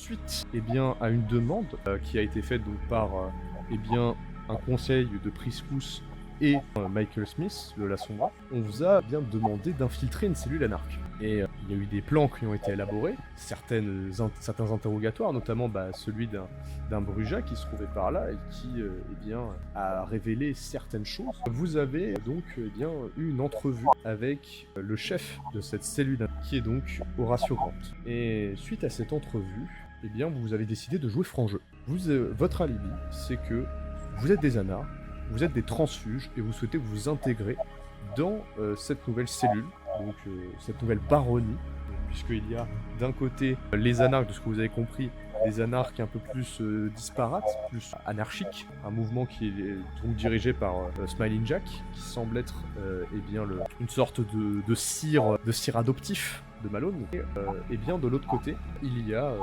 suite à une demande qui a été faite donc, par un conseil de Priscus et Michael Smith, le Lasombra, on vous a demandé d'infiltrer une cellule anarque. Et il y a eu des plans qui ont été élaborés, certains interrogatoires, notamment celui d'un Bruja qui se trouvait par là et qui a révélé certaines choses. Vous avez donc eu une entrevue avec le chef de cette cellule qui est donc Horatio Grant. Et suite à cette entrevue, vous avez décidé de jouer franc jeu. Votre alibi, c'est que vous êtes des anards, vous êtes des transfuges et vous souhaitez vous intégrer dans cette nouvelle cellule, donc cette nouvelle baronnie, puisqu'il y a d'un côté les anarques, de ce que vous avez compris, des anarques un peu plus disparates, plus anarchiques, un mouvement qui est donc dirigé par Smiling Jack, qui semble être une sorte de cire adoptif de Malone. Et de l'autre côté, il y a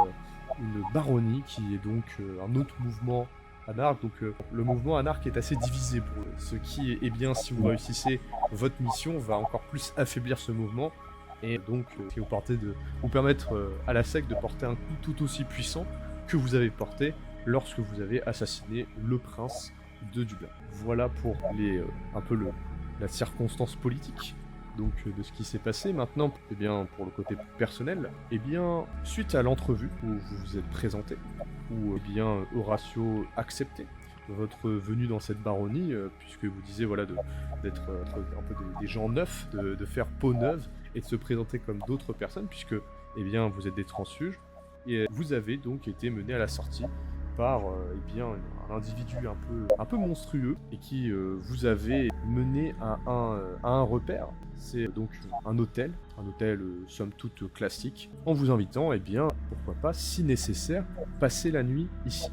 une baronnie qui est donc un autre mouvement anarque, donc le mouvement anarque est assez divisé pour eux, ce qui si vous réussissez votre mission, va encore plus affaiblir ce mouvement, et donc qui vous permettre à la SEC de porter un coup tout aussi puissant que vous avez porté lorsque vous avez assassiné le prince de Dublin. Voilà pour la circonstance politique donc de ce qui s'est passé. Maintenant, pour le côté personnel, suite à l'entrevue où vous vous êtes présenté, où Horatio acceptait votre venue dans cette baronnie, puisque vous disiez d'être un peu des gens neufs, de faire peau neuve et de se présenter comme d'autres personnes, puisque vous êtes des transfuges, et vous avez donc été mené à la sortie par un individu un peu monstrueux et qui vous avait mené à un repère. C'est donc un hôtel somme toute classique, en vous invitant, pourquoi pas, si nécessaire, passer la nuit ici.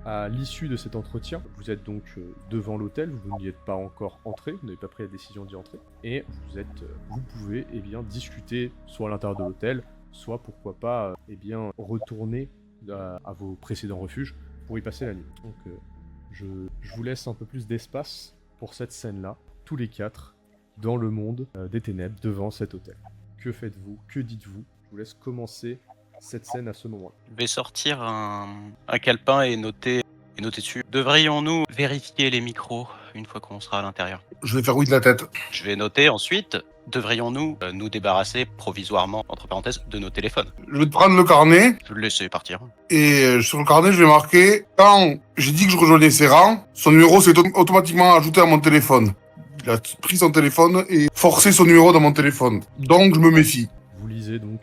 À l'issue de cet entretien, vous êtes donc devant l'hôtel, vous n'y êtes pas encore entré, vous n'avez pas pris la décision d'y entrer, et vous pouvez discuter soit à l'intérieur de l'hôtel, soit pourquoi pas retourner à vos précédents refuges pour y passer la nuit. Donc je vous laisse un peu plus d'espace pour cette scène-là, tous les quatre, dans le monde des ténèbres, devant cet hôtel. Que faites-vous? Que dites-vous? Je vous laisse commencer cette scène à ce moment-là. Je vais sortir un calepin et noter dessus. Devrions-nous vérifier les micros une fois qu'on sera à l'intérieur? Je vais faire oui de la tête. Je vais noter ensuite, devrions-nous nous débarrasser provisoirement, entre parenthèses, de nos téléphones? Je vais te prendre le carnet. Je vais le laisser partir. Et sur le carnet, je vais marquer, quand j'ai dit que je rejoignais ses rangs, son numéro s'est automatiquement ajouté à mon téléphone. Il a pris son téléphone et forcé son numéro dans mon téléphone. Donc je me méfie. Vous lisez donc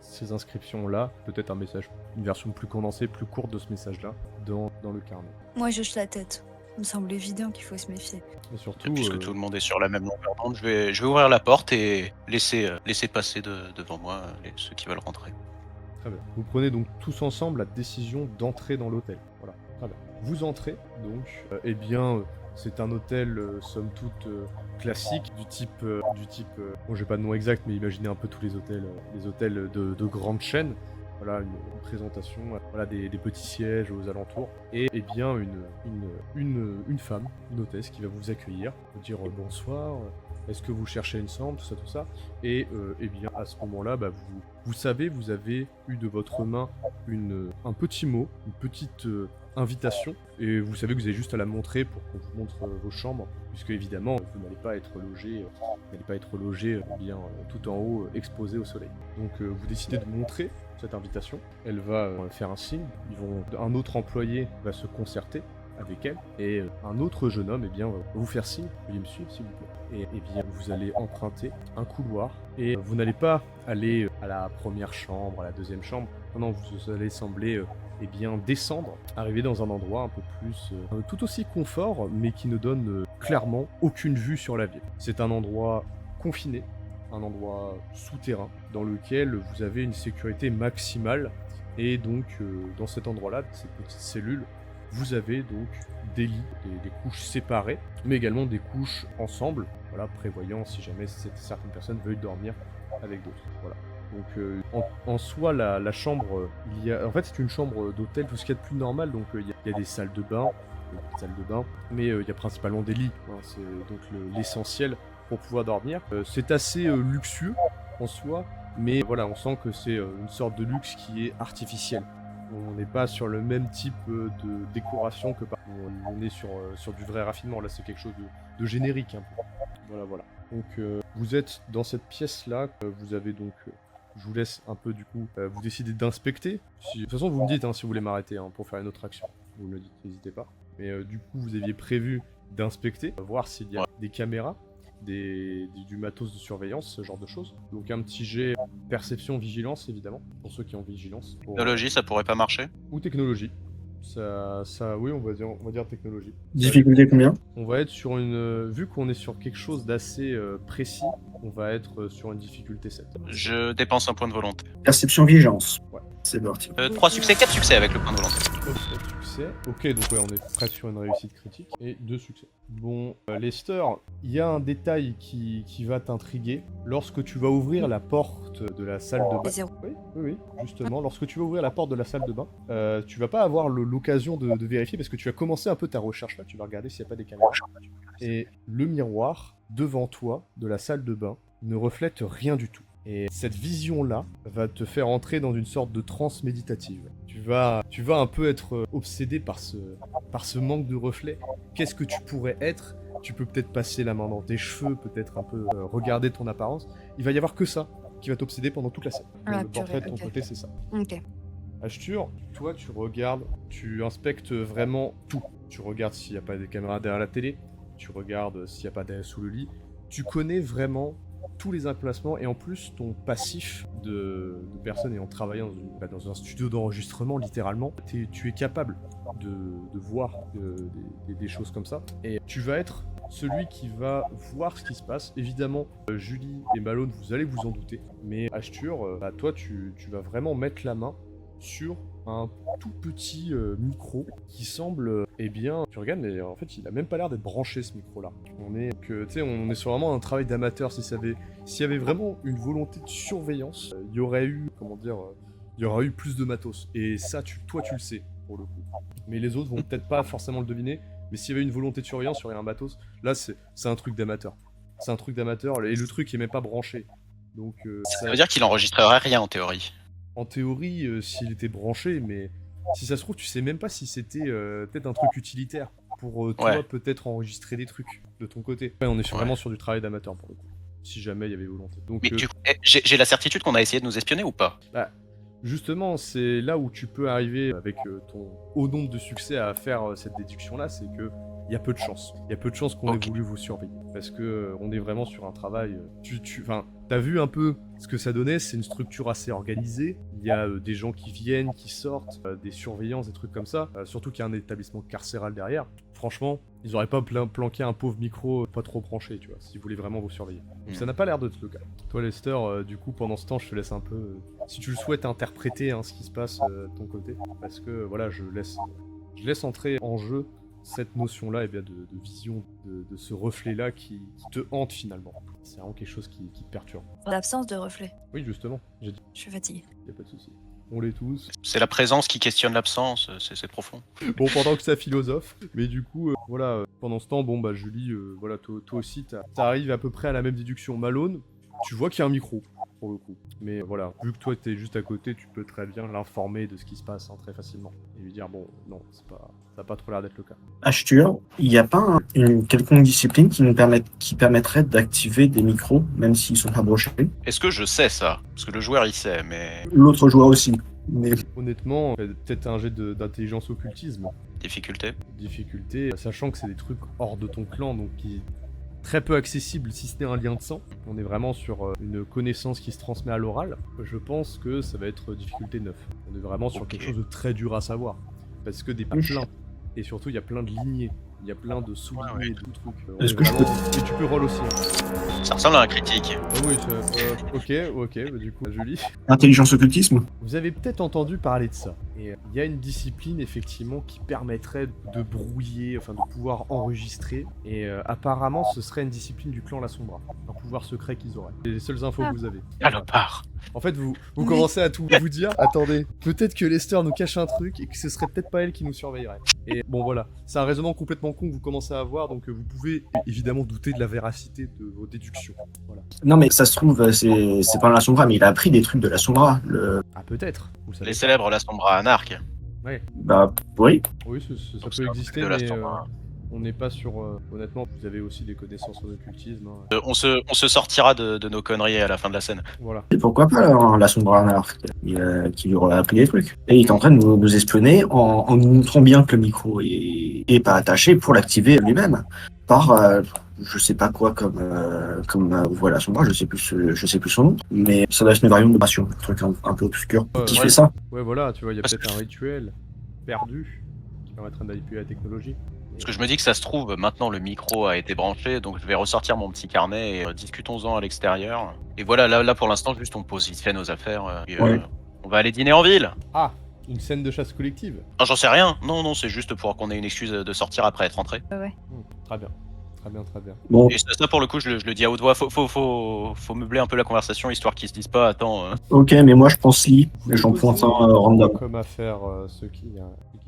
ces inscriptions-là, peut-être une version plus condensée, plus courte de ce message-là, dans le carnet. Moi, je hoche la tête. Il me semble évident qu'il faut se méfier. Et surtout, puisque tout le monde est sur la même longueur d'onde, je vais ouvrir la porte et laisser passer devant moi ceux qui veulent rentrer. Très bien. Vous prenez donc tous ensemble la décision d'entrer dans l'hôtel. Voilà, très bien. Vous entrez, donc, c'est un hôtel, somme toute, classique, du type, bon, j'ai pas de nom exact, mais imaginez un peu tous les hôtels de grandes chaînes. Voilà, une présentation, voilà, des petits sièges aux alentours, et une femme, une hôtesse qui va vous accueillir, vous dire bonsoir, est-ce que vous cherchez une chambre, tout ça. Et eh bien à ce moment-là, bah, vous savez, vous avez eu de votre main un petit mot, une petite invitation, et vous savez que vous avez juste à la montrer pour qu'on vous montre vos chambres, puisque évidemment vous n'allez pas être logé bien tout en haut, exposé au soleil. Donc vous décidez de montrer cette invitation, elle va faire un signe, un autre employé va se concerter avec elle, et un autre jeune homme va vous faire signe, veuillez me suivre s'il vous plaît. Et bien vous allez emprunter un couloir, et vous n'allez pas aller à la première chambre, à la deuxième chambre, non, vous allez sembler descendre, arriver dans un endroit un peu plus, tout aussi confort, mais qui ne donne clairement aucune vue sur la ville. C'est un endroit confiné, un endroit souterrain, dans lequel vous avez une sécurité maximale, et donc dans cet endroit-là, cette petite cellule, vous avez donc des lits, des couches séparées, mais également des couches ensemble, voilà, prévoyant si jamais certaines personnes veulent dormir avec d'autres. Voilà. Donc en soi, la chambre, en fait c'est une chambre d'hôtel, tout ce qu'il y a de plus normal, donc il y a des salles de bain, mais il y a principalement des lits, hein, c'est donc l'essentiel pour pouvoir dormir. C'est assez luxueux en soi, mais voilà, on sent que c'est une sorte de luxe qui est artificiel. On n'est pas sur le même type de décoration que on est sur du vrai raffinement. Là, c'est quelque chose de générique un peu. Voilà. Donc, vous êtes dans cette pièce-là. Vous avez donc... je vous laisse un peu, du coup, vous décidez d'inspecter. De toute façon, vous me dites si vous voulez m'arrêter pour faire une autre action. Vous me le dites, n'hésitez pas. Mais du coup, vous aviez prévu d'inspecter, voir s'il y a des caméras, du matos de surveillance, ce genre de choses. Donc un petit jet perception, vigilance, évidemment, pour ceux qui ont vigilance. Technologie, ça pourrait pas marcher? Ou technologie. Oui, on va dire technologie. Difficulté combien? On va être sur vu qu'on est sur quelque chose d'assez précis, on va être sur une difficulté 7. Je dépense un point de volonté. Perception vigilance. Ouais. C'est parti. 3 succès, 4 succès avec le point de volonté. 4 succès. Ok, donc ouais, on est presque sur une réussite critique. Et 2 succès. Bon, Lester, il y a un détail qui va t'intriguer. Lorsque tu vas ouvrir la porte de la salle de bain... Zéro. Oui, justement. Lorsque tu vas ouvrir la porte de la salle de bain, tu vas pas avoir l'occasion de vérifier parce que tu as commencé un peu ta recherche là. Tu vas regarder s'il n'y a pas des caméras. Et le miroir, devant toi, de la salle de bain, ne reflète rien du tout. Et cette vision-là va te faire entrer dans une sorte de transe méditative. Tu vas un peu être obsédé par ce manque de reflet. Qu'est-ce que tu pourrais être? Tu peux peut-être passer la main dans tes cheveux, peut-être un peu regarder ton apparence. Il va y avoir que ça qui va t'obséder pendant toute la scène. Ah, Le portrait de ton ok. côté, c'est ça. Ok. Ashtur, toi tu regardes, tu inspectes vraiment tout. Tu regardes s'il n'y a pas des caméras derrière la télé, tu regardes s'il n'y a pas derrière sous le lit. Tu connais vraiment tous les emplacements, et en plus ton passif de personne ayant travaillé dans un studio d'enregistrement littéralement, tu es capable de voir des choses comme ça, et tu vas être celui qui va voir ce qui se passe. Évidemment, Julie et Malone, vous allez vous en douter, mais Ashtur, toi tu vas vraiment mettre la main sur un tout petit micro qui semble, tu regardes, mais en fait il a même pas l'air d'être branché ce micro là. On est sur vraiment un travail d'amateur. S'il y avait vraiment une volonté de surveillance, il y aurait eu, il y aura eu plus de matos. Et ça, toi tu le sais, pour le coup. Mais les autres vont peut-être pas forcément le deviner, mais s'il y avait une volonté de surveillance, il y aurait un matos. Là, c'est un truc d'amateur. C'est un truc d'amateur, et le truc est même pas branché. Donc Ça veut dire qu'il enregistrerait rien en théorie. en théorie, s'il était branché, mais si ça se trouve, tu sais même pas si c'était peut-être un truc utilitaire pour toi, peut-être enregistrer des trucs de ton côté. Ouais, on est vraiment sur du travail d'amateur pour le coup, si jamais il y avait volonté. Donc, Mais du coup, j'ai la certitude qu'on a essayé de nous espionner ou pas? justement, c'est là où tu peux arriver avec ton haut nombre de succès à faire cette déduction-là, c'est que il y a peu de chance. Il y a peu de chances qu'on ait voulu vous surveiller. Parce que on est vraiment sur un travail... T'as vu un peu ce que ça donnait, c'est une structure assez organisée. Il y a des gens qui viennent, qui sortent, des surveillances, des trucs comme ça. Surtout qu'il y a un établissement carcéral derrière. Franchement, ils auraient pas planqué un pauvre micro pas trop branché, tu vois, s'ils voulaient vraiment vous surveiller. Donc ça n'a pas l'air d'être le cas. Toi, Lester, du coup, pendant ce temps, je te laisse un peu... si tu le souhaites, interpréter ce qui se passe de ton côté. Parce que, voilà, je laisse entrer en jeu cette notion-là, de vision, de ce reflet-là qui te hante finalement. C'est vraiment quelque chose qui te perturbe. L'absence de reflet. Oui, justement, j'ai dit, Je suis fatiguée. y a pas de souci. on l'est tous. C'est la présence qui questionne l'absence, c'est profond. Bon, pendant que ça philosophe, mais du coup, voilà, pendant ce temps, bon, bah, Julie, voilà, toi aussi, t'arrives à peu près à la même déduction. Malone, tu vois qu'il y a un micro, pour le coup. Mais voilà, vu que toi, t'es juste à côté, tu peux très bien l'informer de ce qui se passe, hein, très facilement. Et lui dire, bon, non, ça a pas trop l'air d'être le cas. Ashtur, il n'y a pas une quelconque discipline qui permettrait d'activer des micros, même s'ils sont pas brochés. Est-ce que je sais ça? Parce que le joueur il sait, mais L'autre joueur aussi. Mais Honnêtement, peut-être un jet d'intelligence occultisme. difficulté. Difficulté, sachant que c'est des trucs hors de ton clan, donc qui très peu accessible si ce n'est un lien de sang. On est vraiment sur une connaissance qui se transmet à l'oral. Je pense que ça va être difficulté 9. On est vraiment sur quelque chose de très dur à savoir. Parce que des pas plein. Et surtout, il y a plein de lignées. Il y a plein de sous-lignées, de trucs. Est-ce que je peux- Et tu peux roll aussi. Hein. Ça ressemble à un critique. Ah oui, ok, bah du coup, Julie. intelligence occultisme. Vous avez peut-être entendu parler de ça. Et il y a une discipline effectivement qui permettrait de brouiller, enfin de pouvoir enregistrer. Et apparemment, ce serait une discipline du clan La Sombra. Un pouvoir secret qu'ils auraient. C'est les seules infos que vous avez. Salopard. En fait, vous commencez à tout vous dire. Attendez, peut-être que Lester nous cache un truc et que ce serait peut-être pas elle qui nous surveillerait. Et bon voilà, c'est un raisonnement complètement con que vous commencez à avoir, donc vous pouvez évidemment douter de la véracité de vos déductions. Voilà. Non, mais ça se trouve, c'est pas la Sombra, mais il a appris des trucs de la Sombra. Ah peut-être. Vous savez Les pas. célèbres La Sombra Anarque. Bah, oui. Oui, ça Donc, peut c'est un exister, truc de la mais Sombra. on n'est pas sur. Honnêtement, vous avez aussi des connaissances en occultisme. Hein. On se sortira de nos conneries à la fin de la scène. Voilà. Et pourquoi pas la Sombra Anarque qui lui aurait appris des trucs. Et il est en train de nous espionner en nous montrant bien que le micro est pas attaché pour l'activer lui-même. Par je sais pas quoi comme voilà Sombra, je sais plus son nom, mais ça doit être une variante de passion, un truc un peu obscur. Qui ouais. fait ça? Ouais, voilà, tu vois, il y a peut-être un rituel perdu qui permettrait d'anipuler la technologie. Parce que je me dis que ça se trouve, maintenant le micro a été branché, donc je vais ressortir mon petit carnet et discutons-en à l'extérieur. Et voilà, là pour l'instant, juste on pose vite fait nos affaires. Et, Ouais. on va aller dîner en ville. Ah, une scène de chasse collective. Ah, j'en sais rien. Non, c'est juste pour qu'on ait une excuse de sortir après être rentré. Très bien. Très bien. Bon, Et ça pour le coup, je le dis à haute voix. Faut meubler un peu la conversation histoire qu'ils se disent pas. Attends. ok, mais moi je pense lit, Vous j'en posez pointe un random. comme à faire ceux qui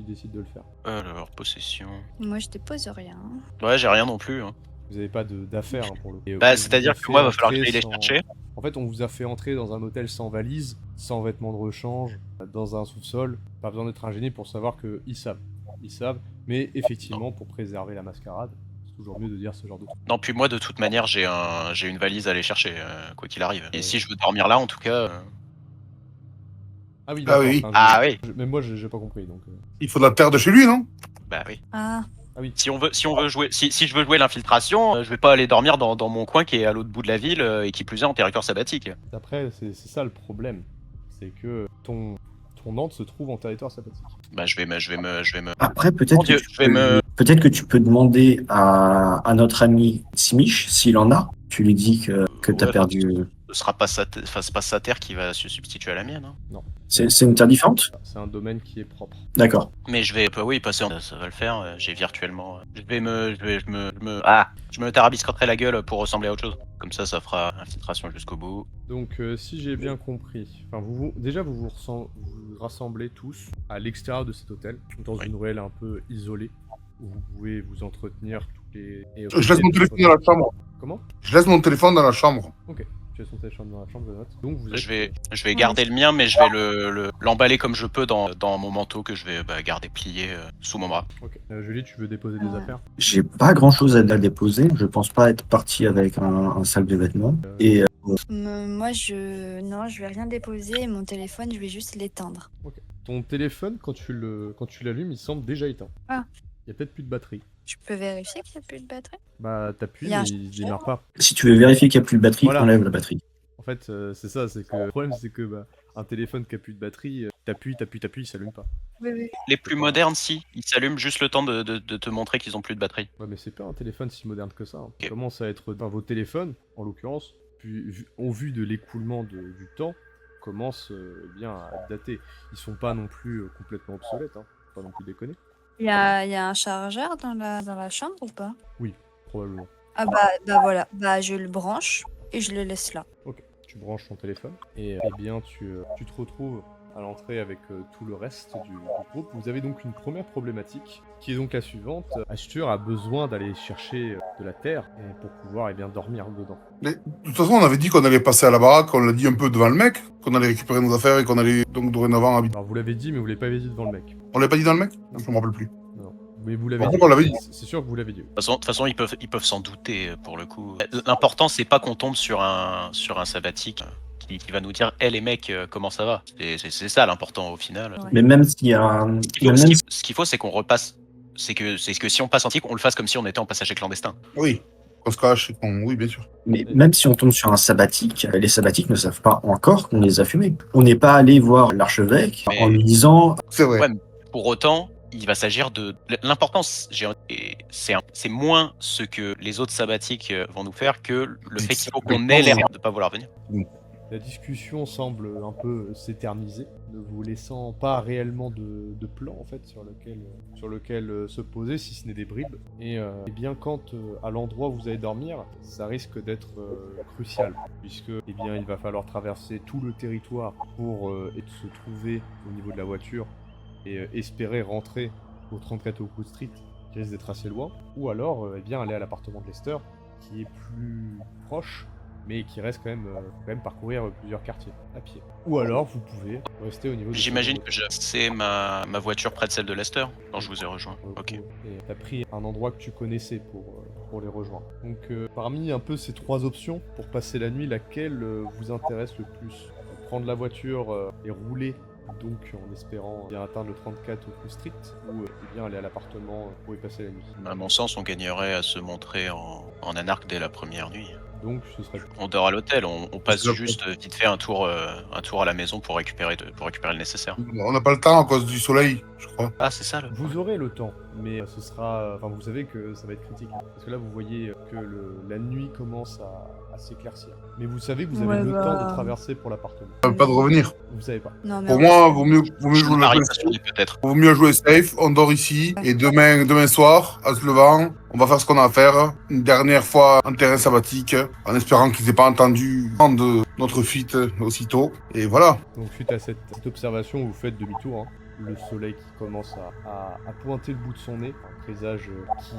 décident de le faire. Alors possession. Moi, je dépose rien. Ouais, j'ai rien non plus. Hein. Vous n'avez pas d'affaires hein, pour le. Et on Bah, vous c'est-à-dire a que fait moi, va falloir que entrer j'aille les sans- chercher. En fait, on vous a fait entrer dans un hôtel sans valise, sans vêtements de rechange, dans un sous-sol. Pas besoin d'être ingénieux pour savoir qu'ils savent. Ils savent, mais effectivement, pour préserver la mascarade, c'est toujours mieux de dire ce genre de trucs. Non, puis moi, de toute manière, j'ai une valise à aller chercher, quoi qu'il arrive. Et si je veux dormir là, en tout cas. Ah oui, Ah d'accord. oui. enfin, Ah oui. Mais moi, j'ai pas compris, donc. Il faut de la terre de chez lui, non? Bah oui. Ah, Si on veut jouer, si je veux jouer l'infiltration, je vais pas aller dormir dans mon coin qui est à l'autre bout de la ville et qui plus est en territoire sabbatique. Après, c'est ça le problème. C'est que ton Nantes se trouve en territoire sabbatique. Bah je vais me. Après, Mon peut-être Dieu, que, je vais me. peut-être que tu peux demander à notre ami Simish, s'il en a. Tu lui dis que t'as Ouais, perdu. Ce sera pas c'est pas sa terre qui va se substituer à la mienne. Hein. C'est une terre différente? C'est un domaine qui est propre. D'accord. Mais je vais, oui, passer. Ça va le faire. J'ai virtuellement. Je me tarabiscoterai la gueule pour ressembler à autre chose. Comme ça fera infiltration jusqu'au bout. Donc, si j'ai bien compris, enfin, déjà vous vous rassemblez tous à l'extérieur de cet hôtel, dans Oui. une ruelle un peu isolée, où vous pouvez vous entretenir toutes les. et Je laisse mon téléphone dans la chambre. Comment? Je laisse mon téléphone dans la chambre. Ok. Tu as son téléphone dans la chambre de notes. Donc vous êtes. Je vais garder le mien, mais je vais l'emballer comme je peux dans mon manteau que je vais garder plié sous mon bras. Ok. Julie, tu veux déposer des Ouais. affaires? J'ai pas grand chose à déposer. Je pense pas être parti avec un sac de vêtements. Et moi, non, je vais rien déposer. Mon téléphone, je vais juste l'éteindre. Ton téléphone, quand tu l'allumes, il semble déjà éteint. Ah. Il y a peut-être plus de batterie. Je peux vérifier qu'il n'y a plus de batterie? Bah, t'appuies, Il y a un mais il démarre pas. si tu veux vérifier qu'il n'y a plus de batterie, Voilà. enlève la batterie. En fait, c'est ça, c'est que le problème, c'est que un téléphone qui a plus de batterie, t'appuies, il s'allume pas. Oui. Les plus modernes, si. Ils s'allument juste le temps de te montrer qu'ils ont plus de batterie. Ouais, mais c'est pas un téléphone si moderne que ça. Hein. Ok. Ça commence à être. Enfin, vos téléphones, en l'occurrence, au vu de l'écoulement du temps, commencent bien à être datés. Ils sont pas non plus complètement obsolètes, hein. Faut pas non plus déconner, Il y a un chargeur dans la chambre ou pas? probablement. Ah bah voilà. Bah, je le branche et je le laisse là. Tu branches ton téléphone et bien tu te retrouves à l'entrée avec tout le reste du groupe. Vous avez donc une première problématique qui est donc la suivante. Ashtur a besoin d'aller chercher de la terre pour pouvoir dormir dedans. Mais, de toute façon, on avait dit qu'on allait passer à la baraque, on l'a dit un peu devant le mec, qu'on allait récupérer nos affaires et qu'on allait donc dorénavant habiter. Alors vous l'avez dit, mais vous l'avez pas dit devant le mec. On l'avait pas dit dans le mec? Je me rappelle plus. Non. Mais vous l'avez Par dit. contre, on l'avait dit. C'est sûr que vous l'avez dit. De toute façon, ils peuvent s'en douter pour le coup. L'important, c'est pas qu'on tombe sur un sabbatique qui va nous dire hey, les mecs, comment ça va. C'est ça l'important au final. Ouais. Mais même s'il y a un... Ce qu'il faut, c'est qu'on repasse. C'est que si on passe antique, on le fasse comme si on était en passager clandestin. Oui. Qu'on se cache et qu'on... Oui, bien sûr. Mais même si on tombe sur un sabbatique, les sabbatiques ne savent pas encore qu'on les a fumés. On n'est pas allé voir l'archevêque Mais- en lui disant C'est vrai. Ouais, mais pour autant, il va s'agir de. L'important, c'est moins ce que les autres sabbatiques vont nous faire que le fait qu'il faut qu'on ait l'air de pas vouloir venir. La discussion semble un peu s'éterniser, ne vous laissant pas réellement de plan en fait sur lequel se poser, si ce n'est des bribes. Et bien quand à l'endroit où vous allez dormir, ça risque d'être crucial, puisque il va falloir traverser tout le territoire pour se trouver au niveau de la voiture et espérer rentrer au 34 Oakwood Street, qui risque d'être assez loin, ou alors aller à l'appartement de Lester, qui est plus proche, mais qui reste quand même parcourir plusieurs quartiers à pied. Ou alors vous pouvez rester au niveau de... J'imagine que j'ai laissé ma voiture près de celle de Lester quand je vous ai rejoint. Ok. Et t'as pris un endroit que tu connaissais pour les rejoindre. Donc parmi un peu ces trois options, pour passer la nuit, laquelle vous intéresse le plus? Prendre la voiture et rouler, donc en espérant bien atteindre le 34 Oakwood Street, ou aller à l'appartement pour y passer la nuit. À mon sens, on gagnerait à se montrer en anarque dès la première nuit. Donc ce serait... On dort à l'hôtel, on passe C'est juste vite fait un tour à la maison pour récupérer le nécessaire. On n'a pas le temps à cause du soleil, je crois. Ah, c'est ça le. Vous aurez le temps, mais ce sera... Enfin, vous savez que ça va être critique. Parce que là, vous voyez que la nuit commence à s'éclaircir. Mais vous savez que vous avez Ouais, le bah. temps de traverser pour l'appartement. Pas de revenir. Vous savez pas. Non, mais Pour on moi, va- vaut mieux Je jouer ne la parie pas place. sur lui, peut-être. Vaut mieux jouer safe, on dort ici, et demain soir, en se levant, on va faire ce qu'on a à faire. Une dernière fois en terrain sabbatique, en espérant qu'ils n'aient pas entendu de notre fuite aussitôt. Et voilà. Donc suite à cette observation, vous faites demi-tour. Hein. Le soleil qui commence à pointer le bout de son nez. Un présage qui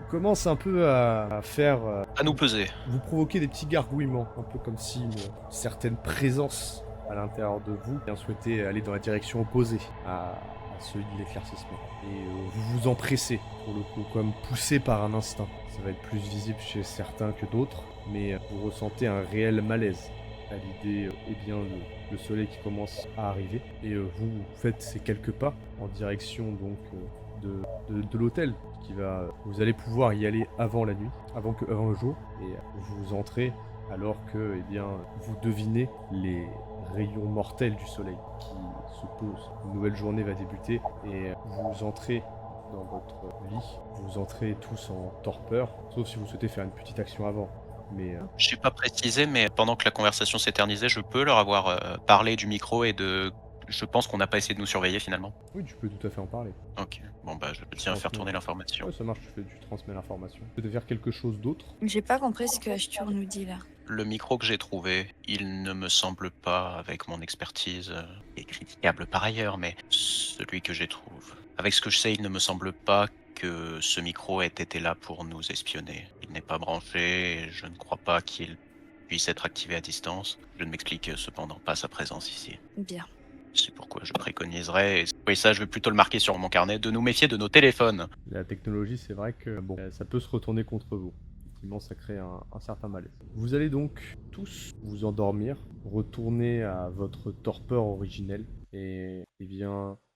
commence un peu à faire... À nous peser. vous provoquer des petits gargouillements. Un peu comme si une certaine présence à l'intérieur de vous souhaitait aller dans la direction opposée à celui de l'éclaircissement. Et vous vous empressez, pour le coup, comme poussé par un instinct. Ça va être plus visible chez certains que d'autres, mais vous ressentez un réel malaise à l'idée, le soleil qui commence à arriver. Et vous faites ces quelques pas en direction donc de l'hôtel, vous allez pouvoir y aller avant la nuit, avant le jour, et vous entrez alors que vous devinez les rayons mortels du soleil qui se posent. Une nouvelle journée va débuter et vous entrez dans votre lit. Vous entrez tous en torpeur, sauf si vous souhaitez faire une petite action avant. Mais Je n'ai pas précisé, mais pendant que la conversation s'éternisait, je peux leur avoir parlé du micro et de. Je pense qu'on n'a pas essayé de nous surveiller finalement. oui, tu peux tout à fait en parler. Ok. Bon bah je tiens à faire tourner l'information. Ouais, ça marche, tu transmets l'information. Tu peux faire quelque chose d'autre? J'ai pas compris ce que Ashtur nous dit là. Le micro que j'ai trouvé, il ne me semble pas, avec mon expertise, et critiquable par ailleurs, mais celui que j'ai trouvé. Avec ce que je sais, il ne me semble pas que ce micro ait été là pour nous espionner. Il n'est pas branché et je ne crois pas qu'il puisse être activé à distance. Je ne m'explique cependant pas sa présence ici. Bien. C'est pourquoi je préconiserais, et oui ça je vais plutôt le marquer sur mon carnet, de nous méfier de nos téléphones. La technologie, c'est vrai que ça peut se retourner contre vous. Effectivement, ça crée un certain malaise. Vous allez donc tous vous endormir, retourner à votre torpeur originelle, et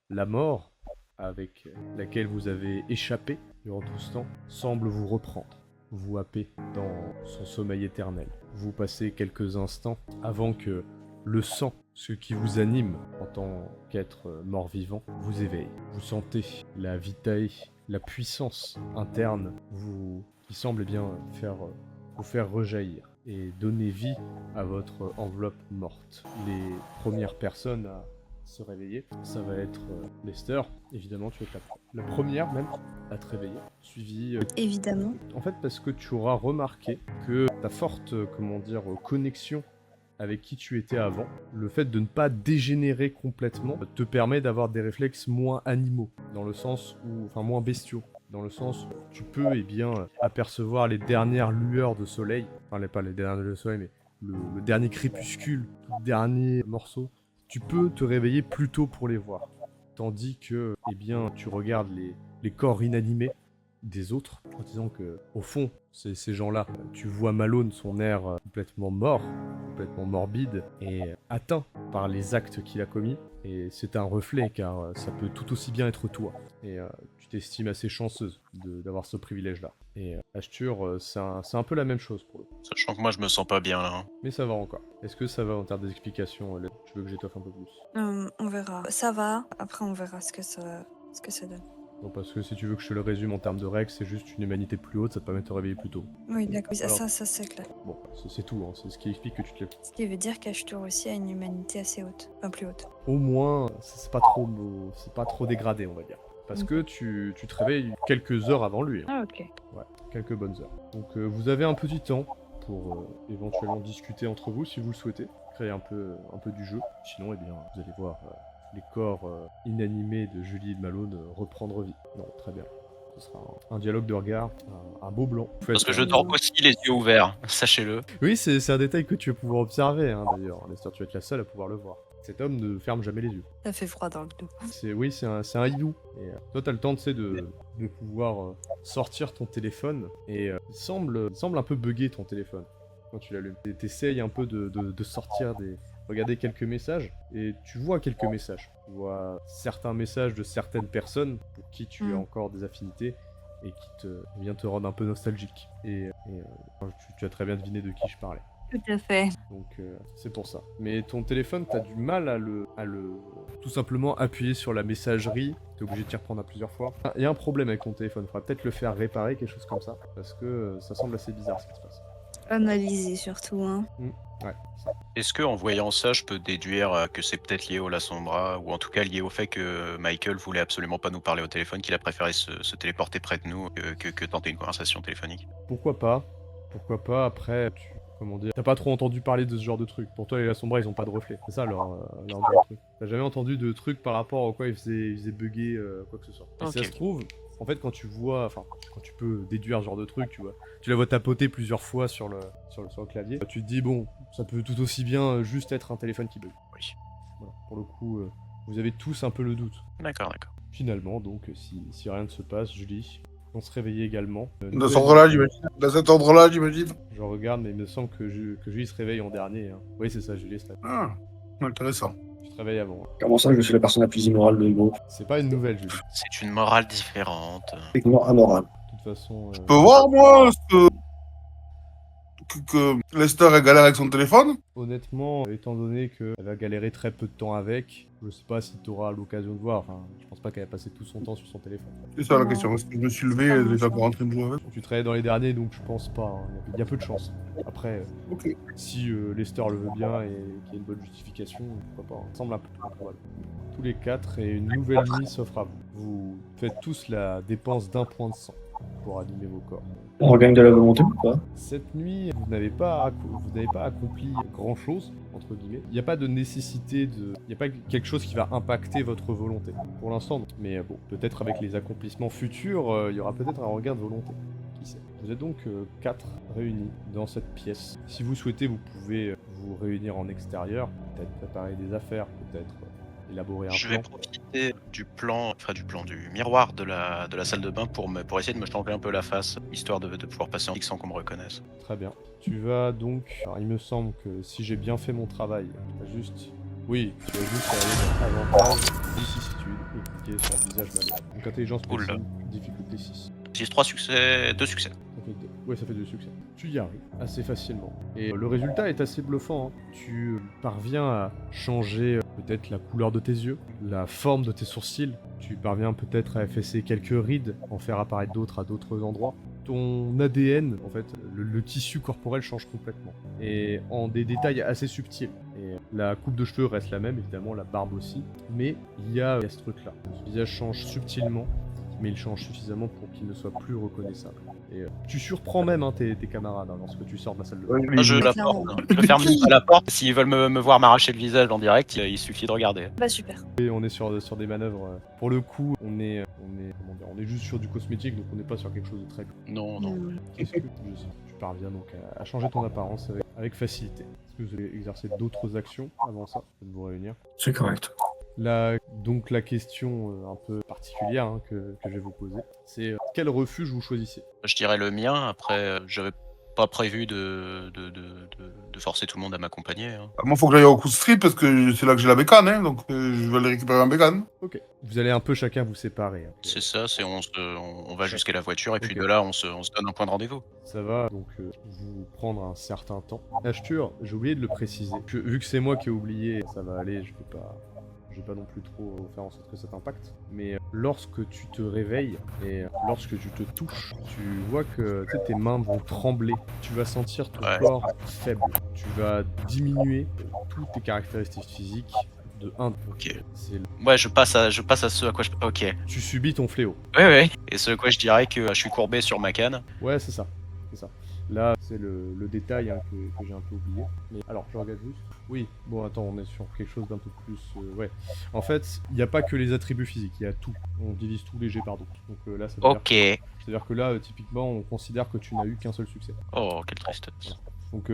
la mort avec laquelle vous avez échappé durant tout ce temps semble vous reprendre, vous happer dans son sommeil éternel. Vous passez quelques instants avant que le sang, ce qui vous anime en tant qu'être mort-vivant, vous éveille. Vous sentez la vitae, la puissance interne qui semble vous faire rejaillir et donner vie à votre enveloppe morte. Les premières personnes à se réveiller, ça va être Lester. Évidemment, tu vas être la première même à te réveiller, suivi Évidemment. en fait parce que tu auras remarqué que ta forte connexion avec qui tu étais avant, le fait de ne pas dégénérer complètement te permet d'avoir des réflexes moins animaux, dans le sens où, enfin moins bestiaux, dans le sens où tu peux apercevoir les dernières lueurs de soleil, enfin pas les dernières lueurs de soleil, mais le dernier crépuscule, le dernier morceau. Tu peux te réveiller plus tôt pour les voir, tandis que, tu regardes les corps inanimés des autres, en disant que, au fond, ces gens-là, tu vois Malone, son air complètement mort, complètement morbide, et atteint par les actes qu'il a commis, et c'est un reflet, car ça peut tout aussi bien être toi, et tu t'estimes assez chanceuse d'avoir ce privilège-là. Et Ashtur, c'est un peu la même chose pour le coup. Sachant que moi je me sens pas bien là. Hein. Mais ça va encore. Est-ce que ça va en termes d'explications, Hélène? Tu veux que j'étoffe un peu plus? On verra. Ça va. Après, on verra ce que ça donne. Bon, parce que si tu veux que je te le résume en termes de règles, c'est juste une humanité plus haute, ça te permet de te réveiller plus tôt. Oui, d'accord. Alors- Ça c'est clair. Bon, c'est tout, hein. C'est ce qui explique que tu te lèves. Ce qui veut dire qu'Ashtur aussi a une humanité assez haute. Enfin, plus haute. Au moins, c'est pas trop dégradé, on va dire. Parce que tu te réveilles quelques heures avant lui. Hein. Ah, ok. Ouais, quelques bonnes heures. Donc vous avez un petit temps pour éventuellement discuter entre vous si vous le souhaitez, créer un peu du jeu. Sinon, vous allez voir les corps inanimés de Julie et de Malone reprendre vie. Non, très bien. Ce sera un dialogue de regard, un beau blanc. Parce que je dors aussi les yeux ouverts, sachez-le. Oui, c'est un détail que tu vas pouvoir observer, hein, d'ailleurs. Lester, tu vas être la seule à pouvoir le voir. Cet homme ne ferme jamais les yeux. Ça fait froid dans le dos. Oui, c'est un hibou. Et toi, t'as le temps, tu sais, de pouvoir sortir ton téléphone. Et il semble un peu bugger ton téléphone quand tu l'allumes. T'essayes un peu de sortir regarder quelques messages. Et tu vois quelques messages. Tu vois certains messages de certaines personnes pour qui tu as encore des affinités et qui te rendent un peu nostalgique. Et tu as très bien deviné de qui je parlais. Tout à fait. Donc c'est pour ça. Mais ton téléphone, t'as du mal à le tout simplement appuyer sur la messagerie. T'es obligé de t'y reprendre à plusieurs fois. Il y a un problème avec ton téléphone. Faudra peut-être le faire réparer, quelque chose comme ça, parce que ça semble assez bizarre ce qui se passe. Analyser surtout, hein. Ouais. Ça. Est-ce que en voyant ça, je peux déduire que c'est peut-être lié au La Sombra, ou en tout cas lié au fait que Michael voulait absolument pas nous parler au téléphone, qu'il a préféré se téléporter près de nous que tenter une conversation téléphonique? Pourquoi pas? Après, comment dire, t'as pas trop entendu parler de ce genre de truc. Pour toi, les La Sombra, ils ont pas de reflet. C'est ça leur gros truc. T'as jamais entendu de truc par rapport au quoi ils faisaient bugger quoi que ce soit. Et Ok. ça se trouve, en fait, quand tu peux déduire ce genre de truc, tu la vois tapoter plusieurs fois sur le clavier, tu te dis, bon, ça peut tout aussi bien juste être un téléphone qui bug. Oui. Voilà. Pour le coup, vous avez tous un peu le doute. D'accord. Finalement, donc, si rien ne se passe, Julie, on se réveille également. De cet ordre-là, j'imagine. De cet ordre-là, j'imagine. Je regarde, mais il me semble que Julie se réveille en dernier. Hein. Oui, c'est ça, Julie se réveille. Ah, intéressant. Tu te réveilles avant. Hein. Comment ça, je suis la personne la plus immorale du groupe? C'est pas une nouvelle, Julie. C'est une morale différente. Techniquement amoral. De toute façon... Je peux voir, moi, que Lester ait galère avec son téléphone? Honnêtement, étant donné qu'elle va galérer très peu de temps avec, je sais pas si tu auras l'occasion de voir. Enfin, je pense pas qu'elle a passé tout son temps sur son téléphone. C'est ça la question. Est-ce que je me suis levé et elle est encore en train de jouer avec? Tu te réveilles dans les derniers, donc je pense pas. Hein. Il y a peu de chance. Après, Ok. si Lester le veut bien et qu'il y a une bonne justification, pourquoi pas. Ça semble un peu trop probable. Tous les quatre, et une nouvelle nuit s'offre à vous. Vous faites tous la dépense d'un point de sang pour animer vos corps. On regagne de la volonté ou pas? Cette nuit, vous n'avez pas accompli grand-chose, entre guillemets. Il n'y a pas de nécessité Il n'y a pas quelque chose qui va impacter votre volonté. Pour l'instant, non. Mais bon, peut-être avec les accomplissements futurs, il y aura peut-être un regain de volonté. Qui sait. Vous êtes donc 4 réunis dans cette pièce. Si vous souhaitez, vous pouvez vous réunir en extérieur, peut-être préparer des affaires, peut-être élaborer un Je plan. vais profiter du miroir de la salle de bain pour essayer de me changer un peu la face, histoire de pouvoir passer en fixe sans qu'on me reconnaisse. Très bien. Tu vas donc... Alors, il me semble que si j'ai bien fait mon travail, tu vas juste... Oui, tu vas juste aller dans avantage, vicissitude, et cliquer sur visage malheureux. Donc intelligence Oula. possible, difficulté 6. J'ai 3 succès, 2 succès. Ça fait 2. Ouais, ça fait 2 succès. Tu y arrives assez facilement. Et le résultat est assez bluffant. Hein. Tu parviens à changer peut-être la couleur de tes yeux, la forme de tes sourcils. Tu parviens peut-être à effacer quelques rides, en faire apparaître d'autres à d'autres endroits. Ton ADN, en fait, le tissu corporel change complètement. Et en des détails assez subtils. Et la coupe de cheveux reste la même, évidemment, la barbe aussi. Mais il y a ce truc-là. Le visage change subtilement, mais il change suffisamment pour qu'il ne soit plus reconnaissable. Et tu surprends même tes camarades lorsque tu sors de la salle de bain. Ouais, Moi, je la Clairement. porte. Je ferme pas la porte. S'ils veulent me voir m'arracher le visage en direct, il suffit de regarder. Bah super. Et on est sur des manœuvres. Pour le coup, on est juste sur du cosmétique, donc on n'est pas sur quelque chose de très. Non, non. Qu'est-ce que tu parviens donc à changer ton apparence avec facilité. Est-ce que vous allez exercer d'autres actions avant ça, de vous réunir? C'est correct. Donc la question un peu particulière que je vais vous poser, c'est quel refuge vous choisissez? Je dirais le mien. Après, j'avais pas prévu de forcer tout le monde à m'accompagner. Hein. Moi, faut que j'aille au coup de street parce que c'est là que j'ai la bécane, hein, donc je vais aller récupérer ma bécane. Ok. Vous allez un peu chacun vous séparer. Hein. C'est ça, on va jusqu'à la voiture et puis Ok. de là on se donne un point de rendez-vous. Ça va donc vous prendre un certain temps. Ashtur, j'ai oublié de le préciser. Vu que c'est moi qui ai oublié, ça va aller, je vais pas non plus trop faire en sorte que ça t'impacte. Mais lorsque tu te réveilles et lorsque tu te touches, tu vois que tes mains vont trembler. Tu vas sentir ton Ouais. corps faible. Tu vas diminuer toutes tes caractéristiques physiques de 1. Ok. C'est Ouais, je passe à ce à quoi je. Ok. tu subis ton fléau. Ouais. Et ce à quoi je dirais que je suis courbé sur ma canne. Ouais, c'est ça. C'est ça. Là, c'est le détail que j'ai un peu oublié. Mais alors, je regarde juste. Oui, bon, attends, on est sur quelque chose d'un peu plus. Ouais. En fait, il n'y a pas que les attributs physiques, il y a tout. On divise tous les jets par deux. Donc là, ça veut dire Ok. c'est-à-dire que là, typiquement, on considère que tu n'as eu qu'un seul succès. Oh, quelle tristesse. Donc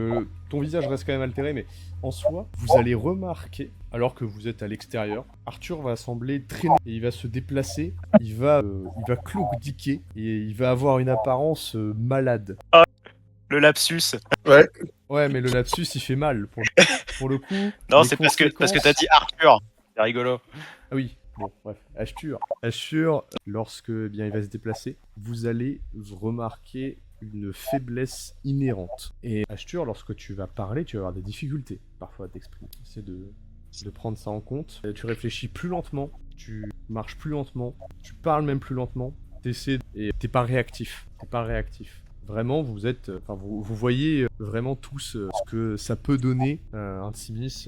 ton visage reste quand même altéré, mais en soi, vous allez remarquer, alors que vous êtes à l'extérieur, Arthur va sembler traîner et il va se déplacer, il va cloquediquer et il va avoir une apparence malade. Le lapsus. Ouais, mais le lapsus, il fait mal. Pour le coup. Non, les c'est parce que conséquences- t'as dit Arthur. C'est rigolo. Ah oui, bon, bref. Ashtur, lorsque bien, il va se déplacer, vous allez remarquer une faiblesse inhérente. Et Ashtur, lorsque tu vas parler, tu vas avoir des difficultés parfois à t'exprimer. Essaie de prendre ça en compte. Tu réfléchis plus lentement, tu marches plus lentement, tu parles même plus lentement, et t'es pas réactif. Vraiment, vous voyez vraiment tous ce que ça peut donner un Tsimis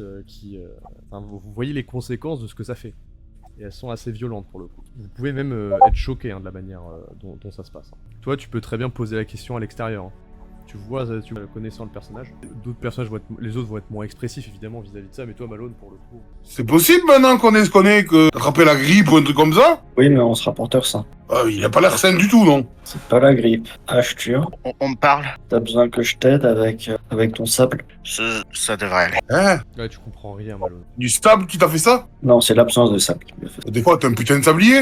vous voyez les conséquences de ce que ça fait. Et elles sont assez violentes pour le coup. Vous pouvez même être choqué de la manière dont ça se passe. Toi, tu peux très bien poser la question à l'extérieur. Tu vois, connaissant le personnage. D'autres personnages les autres vont être moins expressifs évidemment vis-à-vis de ça, mais toi, Malone, pour le coup. C'est possible maintenant qu'on ait ce qu'on est, que attraper la grippe ou un truc comme ça? Oui, mais on se rapporteur sain. Ah, il a pas l'air sain du tout, non? C'est pas la grippe. Ashtur, On me parle. t'as besoin que je t'aide avec ton sable? Ça devrait aller. Hein? Ouais, tu comprends rien, Malone. Du stable qui t'a fait ça? Non, c'est l'absence de sable qui me fait. Des fois, t'es un putain de sablier.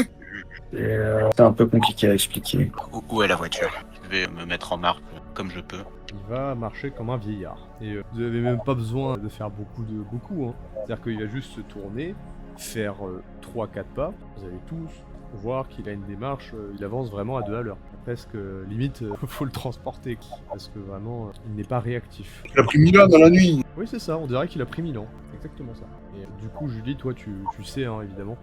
C'est un peu compliqué à expliquer. Où est la voiture? Je vais me mettre en marche comme je peux. Il va marcher comme un vieillard. Et vous avez même pas besoin de faire beaucoup. C'est-à-dire qu'il va juste se tourner, faire 3-4 pas. Vous allez tous voir qu'il a une démarche, il avance vraiment à 2 à l'heure. Presque limite, faut le transporter. Parce que vraiment, il n'est pas réactif. Il a pris 1000 ans dans la nuit. Oui, c'est ça, on dirait qu'il a pris 1000 ans. C'est exactement ça. Et du coup, Julie, toi, tu sais, évidemment,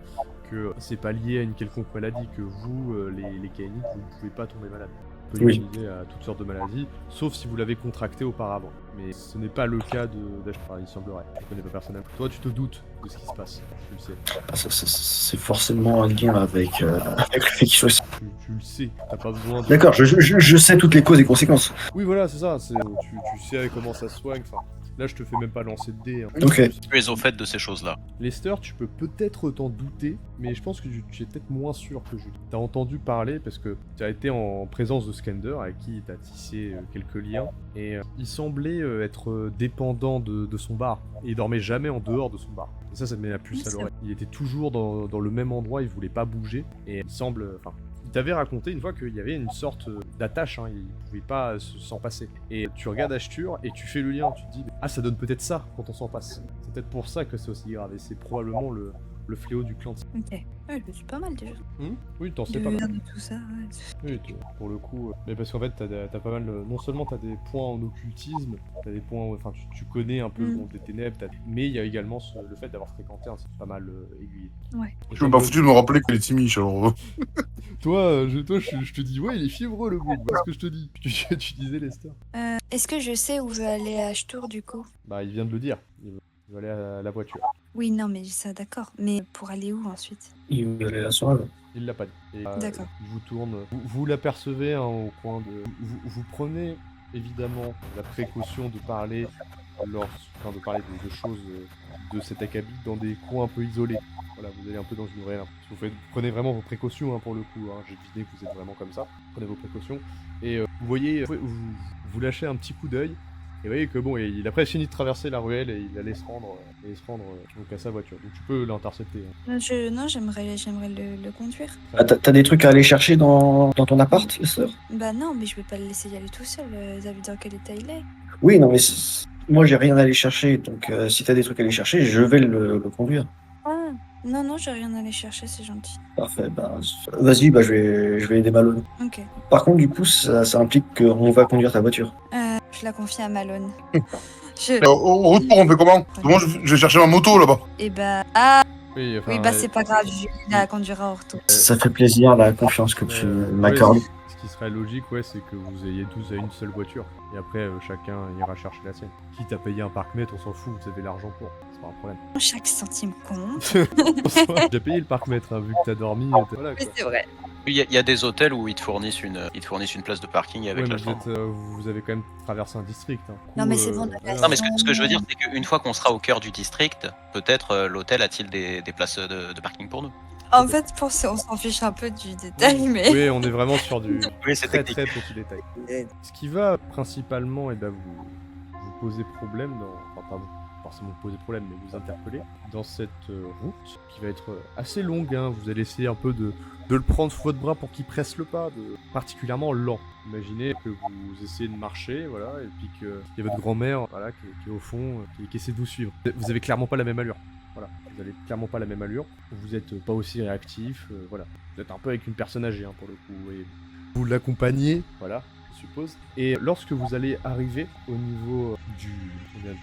que c'est pas lié à une quelconque maladie, que vous, les Kainites, vous ne pouvez pas tomber malade. Vous pouvez Oui. utiliser à toutes sortes de maladies, sauf si vous l'avez contracté auparavant. Mais ce n'est pas le cas d'Ashtar, il semblerait. Je ne connais pas personnellement. Toi, tu te doutes de ce qui se passe, tu le sais. Ah, c'est forcément un lien avec le fait qu'il soit... Tu le sais, t'as pas besoin de... D'accord, je sais toutes les causes et conséquences. Oui, voilà, c'est ça, tu sais comment ça se soigne, enfin... Là, je te fais même pas lancer de dés. Ok. Tu es au fait de ces choses-là. Lester, tu peux peut-être t'en douter, mais je pense que tu es peut-être moins sûr que Julie. T'as entendu parler parce que tu as été en présence de Skander avec qui t'as tissé quelques liens, et il semblait être dépendant de son bar, et il dormait jamais en dehors de son bar. Et ça te met la puce à l'oreille. Il était toujours dans le même endroit, il voulait pas bouger, et il semble... Enfin, il t'avait raconté une fois qu'il y avait une sorte d'attache, il pouvait pas s'en passer. Et tu regardes Ashtur et tu fais le lien, tu te dis ah, ça donne peut-être ça quand on s'en passe. C'est peut-être pour ça que c'est aussi grave et c'est probablement le fléau du clan. Ok. Ouais, je suis pas mal déjà. Oui, t'en sais De pas mal. de tout ça, ouais. Oui, pour le coup, mais parce qu'en fait t'as pas mal, non seulement t'as des points en occultisme, t'as des points, enfin tu connais un peu le monde des ténèbres, mais il y a également le fait d'avoir fréquenté un site pas mal aiguillé. Ouais. Et Je suis pas foutu de me rappeler qu'il est timiche, alors. Toi, je te dis, ouais, il est fiévreux le groupe, voilà ce que je te dis. Tu disais, Lester. Est-ce que je sais où veut aller Ashtur du coup? Bah, il vient de le dire. Il va aller à la voiture. Oui, non, mais ça, d'accord. Mais pour aller où ensuite? Il veut aller à Sorel. Il l'a pas dit. Et, D'accord. il vous tourne. Vous l'apercevez hein, au coin de. Vous prenez évidemment la précaution de parler de parler de choses de cet acabit dans des coins un peu isolés. Voilà, vous allez un peu dans une ruelle. Vous prenez vraiment vos précautions hein, pour le coup. Hein. J'ai deviné que vous êtes vraiment comme ça. Prenez vos précautions. Et vous voyez, vous lâchez un petit coup d'œil. Et vous voyez que bon, il a presque fini de traverser la ruelle et il allait se rendre, donc à sa voiture. Donc tu peux l'intercepter. Hein. Non, j'aimerais le conduire. Ah, t'as des trucs à aller chercher dans ton appart, Lester? Bah non, mais je vais pas le laisser y aller tout seul. T'as vu dans quel état il est? Oui, non, mais moi j'ai rien à aller chercher, donc si t'as des trucs à aller chercher, je vais le conduire. Ah, non, j'ai rien à aller chercher, c'est gentil. Parfait, bah vas-y, bah je vais aider Malone. Ok. Par contre, du coup, ça implique qu'on va conduire ta voiture. Je la confie à Malone. Au retour, on fait comment? Moi, je vais chercher ma moto là-bas. Et bah... Oui, enfin, Oui, bah c'est pas grave, je la conduira au retour. Ça fait plaisir la confiance que tu m'accordes. ouais, ce qui serait logique, ouais, c'est que vous ayez tous à une seule voiture. Et après, chacun ira chercher la sienne. Quitte à payer un parc-mètre, on s'en fout, vous avez l'argent pour. C'est pas un problème. Chaque centime compte. J'ai payé le parc-mètre, hein, vu que t'as dormi. Voilà, quoi. Oui, c'est vrai. Il y a des hôtels où ils te fournissent une place de parking avec Ouais, la mais chambre. vous avez quand même traversé un district. Hein. Non, mais c'est bon, Non, mais ce que je veux dire, c'est qu'une fois qu'on sera au cœur du district, peut-être l'hôtel a-t-il des places de parking pour nous. En fait, on s'en fiche un peu du détail, mais... Oui, on est vraiment sur du Oui, c'est très technique. très petit détail. Ce qui va principalement vous poser problème, enfin pas vous forcément vous poser problème, mais vous interpeller dans cette route qui va être assez longue. Hein. Vous allez essayer un peu de le prendre sous votre bras pour qu'il presse le pas, particulièrement lent. Imaginez que vous essayez de marcher, voilà, et puis qu'il y a votre grand-mère, voilà, qui est au fond, qui essaie de vous suivre. Vous avez clairement pas la même allure. Voilà, vous avez clairement pas la même allure. Vous êtes pas aussi réactif, voilà. Vous êtes un peu avec une personne âgée hein, pour le coup. Et vous l'accompagnez, voilà, je suppose. Et lorsque vous allez arriver au niveau d'une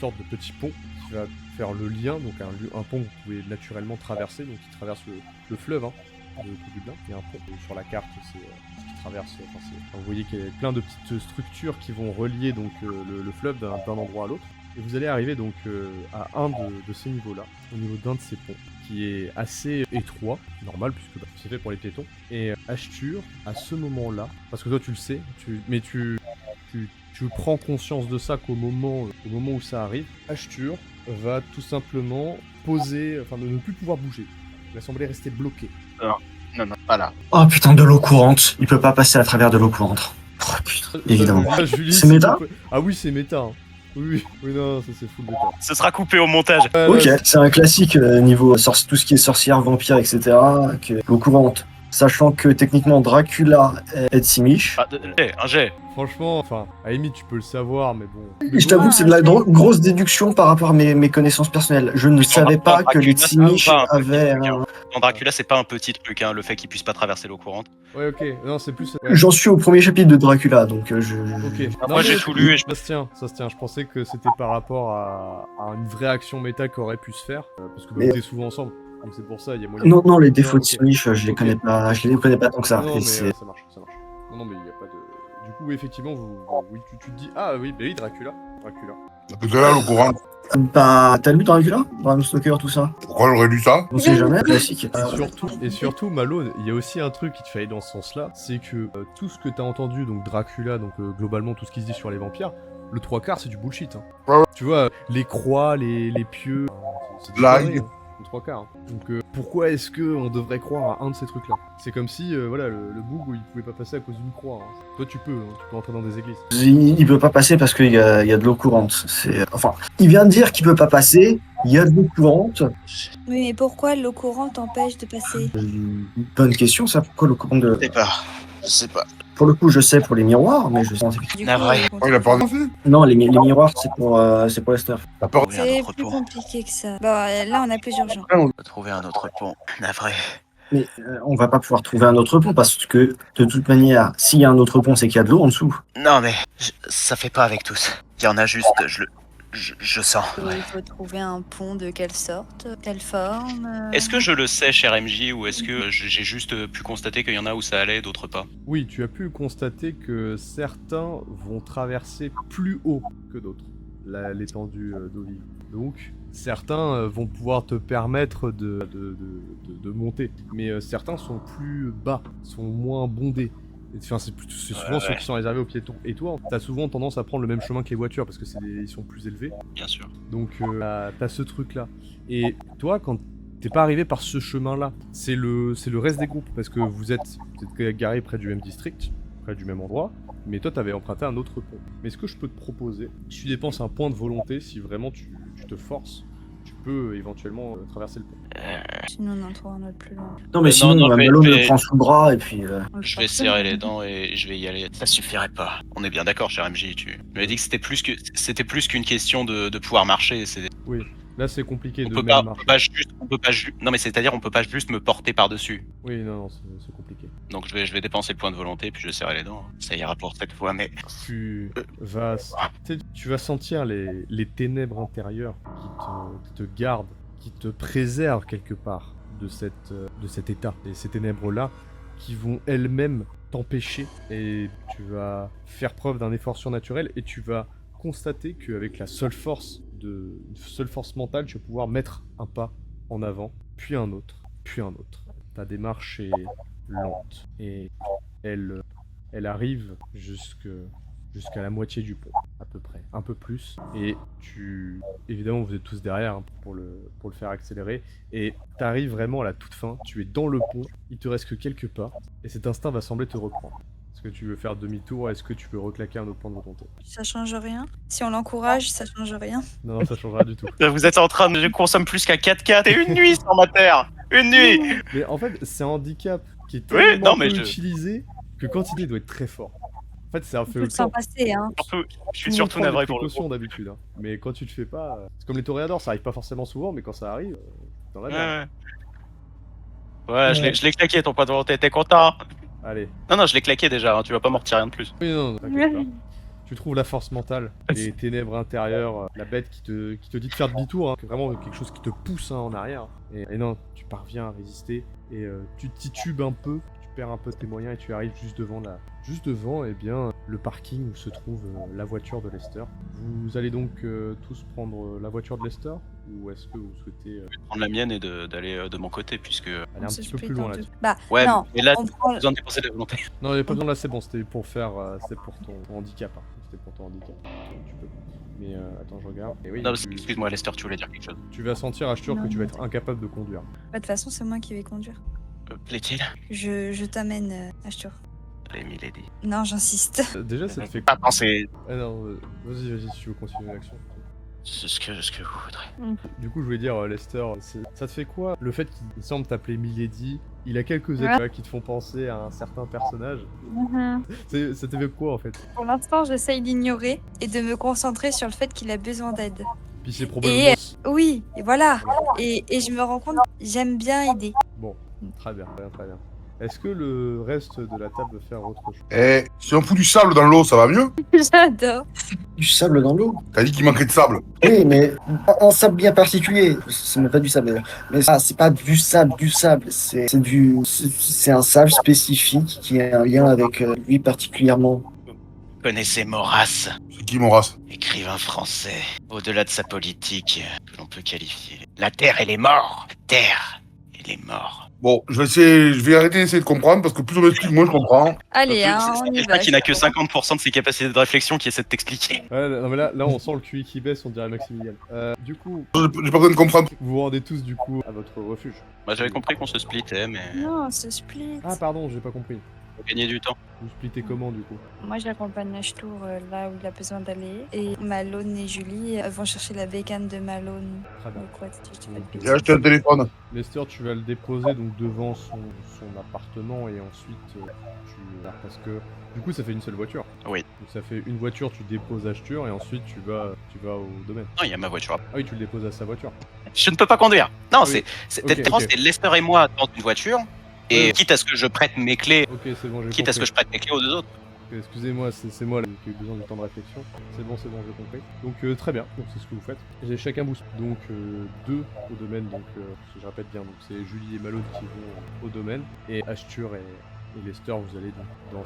sorte de petit pont qui va faire le lien, donc un pont que vous pouvez naturellement traverser, donc qui traverse le fleuve, hein, de Dublin. Il y a un pont sur la carte, c'est ce qui traverse. Vous voyez qu'il y a plein de petites structures qui vont relier donc le fleuve d'un endroit à l'autre. Et vous allez arriver donc à un de ces niveaux-là, au niveau d'un de ces ponts, qui est assez étroit, normal, puisque c'est fait pour les piétons. Et Ashtur, à ce moment-là, parce que toi tu le sais, mais tu prends conscience de ça qu'au moment où ça arrive, Ashtur va tout simplement de ne plus pouvoir bouger. Il va sembler rester bloqué. Non, pas là. Oh putain, de l'eau courante. Il peut pas passer à travers de l'eau courante. Oh putain, évidemment. Julie, C'est méta? Ah oui, c'est méta. Hein. Oui, non, ça c'est full méta. Ce sera coupé au montage. Ok, c'est un classique niveau tout ce qui est sorcière, vampire, etc. Que l'eau courante. Sachant que techniquement Dracula est Simish. Ah, un jet. Franchement, enfin, à la limite, tu peux le savoir, mais bon. Je t'avoue que c'est de la grosse déduction par rapport à mes connaissances personnelles. Je ne savais pas que les Simish avaient... Dans Dracula, c'est pas un petit truc, hein, le fait qu'il puisse pas traverser l'eau courante. Ouais, ok. Non, c'est plus... Ouais. J'en suis au premier chapitre de Dracula, donc je... Ok. Moi, j'ai tout lu et Ça se tient. Je pensais que c'était par rapport à une vraie action méta qui aurait pu se faire, parce que vous étiez souvent ensemble. Donc c'est pour ça, il y a moyen... Non, les défauts de ok. Simish, je les connais pas tant que ça. Non, Et mais c'est- ça marche. Non, mais il n'y a pas de... Du coup, effectivement, tu te dis... Ah oui, bah oui, Dracula. Parce que là, l'eau courante, Bah, t'as lu Dracula, Bram Stoker, tout ça? pourquoi j'aurais lu ça? On sait jamais, classique. Et surtout, Malone, il y a aussi un truc qui te fait aller dans ce sens-là, c'est que tout ce que t'as entendu, donc Dracula, donc globalement tout ce qui se dit sur les vampires, le 3/4 c'est du bullshit. Hein. Ouais. Tu vois, les croix, les pieux, c'est des Blague. conneries, hein, le 3/4. Hein. Donc pourquoi est-ce que on devrait croire à un de ces trucs-là? C'est comme si, voilà, le boug, il pouvait pas passer à cause d'une croix. Hein. Toi tu peux entrer dans des églises. Il peut pas passer parce qu'il y a de l'eau courante. Enfin, il vient de dire qu'il peut pas passer, il y a de l'eau courante. Oui, mais pourquoi l'eau courante empêche de passer? Bonne question, ça, pourquoi l'eau courante de... Je sais pas. Pour le coup, je sais pour les miroirs, mais je sais... Du Navré. Oh, il a pas fait. Non, les miroirs, c'est pour les stuff. T'as peur? Trouver un C'est autre plus pont. compliqué que ça. Bah, là, on a plusieurs gens. On va trouver un autre pont. Navré. Mais on va pas pouvoir trouver un autre pont parce que, de toute manière, s'il y a un autre pont, c'est qu'il y a de l'eau en dessous. Non, mais ça fait pas avec tous. Il y en a juste, je sens. Ouais. Il faut trouver un pont de quelle sorte? Quelle forme? Est-ce que je le sais, cher MJ, ou est-ce que j'ai juste pu constater qu'il y en a où ça allait, d'autres pas? Oui, tu as pu constater que certains vont traverser plus haut que d'autres l'étendue d'eau vive. Donc, certains vont pouvoir te permettre de monter, mais certains sont plus bas, sont moins bondés. Enfin, c'est souvent ceux qui sont réservés aux piétons. Et toi, t'as souvent tendance à prendre le même chemin que les voitures parce que ils sont plus élevés. Bien sûr. Donc, t'as ce truc-là. Et toi, quand t'es pas arrivé par ce chemin-là, c'est le reste des groupes parce que vous êtes garé près du même district, près du même endroit. Mais toi, t'avais emprunté un autre pont. Mais ce que je peux te proposer, si tu dépenses un point de volonté, si vraiment tu te forces, tu peux éventuellement traverser le pont. Sinon, on en trouve un autre plus loin. Non, mais Non, sinon, non, Malone je le vais- prend sous le bras et puis. On le Je vais porte serrer seul. les dents et je vais y aller. Ça suffirait pas. On est bien d'accord, cher MJ. Tu m'avais dit que c'était plus qu'une question de pouvoir marcher. Oui, là c'est compliqué On de peut même pas, marcher. non mais c'est-à-dire on peut pas juste me porter par-dessus. Oui, non, c'est compliqué. Donc je vais dépenser le point de volonté puis je vais serrer les dents. Ça ira pour cette fois, mais Tu vas, tu vas sentir les ténèbres intérieures qui te gardent, qui te préservent quelque part de cet état. Et ces ténèbres-là qui vont elles-mêmes t'empêcher et tu vas faire preuve d'un effort surnaturel et tu vas constater qu'avec une seule force mentale, tu vas pouvoir mettre un pas en avant, puis un autre, puis un autre. Ta démarche est lente et elle arrive jusqu'à la moitié du pont, à peu près, un peu plus. Et évidemment, vous êtes tous derrière hein, pour le faire accélérer. Et t'arrives vraiment à la toute fin, tu es dans le pont, il te reste que quelques pas, et cet instinct va sembler te reprendre. Est-ce que tu veux faire demi-tour? Est-ce que tu veux reclaquer un autre point de volonté? Ça change rien. Si on l'encourage, ça change rien. Non, ça changera du tout. vous êtes en train de consommer plus qu'un 4x4 et une nuit sans ma terre. Une nuit. Mais en fait, c'est un handicap qui est Oui, tellement non, mais peu je- utilisé que quand il est, il doit être très fort. En fait, c'est un On fait peut le s'en temps. passer, hein. Surtout, je suis Tout le monde surtout prend des navré pour le précautions coup. d'habitude, hein. Mais quand tu le fais pas, c'est comme les toréadors, ça arrive pas forcément souvent, mais quand ça arrive, dans la merde. Ouais, je l'ai claqué ton point de volonté. T'es content? Allez. Non, je l'ai claqué déjà. Hein, tu vas pas m'en retirer rien de plus. Oui, non, t'inquiète pas. Tu trouves la force mentale, les ténèbres intérieures, la bête qui te dit de faire demi-tour, hein, que vraiment quelque chose qui te pousse hein, en arrière. Et non, tu parviens à résister et tu titubes un peu, tu perds un peu tes moyens et tu arrives juste devant, eh bien, le parking où se trouve la voiture de Lester. Vous allez donc tous prendre la voiture de Lester ou est-ce que vous souhaitez Prendre la mienne et d'aller de mon côté puisque. aller un On se petit peu split plus loin en là deux. Bah, Ouais, non, mais là, on t'as prend... besoin de dépenser de la volonté. Non, il n'y a pas besoin de là, c'est bon, c'était pour faire. C'était pour ton handicap. Hein. C'était pour ton handicap. Donc, tu peux. Mais attends, je regarde. Et oui, Non, tu, excuse-moi, Lester, tu voulais dire quelque chose. tu vas sentir, Ashtur, que Non. tu vas être incapable de conduire. Bah, de toute façon, c'est moi qui vais conduire. Plaît-il? Je t'amène, Ashtur. Allez, Milady. Non, j'insiste. Déjà, ça te fait. Pas penser. Ah non, vas-y, si tu veux continuer l'action. C'est ce que vous voudrez. Du coup, je voulais dire, Lester, ça te fait quoi le fait qu'il semble t'appeler Milady? Il a quelques Ouais. éclats qui te font penser à un certain personnage. Ça te fait quoi en fait? Pour l'instant, j'essaye d'ignorer et de me concentrer sur le fait qu'il a besoin d'aide. Puis c'est probablement. Oui, et voilà. Et je me rends compte, j'aime bien aider. Bon, très bien, très bien. Est-ce que le reste de la table veut faire autre chose? Eh, si on fout du sable dans l'eau, ça va mieux? J'adore. Du sable dans l'eau. T'as dit qu'il manquait de sable. Oui, mais un sable bien particulier. C'est même pas du sable d'ailleurs. Mais ça, c'est pas du sable. C'est un sable spécifique qui a un lien avec lui particulièrement. Connaissez Maurras, C'est qui, Moras? écrivain français. Au-delà de sa politique, que l'on peut qualifier. La terre, elle est morte. La terre, elle est morte. Bon, je vais arrêter d'essayer de comprendre parce que plus on m'explique, moins je comprends. Allez, hein, C'est on y quelqu'un va. qui n'a que 50% de ses capacités de réflexion qui essaie de t'expliquer. Ouais, non mais là on sent le QI qui baisse, on dirait Maximilian. Du coup, J'ai pas besoin de comprendre. vous vous rendez tous du coup à votre refuge. Moi, j'avais compris qu'on se splittait, mais Non, on se split. Ah pardon, j'ai pas compris. pour gagner du temps. Vous splittez comment du coup? Moi, j'accompagne Ashtour là où il a besoin d'aller. Et Malone et Julie vont chercher la bécane de Malone. Très bien. Donc, ouais, si je dis pas de J'ai bêtises. acheté un téléphone. Lester, tu vas le déposer donc devant son appartement et ensuite parce que du coup ça fait une seule voiture. Oui. Donc ça fait une voiture, tu déposes Ashtur et ensuite tu vas au domaine. Non, il y a ma voiture. Ah oui, tu le déposes à sa voiture. Je ne peux pas conduire. Non, Oui. c'est Ok, différent, ok. c'est Lester et moi dans une voiture. Et Ouais. quitte à ce que je prête mes clés, Ok, c'est bon, j'ai quitte à ce que je compris. prête mes clés aux deux autres. Excusez-moi, c'est moi là, qui ai besoin du temps de réflexion. C'est bon, j'ai compris. Donc très bien, donc c'est ce que vous faites. J'ai chacun boost. Donc deux au domaine, donc si je répète bien, donc c'est Julie et Malone qui vont au domaine. Et Ashtur et Lester, vous allez donc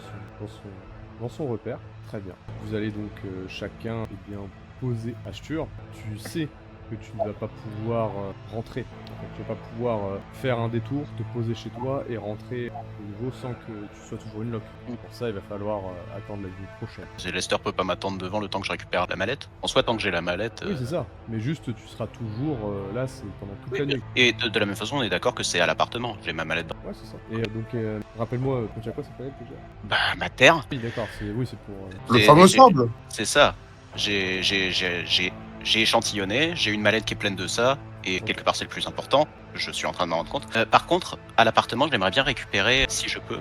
dans son repère. Très bien. Vous allez donc chacun poser Ashtur. Tu sais que tu ne vas pas pouvoir rentrer. En fait, tu vas pas pouvoir faire un détour, te poser chez toi et rentrer de nouveau sans que tu sois toujours une lock. Pour ça, il va falloir attendre la nuit prochaine. Lester peut pas m'attendre devant le temps que je récupère la mallette. En soit, tant que j'ai la mallette. Oui, c'est ça. Mais juste, tu seras toujours là, c'est pendant toute la Oui, nuit. et de la même façon, on est d'accord que c'est à l'appartement. J'ai ma mallette. Ouais, c'est ça. Et donc, rappelle-moi, Pochako, ça s'appelle déjà Bah, ma terre. Oui, d'accord, c'est pour... Le Et- fameux et- sable. C'est ça. J'ai échantillonné, j'ai une mallette qui est pleine de ça, et quelque part c'est le plus important, je suis en train de m'en rendre compte. Par contre, à l'appartement, j'aimerais bien récupérer, si je peux,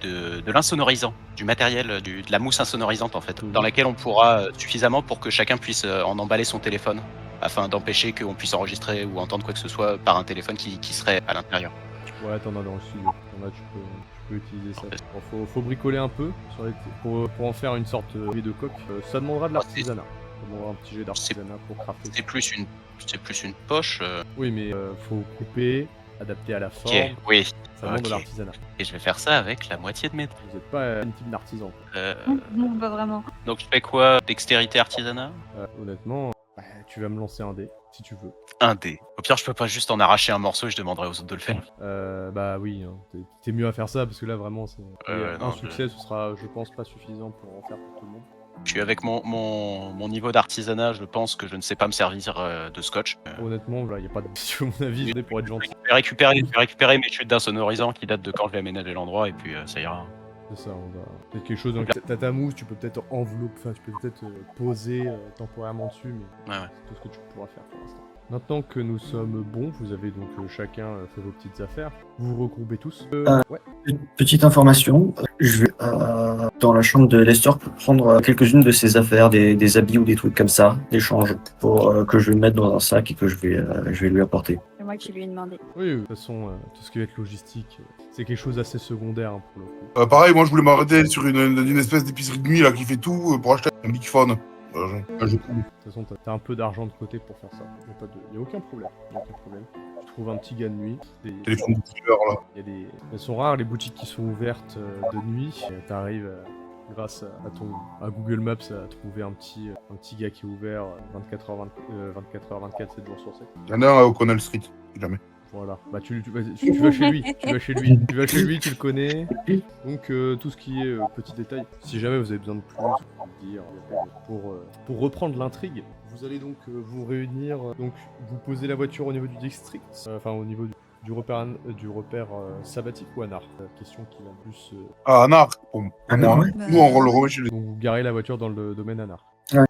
de l'insonorisant, du matériel, de la mousse insonorisante en fait, dans laquelle on pourra suffisamment pour que chacun puisse en emballer son téléphone, afin d'empêcher qu'on puisse enregistrer ou entendre quoi que ce soit par un téléphone qui serait à l'intérieur. Ouais, t'en as dans le studio. T'en as, tu peux utiliser ça. Bon, faut bricoler un peu sur pour en faire une sorte de coque. Ça demandera de l'artisanat. Ça demandera un petit jet d'artisanat pour crafter. C'est plus une poche. Oui, mais faut couper, adapter à la forme. Ok, oui. Ça demande de Ok. l'artisanat. Et je vais faire ça avec la moitié de mes. Vous n'êtes pas une team d'artisans. Non, pas vraiment. Donc je fais quoi? Dextérité artisanat? Honnêtement, tu vas me lancer un dé, si tu veux. Un dé. Au pire, je peux pas juste en arracher un morceau et je demanderai aux autres de le faire. Bah oui, hein, t'es mieux à faire ça, parce que là, vraiment, c'est... non, un succès, ce sera, je pense, pas suffisant pour en faire pour tout le monde. Je suis avec mon niveau d'artisanat, je pense que je ne sais pas me servir de scotch. Honnêtement, là, y a pas de... À mon avis, je pour être gentil. Je vais récupérer mes chutes d'insonorisant qui datent de quand je vais aménager l'endroit et puis ça ira. C'est ça, on va... Peut-être quelque chose dans le... T'as ta mousse, tu peux peut-être envelopper, enfin, tu peux peut-être poser temporairement dessus, mais Ouais. c'est tout ce que tu pourras faire pour l'instant. Maintenant que nous sommes bons, vous avez donc chacun fait vos petites affaires. Vous vous regroupez tous. Ouais. Une petite information, je vais dans la chambre de Lester pour prendre quelques-unes de ses affaires, des habits ou des trucs comme ça, d'échange, pour que je vais mettre dans un sac et que je vais lui apporter. C'est moi qui lui ai demandé. Oui, de toute façon, tout ce qui va être logistique, c'est quelque chose d'assez secondaire hein, pour le coup. Pareil, moi je voulais m'arrêter sur une espèce d'épicerie de nuit là qui fait tout pour acheter un Big Phone. De toute façon, t'as un peu d'argent de côté pour faire ça. Y a aucun problème. Tu trouves un petit gars de nuit. Téléphone de dealer là. Elles sont rares les boutiques qui sont ouvertes de nuit. T'arrives grâce à Google Maps à trouver un petit gars qui est ouvert 24h24, 7 jours sur 7. Il y en a un à O'Connell Street, si jamais. Voilà, bah tu vas chez lui, tu vas chez lui, tu le connais. Donc tout ce qui est petit détail, si jamais vous avez besoin de plus, je peux dire, pour reprendre l'intrigue, vous allez donc vous réunir, donc vous posez la voiture au niveau du district, enfin au niveau du repère sabbatique ou Anar. Question qui va plus... Ah, Anar, pour moi. Ouais. Nous on le remet chez les... Donc vous garez la voiture dans le domaine Anar.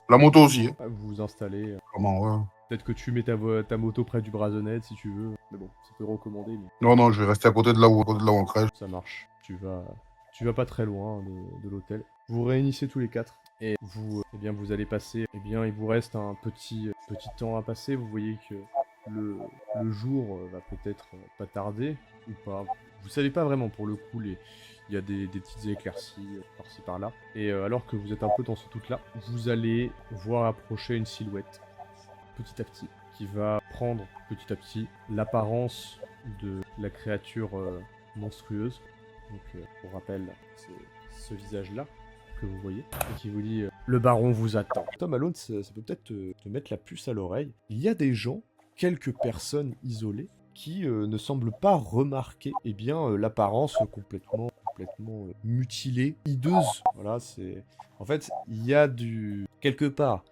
La moto aussi, hein. Vous vous installez, Comment, ouais. peut-être que tu mets ta moto près du Brasonnette si tu veux, mais bon, c'est peu recommandé, mais... Non, je vais rester à côté de là où on crèche. Ça marche. Tu vas pas très loin de l'hôtel. Vous réunissez tous les quatre et vous allez passer. Il vous reste un petit temps à passer. Vous voyez que le jour va peut-être pas tarder ou pas. Vous savez pas vraiment pour le coup. Il y a des petites éclaircies par-ci par-là. Et alors que vous êtes un peu dans ce truc-là, vous allez voir approcher une silhouette petit à petit qui va prendre petit à petit l'apparence de la créature monstrueuse. Donc, pour rappel, c'est ce visage-là que vous voyez et qui vous dit le baron vous attend. Tom Malone, ça peut peut-être te mettre la puce à l'oreille. Il y a des gens, quelques personnes isolées, qui ne semblent pas remarquer l'apparence complètement mutilée, hideuse. Voilà, c'est... En fait, il y a quelque part,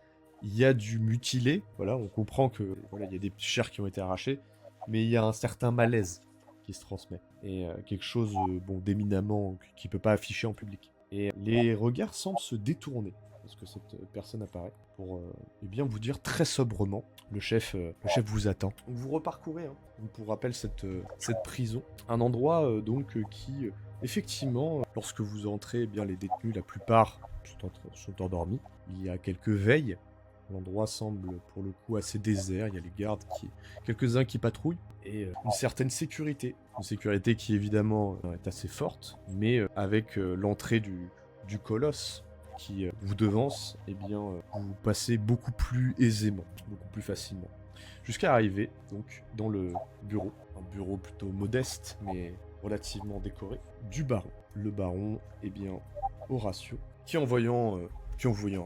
il y a du mutilé. Voilà, on comprend que il y a des chairs qui ont été arrachées, mais il y a un certain malaise qui se transmet. Et quelque chose d'éminemment qui peut pas afficher en public. Et les regards semblent se détourner lorsque cette personne apparaît pour vous dire très sobrement le chef vous attend. Donc vous reparcourez pour rappel cette prison, un endroit qui effectivement lorsque vous entrez les détenus la plupart sont endormis. Il y a quelques veilles. L'endroit semble pour le coup assez désert, il y a les gardes quelques-uns qui patrouillent, et une certaine sécurité. Une sécurité qui évidemment est assez forte, mais avec l'entrée du colosse qui vous devance, vous passez beaucoup plus aisément, beaucoup plus facilement. Jusqu'à arriver donc dans le bureau, un bureau plutôt modeste, mais relativement décoré, du baron. Le baron, Horatio, qui en voyant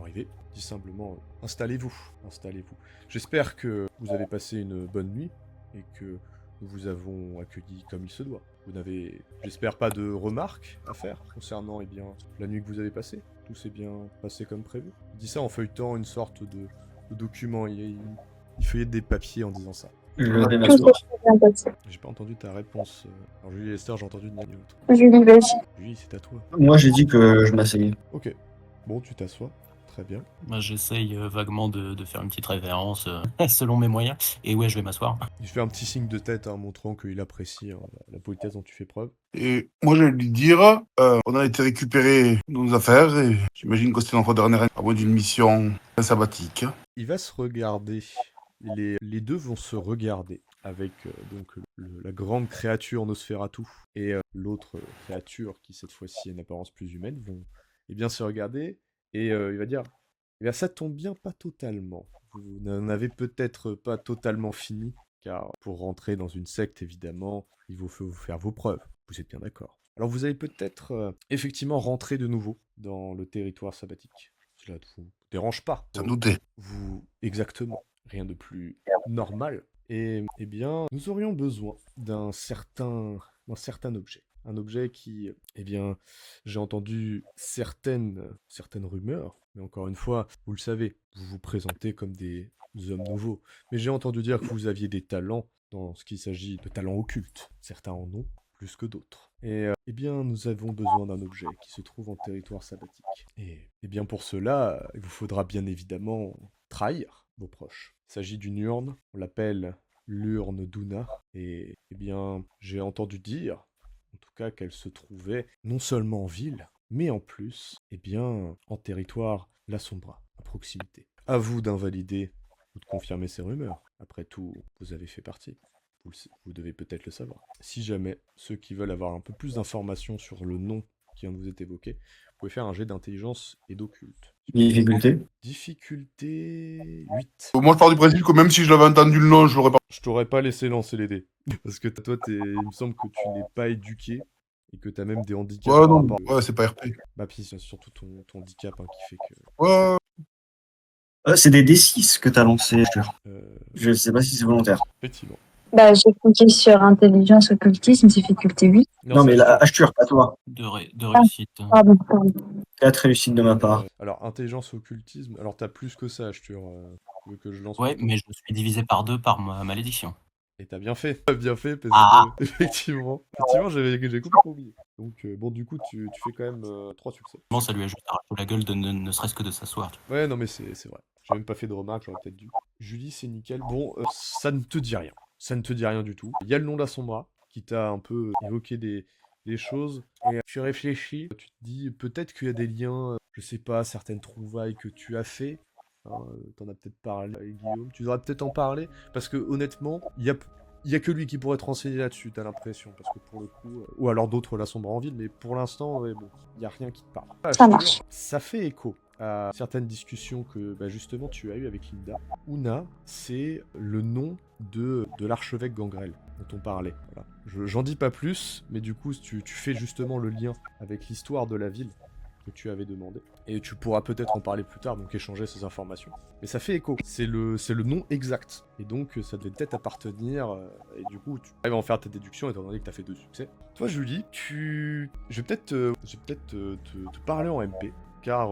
arriver, dit simplement installez-vous, installez-vous. J'espère que vous avez passé une bonne nuit et que nous vous avons accueilli comme il se doit. Vous n'avez, j'espère, pas de remarques à faire concernant la nuit que vous avez passée. Tout s'est bien passé comme prévu. Il dit ça en feuilletant une sorte de document. Il feuillette des papiers en disant ça. Je vais Tout m'asseoir. s'est bien passé. J'ai pas entendu ta réponse. Alors Julie et Esther, j'ai entendu une autre. Julie, vas-y. Julie, c'est à toi. Moi, j'ai dit que je m'asseyais. Ok. Bon, tu t'assois. Très bien. Moi, j'essaye vaguement de faire une petite révérence selon mes moyens. Et ouais, je vais m'asseoir. Il fait un petit signe de tête, montrant qu'il apprécie la politesse dont tu fais preuve. Et moi, je vais lui dire, on a été récupérer nos affaires et j'imagine que c'était notre dernière à moins d'une mission sabbatique. Il va se regarder. Les deux vont se regarder avec donc la grande créature Nosferatu et l'autre créature qui cette fois-ci a une apparence plus humaine vont bien se regarder et il va dire eh bien ça tombe bien pas totalement. Vous n'en avez peut-être pas totalement fini car pour rentrer dans une secte évidemment il faut vous faire vos preuves. Vous êtes bien d'accord. Alors vous allez peut-être effectivement rentrer de nouveau dans le territoire sabbatique. Cela ne vous dérange pas. Ça nous doutait. Exactement. Rien de plus normal. Et eh bien, nous aurions besoin d'un certain objet. Un objet qui, eh bien, j'ai entendu certaines rumeurs, mais encore une fois, vous le savez, vous vous présentez comme des hommes nouveaux. Mais j'ai entendu dire que vous aviez des talents dans ce qu'il s'agit de talents occultes. Certains en ont plus que d'autres. Et eh bien, nous avons besoin d'un objet qui se trouve en territoire sabbatique. Et eh bien, pour cela, il vous faudra bien évidemment trahir vos proches. Il s'agit d'une urne, on l'appelle l'urne d'Una, et eh bien, j'ai entendu dire, en tout cas, qu'elle se trouvait non seulement en ville, mais en plus, eh bien, en territoire La Sombra, à proximité. À vous d'invalider ou de confirmer ces rumeurs. Après tout, vous avez fait partie. Vous devez peut-être le savoir. Si jamais, ceux qui veulent avoir un peu plus d'informations sur le nom qui vient de vous être évoqué, vous pouvez faire un jet d'intelligence et d'occulte. Difficulté. Difficulté 8. Moi, je pars du principe que même si je l'avais entendu le nom, je l'aurais pas. Je t'aurais pas laissé lancer les dés. Parce que toi, il me semble que tu n'es pas éduqué et que tu as même des handicaps. Ouais, par non, rapport- ouais, c'est pas RP. Bah, puis c'est surtout ton handicap qui fait que. Ouais, C'est des D6 que t'as lancé, je jure. euh, Je sais pas si c'est volontaire. effectivement. Bah, j'ai cliqué sur intelligence occultisme, difficulté 8. Non, mais c'est la sûr. Ashtur, pas toi. De réussite. Pardon, pardon. 4 réussites de ma part. Alors, intelligence occultisme. Alors, t'as plus que ça, Arthur. Tu veux que je lance Ouais, pour toi mais je suis divisé par 2 par ma malédiction. Et t'as bien fait. T'as bien fait parce Ah. que, effectivement, j'ai complètement oublié. Donc, bon, du coup, tu fais quand même 3 succès. Bon, ça lui a juste arraché la gueule de ne serait-ce que de s'asseoir. Ouais, non, mais c'est vrai. J'ai même pas fait de remarque, j'aurais peut-être dû. Julie, c'est nickel. Bon, ça ne te dit rien. Ça ne te dit rien du tout. Il y a le nom d'Assombra qui t'a un peu évoqué des choses. Et tu réfléchis, tu te dis peut-être qu'il y a des liens, je sais pas, certaines trouvailles que tu as fait. Hein, t'en as peut-être parlé avec Guillaume. Tu devrais peut-être en parler. Parce que honnêtement, il y a que lui qui pourrait te renseigner là-dessus, t'as l'impression. Parce que pour le coup. Ou alors d'autres la Sombra en ville, mais pour l'instant, ouais, bon, il n'y a rien qui te parle. Ça marche. Ça fait écho à certaines discussions que justement tu as eues avec Linda. Una, c'est le nom de l'archevêque Gangrel dont on parlait. Voilà. J'en dis pas plus, mais du coup tu fais justement le lien avec l'histoire de la ville que tu avais demandé. Et tu pourras peut-être en parler plus tard, donc échanger ces informations. Mais ça fait écho, c'est le nom exact. Et donc ça devait peut-être appartenir, et du coup tu arrives à en faire tes déductions étant donné que tu as fait 2 succès. Toi Julie, je vais peut-être te parler en MP, car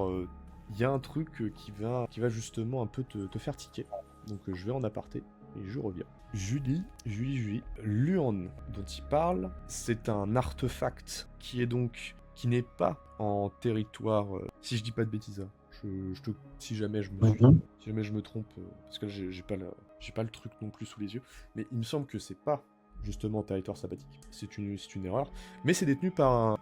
il y a un truc qui va justement un peu te faire tiquer. Donc je vais en aparté et je reviens. Julie, l'urne dont il parle, c'est un artefact qui n'est pas en territoire. Si je dis pas de bêtises, hein, si jamais je me trompe, parce que j'ai pas le truc non plus sous les yeux, mais il me semble que c'est pas justement en territoire sabbatique. C'est une erreur, mais c'est détenu par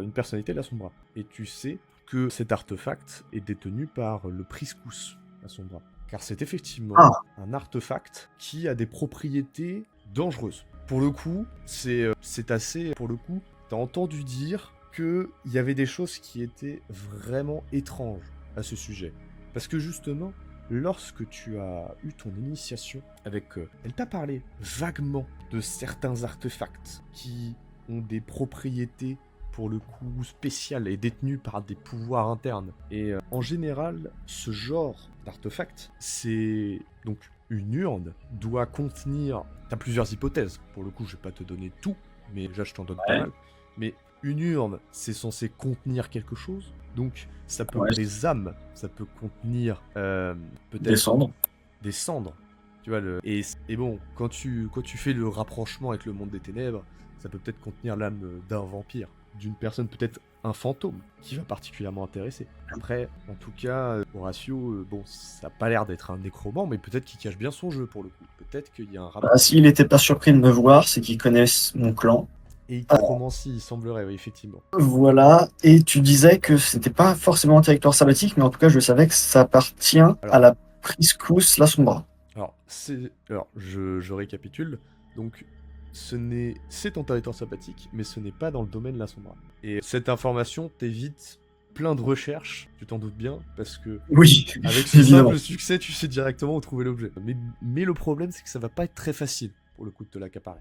une personnalité de la Sombra. Et tu sais que cet artefact est détenu par le Priscus, la Sombra. Car c'est effectivement un artefact qui a des propriétés dangereuses. Pour le coup, c'est assez... Pour le coup, t'as entendu dire qu'il y avait des choses qui étaient vraiment étranges à ce sujet. Parce que justement, lorsque tu as eu ton initiation avec... elle t'a parlé vaguement de certains artefacts qui ont des propriétés pour le coup spécial et détenu par des pouvoirs internes. Et en général, ce genre d'artefact, c'est donc une urne, doit contenir... T'as plusieurs hypothèses, pour le coup je vais pas te donner tout, mais déjà je t'en donne pas mal. Mais une urne, c'est censé contenir quelque chose, donc ça peut des âmes, ça peut contenir peut-être des cendres. Tu vois, et bon, quand tu fais le rapprochement avec le monde des ténèbres, ça peut peut-être contenir l'âme d'un vampire, d'une personne, peut-être un fantôme, qui va particulièrement intéresser. Après, en tout cas, Horatio, bon, ça a pas l'air d'être un nécromant, mais peut-être qu'il cache bien son jeu pour le coup. Peut-être qu'il y a un rapport. S'il était pas surpris de me voir, c'est qu'il connaisse mon clan. Et Icromancie, il semblerait, oui, effectivement. Voilà, et tu disais que c'était pas forcément un territoire sabbatique, mais en tout cas, je savais que ça appartient à la Priscus La Sombra. Alors, je récapitule. Donc, c'est en territoire sabbatique, mais ce n'est pas dans le domaine La Sombra. Et cette information t'évite plein de recherches, tu t'en doutes bien, parce que oui, avec ce simple succès, tu sais directement où trouver l'objet. Mais le problème, c'est que ça va pas être très facile, pour le coup, de te l'accaparer.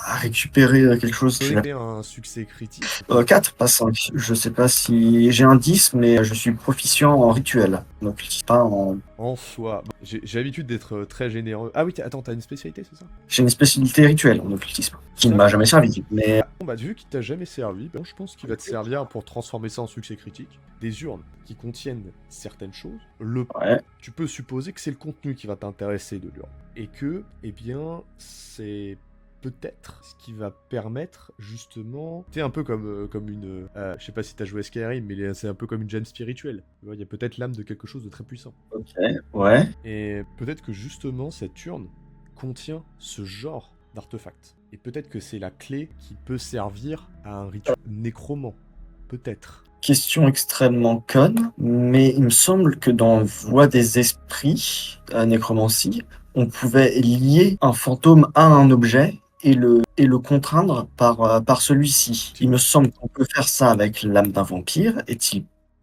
À récupérer quelque chose qui a un succès critique. 4, pas 5. Je sais pas si j'ai un 10, mais je suis proficient en rituel. Donc pas en soi. J'ai l'habitude d'être très généreux. Ah oui, attends, t'as une spécialité, c'est ça? J'ai une spécialité rituelle en occultisme, qui ne m'a jamais servi. Mais vu qu'il t'a jamais servi, je pense qu'il va te servir pour transformer ça en succès critique. Des urnes qui contiennent certaines choses. Tu peux supposer que c'est le contenu qui va t'intéresser de l'urne. Et que, eh bien, c'est... peut-être ce qui va permettre justement, c'est un peu comme une, je sais pas si t'as joué à Skyrim, mais c'est un peu comme une gemme spirituelle. Il y a peut-être l'âme de quelque chose de très puissant. Ok, ouais. Et peut-être que justement cette urne contient ce genre d'artefact. Et peut-être que c'est la clé qui peut servir à un rituel nécromant. Peut-être. Question extrêmement conne, mais il me semble que dans Voix des Esprits, à Nécromancie, on pouvait lier un fantôme à un objet et le contraindre par celui-ci. Il me semble qu'on peut faire ça avec l'âme d'un vampire.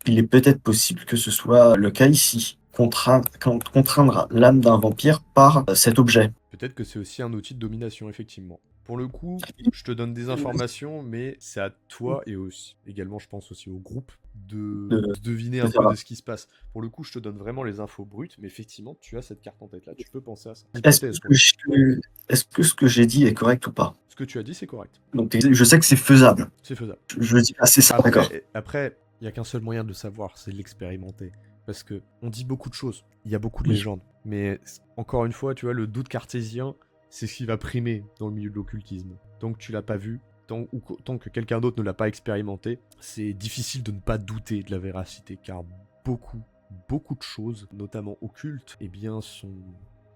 Il est peut-être possible que ce soit le cas ici. Contraindre l'âme d'un vampire par cet objet. Peut-être que c'est aussi un outil de domination, effectivement. Pour le coup, je te donne des informations, mais c'est à toi et aussi, également, je pense aussi au groupe, de deviner un peu de ce qui se passe. Pour le coup, je te donne vraiment les infos brutes, mais effectivement, tu as cette carte en tête là, tu peux penser à ça. Est-ce que ce que j'ai dit est correct ou pas? Ce que tu as dit, c'est correct. Donc je sais que c'est faisable. C'est faisable. Je dis pas, c'est ça, d'accord. Après, il n'y a qu'un seul moyen de le savoir, c'est de l'expérimenter. Parce que on dit beaucoup de choses, il y a beaucoup de légendes, mais encore une fois, tu vois, le doute cartésien, c'est ce qui va primer dans le milieu de l'occultisme. Tant que tu l'as pas vu, tant que quelqu'un d'autre ne l'a pas expérimenté, c'est difficile de ne pas douter de la véracité, car beaucoup de choses, notamment occultes, eh bien, sont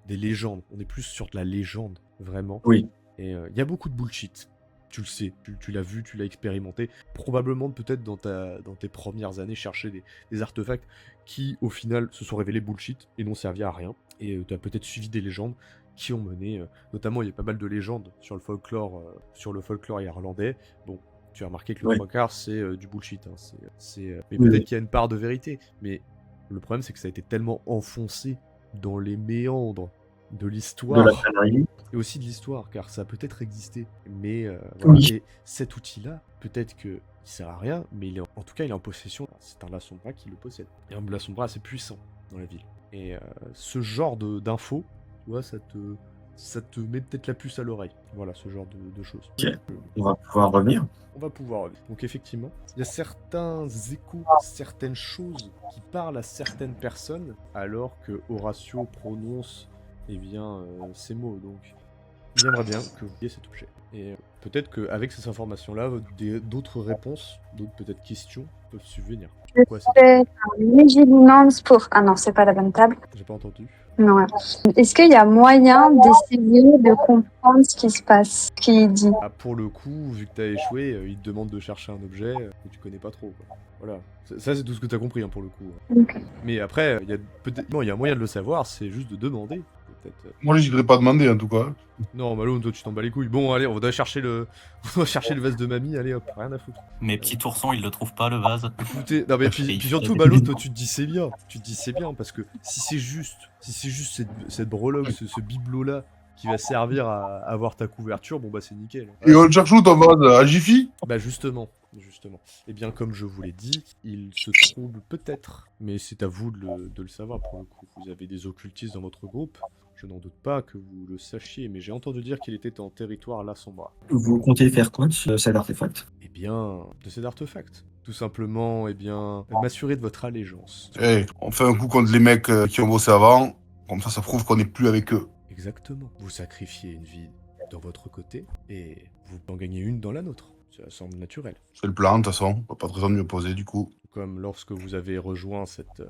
des légendes. On est plus sur de la légende, vraiment. Oui. Et il y a beaucoup de bullshit. Tu le sais, tu l'as vu, tu l'as expérimenté. Probablement, peut-être dans tes premières années, chercher des artefacts qui, au final, se sont révélés bullshit et n'ont servi à rien. Et tu as peut-être suivi des légendes qui ont mené... notamment, il y a pas mal de légendes sur le folklore irlandais. Bon, tu as remarqué que le trois quarts, c'est du bullshit. Hein. Mais peut-être qu'il y a une part de vérité. Mais le problème, c'est que ça a été tellement enfoncé dans les méandres de l'histoire et aussi de l'histoire, car ça a peut-être existé, mais voilà. Et cet outil-là, peut-être qu'il sert à rien, mais en tout cas il est en possession. C'est un La Sombra qui le possède, et un La Sombra assez puissant dans la ville. Et ce genre d'infos, tu vois, ça te met peut-être la puce à l'oreille. Voilà, ce genre de choses. Okay. On va pouvoir revenir. On va pouvoir revenir. Donc effectivement, il y a certains échos, certaines choses qui parlent à certaines personnes, alors que Horatio prononce ces mots. Donc il aimerait bien que vous ayez cet objet. Et peut-être qu'avec ces informations-là, d'autres réponses, d'autres peut-être questions peuvent subvenir. Je fais un vigilance pour... Ah non, c'est pas la bonne table. J'ai pas entendu. Non. Est-ce qu'il y a moyen d'essayer de comprendre ce qui se passe, ce qu'il dit? Pour le coup, vu que t'as échoué, il te demande de chercher un objet que tu connais pas trop. Quoi. Voilà. Ça, c'est tout ce que t'as compris, hein, pour le coup. Okay. Mais après, il y a un moyen de le savoir, c'est juste de demander. Moi, je n'irais pas demander, en tout cas. Non, Malone, toi, tu t'en bats les couilles. Bon, allez, on doit chercher le vase de mamie, allez, hop, rien à foutre. Mais petit ourson, il le trouve pas, le vase. Écoutez, non, mais puis surtout, Malone, toi, tu te dis c'est bien. Tu te dis c'est bien, parce que si c'est juste cette breloque, ce bibelot-là, qui va servir à avoir ta couverture, bon, bah, c'est nickel. Et on le cherche où, ton vase? À Jiffy? Bah, justement, justement. Eh bien, comme je vous l'ai dit, il se trouble peut-être, mais c'est à vous de le savoir pour le coup. Vous avez des occultistes dans votre groupe. Je n'en doute pas que vous le sachiez, mais j'ai entendu dire qu'il était en territoire La Sombra. Vous comptez faire quoi de cet artefact? Eh bien, de cet artefact. Tout simplement, eh bien, m'assurer de votre allégeance. Eh, on fait un coup contre les mecs qui ont bossé avant. Comme ça prouve qu'on n'est plus avec eux. Exactement. Vous sacrifiez une vie dans votre côté, et vous en gagnez une dans la nôtre. Ça semble naturel. C'est le plan, de toute façon. Pas de raison de m'y opposer, du coup. Comme lorsque vous avez rejoint cette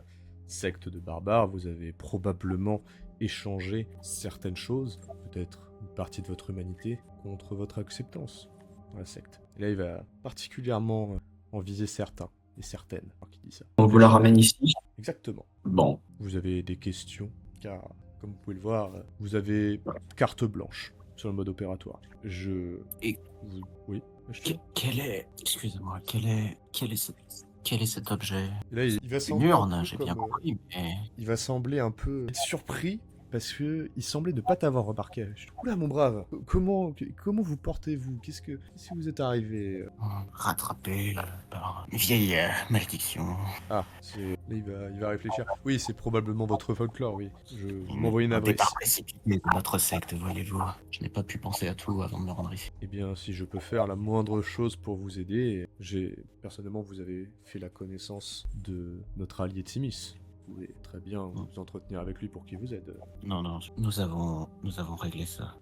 secte de barbares, vous avez probablement échangé certaines choses, peut-être une partie de votre humanité, contre votre acceptance dans la secte. Et là, il va particulièrement en viser certains et certaines. Alors qu'il dit ça. On vous la ramène ici? Exactement. Bon. Vous avez des questions, car comme vous pouvez le voir, vous avez carte blanche sur le mode opératoire. Et- Oui. Quel est... Excusez-moi, quel est cet objet? Et là, il va Une sembler un urne, peu j'ai bien comme, compris, mais... il va sembler un peu surpris parce que il semblait ne pas t'avoir remarqué. Je dis, oula mon brave, comment vous portez-vous? Qu'est-ce que vous êtes arrivé? Rattrapé par une vieille malédiction. Ah, là il va réfléchir. Oui, c'est probablement votre folklore, oui. Vous Un m'envoyez une adresse. départ précipité de notre secte, voyez-vous. Je n'ai pas pu penser à tout avant de me rendre ici. Eh bien, si je peux faire la moindre chose pour vous aider, personnellement, vous avez fait la connaissance de notre allié Timis. Vous pouvez très bien vous entretenir avec lui pour qu'il vous aide. Non, nous avons réglé ça.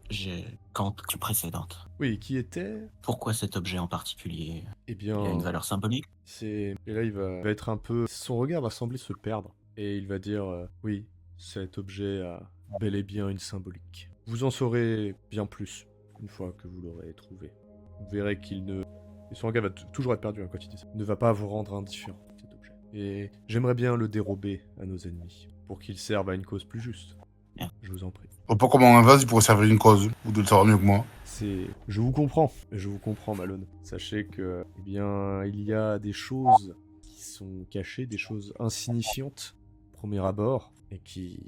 Quand précédente. Oui, qui était? Pourquoi cet objet en particulier? Eh Il bien, a une valeur symbolique? et là, il va être un peu... Son regard va sembler se perdre. Et il va dire, oui, cet objet a bel et bien une symbolique. Vous en saurez bien plus une fois que vous l'aurez trouvé. Vous verrez qu'il ne... Et son regard va toujours être perdu quand il dit ça. Il ne va pas vous rendre indifférent, cet objet. Et j'aimerais bien le dérober à nos ennemis, pour qu'il serve à une cause plus juste. Bien. Je vous en prie. Je vois pas comment un vase il pourrait servir une cause. Vous devez le savoir mieux que moi. Je vous comprends, Malone. Sachez que, eh bien, il y a des choses qui sont cachées, des choses insignifiantes, au premier abord, et qui,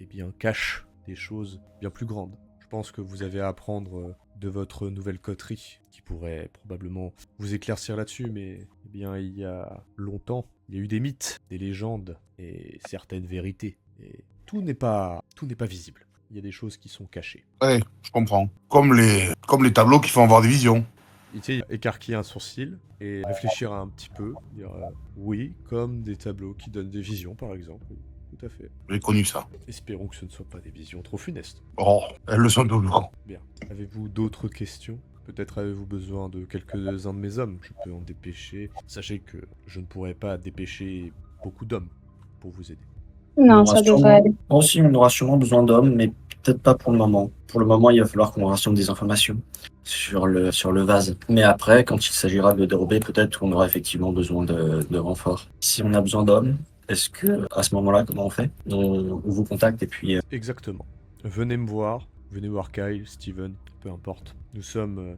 eh bien, cachent des choses bien plus grandes. Je pense que vous avez à apprendre de votre nouvelle coterie, qui pourrait probablement vous éclaircir là-dessus, mais, eh bien, il y a longtemps, il y a eu des mythes, des légendes, et certaines vérités. Et tout n'est pas visible. Il y a des choses qui sont cachées. Ouais, je comprends. Comme les tableaux qui font avoir des visions. Il va écarquiller un sourcil et réfléchir un petit peu. Dire oui, comme des tableaux qui donnent des visions, par exemple. Oui, tout à fait. J'ai connu ça. Espérons que ce ne soient pas des visions trop funestes. Oh, elles le sont toujours. Bien. Avez-vous d'autres questions? Peut-être avez-vous besoin de quelques-uns de mes hommes. Je peux en dépêcher. Sachez que je ne pourrai pas dépêcher beaucoup d'hommes pour vous aider. Non, ça devrait aller. Aussi, on aura sûrement besoin d'hommes, mais peut-être pas pour le moment. Pour le moment, il va falloir qu'on rassemble des informations sur le vase. Mais après, quand il s'agira de le dérober, peut-être qu'on aura effectivement besoin de renforts. Si on a besoin d'hommes, est-ce que à ce moment-là, comment on fait? On vous contacte et puis... Exactement. Venez me voir. Venez voir Kyle, Steven, peu importe. Nous sommes,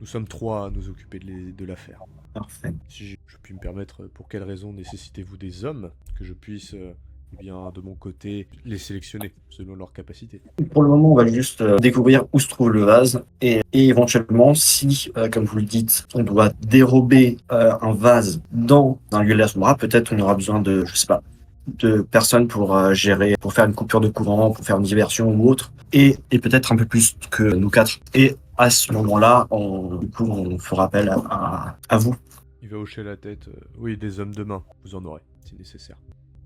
nous sommes trois à nous occuper de l'affaire. Parfait. Si je puis me permettre, pour quelles raisons nécessitez-vous des hommes que je puisse, eh bien, de mon côté, les sélectionner selon leur capacité? Pour le moment, on va juste découvrir où se trouve le vase et éventuellement, si, comme vous le dites, on doit dérober un vase dans un lieu de la Sombra, peut-être on aura besoin de, je sais pas, de personnes pour gérer, pour faire une coupure de courant, pour faire une diversion ou autre, et peut-être un peu plus que nous quatre. Et à ce moment-là, du coup, on fera appel à vous. Il va hocher la tête. Oui, des hommes de main, vous en aurez, si nécessaire.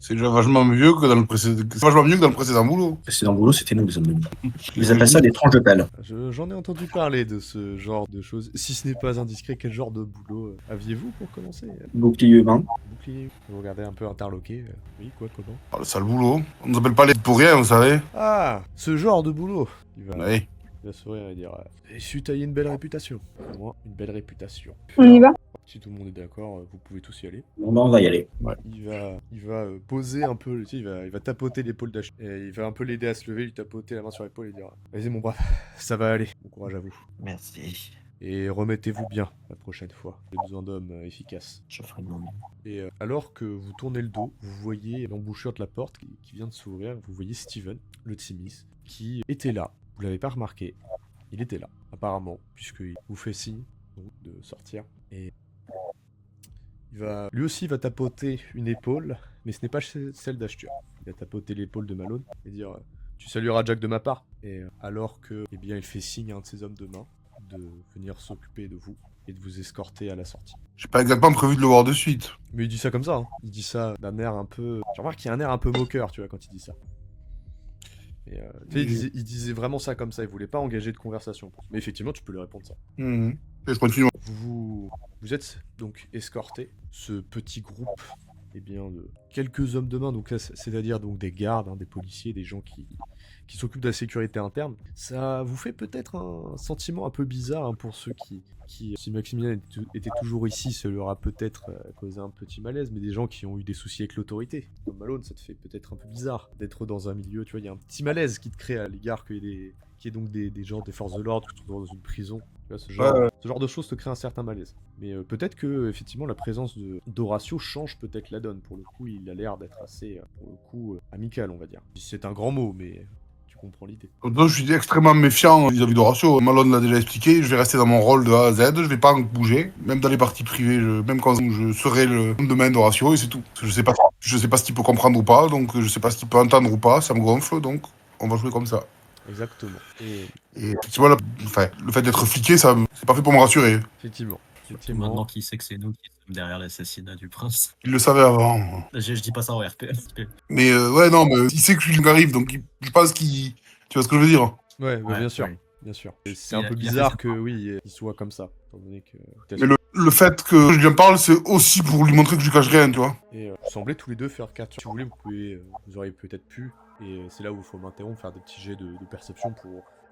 C'est déjà vachement mieux que dans le précédent boulot. C'est dans le boulot, c'était nous les hommes de main. Ils appellent ça des tranches de pelle. J'en ai entendu parler de ce genre de choses. Si ce n'est pas indiscret, quel genre de boulot aviez-vous pour commencer? Bouclier humain. Bouclier. Vous regardez un peu interloqué. Oui, quoi, comment? Ah, le sale boulot. On nous appelle pas les pour rien, vous savez. Ah, ce genre de boulot. Ouais. Il va sourire et dire j'ai su tailler une belle réputation. Au moins, une belle réputation. On y va? Si tout le monde est d'accord, vous pouvez tous y aller. Bon, ben, on va y aller. Il va poser un peu, tu sais, il va tapoter l'épaule d'Achille. Et il va un peu l'aider à se lever, lui tapoter la main sur l'épaule et dire vas-y mon brave, ça va aller. Bon courage à vous. Merci. Et remettez-vous bien la prochaine fois. J'ai besoin d'hommes efficaces. Je ferai de mon mieux. Et alors que vous tournez le dos, vous voyez l'embouchure de la porte qui vient de s'ouvrir. Vous voyez Steven, le Timis, qui était là. Vous l'avez pas remarqué. Il était là, apparemment, puisqu'il vous fait signe de sortir. Et Lui aussi va tapoter une épaule, mais ce n'est pas celle d'Ashtur. Il va tapoter l'épaule de Malone et dire tu salueras Jack de ma part. Et alors que, eh bien, il fait signe à un de ses hommes de main de venir s'occuper de vous et de vous escorter à la sortie. J'ai pas exactement prévu de le voir de suite. Mais il dit ça comme ça, hein. Il dit ça d'un air un peu... Tu remarques qu'il y a un air un peu moqueur, tu vois, quand il dit ça. Et, tu sais, il disait vraiment ça comme ça, il voulait pas engager de conversation. Mais effectivement, tu peux lui répondre ça. Et je continue. Vous êtes donc escorté, ce petit groupe, eh bien, de quelques hommes de main, donc là, c'est-à-dire donc des gardes, hein, des policiers, des gens qui s'occupent de la sécurité interne. Ça vous fait peut-être un sentiment un peu bizarre, hein, pour ceux qui si Maximilien était toujours ici, ça leur a peut-être causé un petit malaise, mais des gens qui ont eu des soucis avec l'autorité. Comme Malone, ça te fait peut-être un peu bizarre d'être dans un milieu, tu vois, il y a un petit malaise qui te crée à l'égard qu'il y ait donc des gens des forces de l'ordre qui sont dans une prison. Tu vois, ce genre de choses te crée un certain malaise. Mais peut-être que effectivement la présence d'Horatio change peut-être la donne. Pour le coup, il a l'air d'être assez, pour le coup, amical, on va dire. C'est un grand mot, mais tu comprends l'idée. Donc, je suis extrêmement méfiant vis-à-vis d'Horatio. Malone l'a déjà expliqué, je vais rester dans mon rôle de A à Z, je vais pas bouger. Même dans les parties privées, même quand je serai le homme de main d'Horatio, et c'est tout. Je sais pas ce qu'il peut comprendre ou pas, donc je sais pas ce qu'il peut entendre ou pas, ça me gonfle, donc on va jouer comme ça. Exactement. Et effectivement, le fait d'être fliqué, c'est pas fait pour me rassurer. Effectivement. Surtout maintenant qu'il sait que c'est nous qui sommes derrière l'assassinat du prince. Il le savait avant. Je dis pas ça en RP. Mais ouais, non, mais il sait que je lui arrive, donc je pense qu'il... Tu vois ce que je veux dire? Ouais, bah, bien sûr. Oui. Bien sûr. C'est Il un a- peu il a fait bizarre ça. que, oui, il soit comme ça. Étant donné que... Mais le fait que je lui en parle, c'est aussi pour lui montrer que je lui cache rien, tu vois. Et vous semblez tous les deux faire 4. Si vous voulez, vous auriez peut-être pu, et c'est là où il faut m'interrompre, faire des petits jets de perception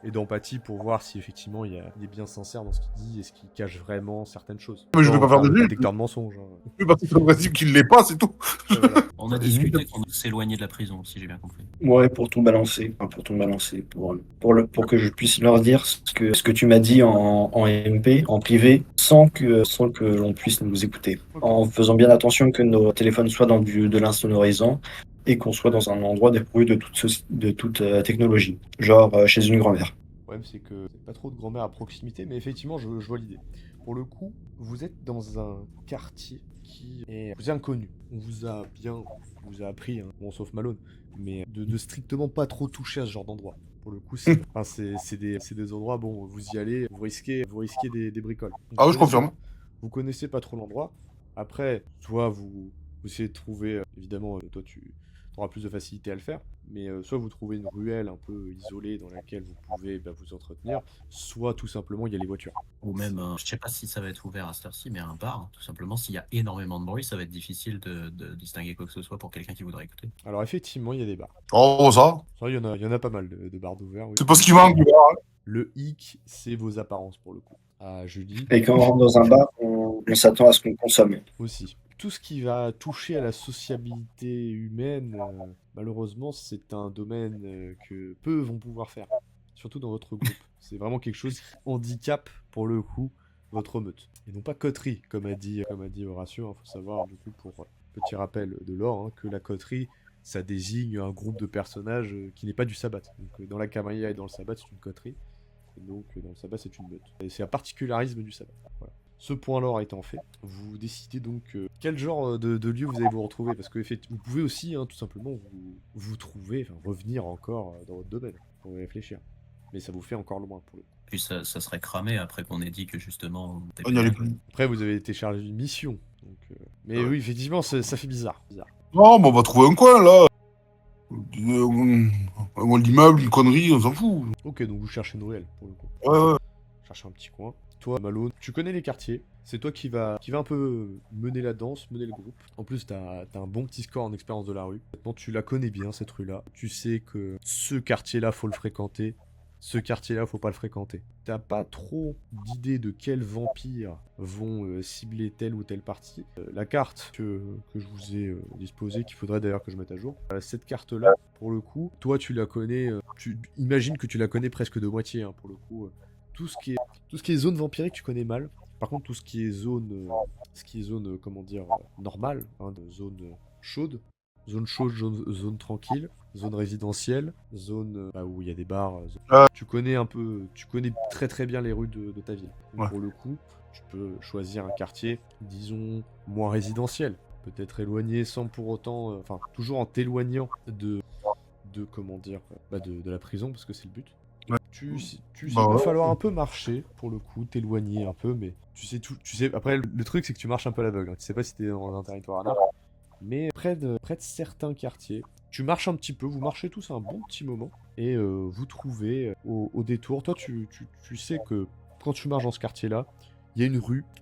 et d'empathie pour voir si effectivement il est bien sincère dans ce qu'il dit, est-ce qu'il cache vraiment certaines choses. Mais je vais pas faire de le jeu. détecteur de mensonges. Hein. Oui, parce que c'est le principe qu'il l'est pas, c'est tout. Ouais, voilà. On a discuté qu'on s'éloignait de la prison, si j'ai bien compris. Ouais, pour tout balancer, pour que je puisse leur dire ce que tu m'as dit en MP, en privé, sans que l'on puisse nous écouter. En faisant bien attention que nos téléphones soient dans de l'insonorisant et qu'on soit dans un endroit dépourvu de toute technologie, genre chez une grand-mère. Le problème, c'est que c'est pas trop de grand-mère à proximité, mais effectivement, je vois l'idée. Pour le coup, vous êtes dans un quartier qui vous est inconnu. On vous a appris, hein, bon, sauf Malone, mais de strictement pas trop toucher à ce genre d'endroit. Pour le coup, c'est des endroits, bon, vous y allez, vous risquez des bricoles. Ah oui, je confirme. Vous connaissez pas trop l'endroit. Après, soit vous essayez de trouver, évidemment, toi tu auras plus de facilité à le faire, mais soit vous trouvez une ruelle un peu isolée dans laquelle vous pouvez vous entretenir, soit tout simplement il y a les voitures. Ou même, je sais pas si ça va être ouvert à cette heure-ci, mais un bar, hein, tout simplement, s'il y a énormément de bruit, ça va être difficile de distinguer quoi que ce soit pour quelqu'un qui voudrait écouter. Alors effectivement, il y a des bars. Oh, ça. Ça, il y en a pas mal de bars d'ouverts. Oui. C'est pas ce qui manque. Le hic, c'est vos apparences pour le coup. Ah, Julie. Et quand on rentre dans un bar, on s'attend à ce qu'on consomme. Aussi. Tout ce qui va toucher à la sociabilité humaine, malheureusement, c'est un domaine que peu vont pouvoir faire. Surtout dans votre groupe. C'est vraiment quelque chose qui handicape, pour le coup, votre meute. Et non pas coterie, comme a dit Horatio. Faut savoir, du coup, pour petit rappel de l'or, hein, que la coterie, ça désigne un groupe de personnages qui n'est pas du sabbat. Donc dans la Camarilla et dans le sabbat, c'est une coterie. Et donc dans le sabbat, c'est une meute. Et c'est un particularisme du sabbat. Voilà. Ce point-là étant fait, vous décidez donc quel genre de lieu vous allez vous retrouver, parce que vous pouvez aussi, hein, tout simplement, vous trouver, revenir encore dans votre domaine, pour y réfléchir. Mais ça vous fait encore loin pour le coup. Puis ça serait cramé après qu'on ait dit que justement... On y allait plus. Après, vous avez été chargé d'une mission. Donc, mais oui, effectivement, ça fait bizarre. Non, mais on va trouver un coin, là. L'immeuble, une connerie, on s'en fout. Ok, donc vous cherchez une ruelle, pour le coup. Ouais. Cherchez un petit coin. Toi, Malone, tu connais les quartiers. C'est toi qui va un peu mener la danse, mener le groupe. En plus, t'as un bon petit score en expérience de la rue. Maintenant, tu la connais bien, cette rue-là. Tu sais que ce quartier-là, faut le fréquenter. Ce quartier-là, faut pas le fréquenter. T'as pas trop d'idée de quels vampires vont cibler telle ou telle partie. La carte que je vous ai disposée, qu'il faudrait d'ailleurs que je mette à jour, cette carte-là, pour le coup, toi tu la connais, tu imagines que tu la connais presque de moitié, hein, pour le coup. Tout ce qui est zone vampirique, tu connais mal. Par contre, tout ce qui est zone, comment dire, normale, hein, de zone chaude, zone tranquille, zone résidentielle, zone où il y a des bars. Tu connais très très bien les rues de ta ville. Donc, Ouais. pour le coup, tu peux choisir un quartier, disons, moins résidentiel. Peut-être éloigné sans pour autant... Enfin, toujours en t'éloignant de comment dire, de la prison, parce que c'est le but. Ouais. Tu sais, Bah il va ouais. falloir un peu marcher, pour le coup, t'éloigner un peu, mais tu sais, après, le truc, c'est que tu marches un peu à l'aveugle, hein. Tu sais pas si t'es dans un territoire anarchique, mais près de certains quartiers, tu marches un petit peu, vous marchez tous un bon petit moment, et vous trouvez au détour, toi, tu sais que quand tu marches dans ce quartier-là, il y a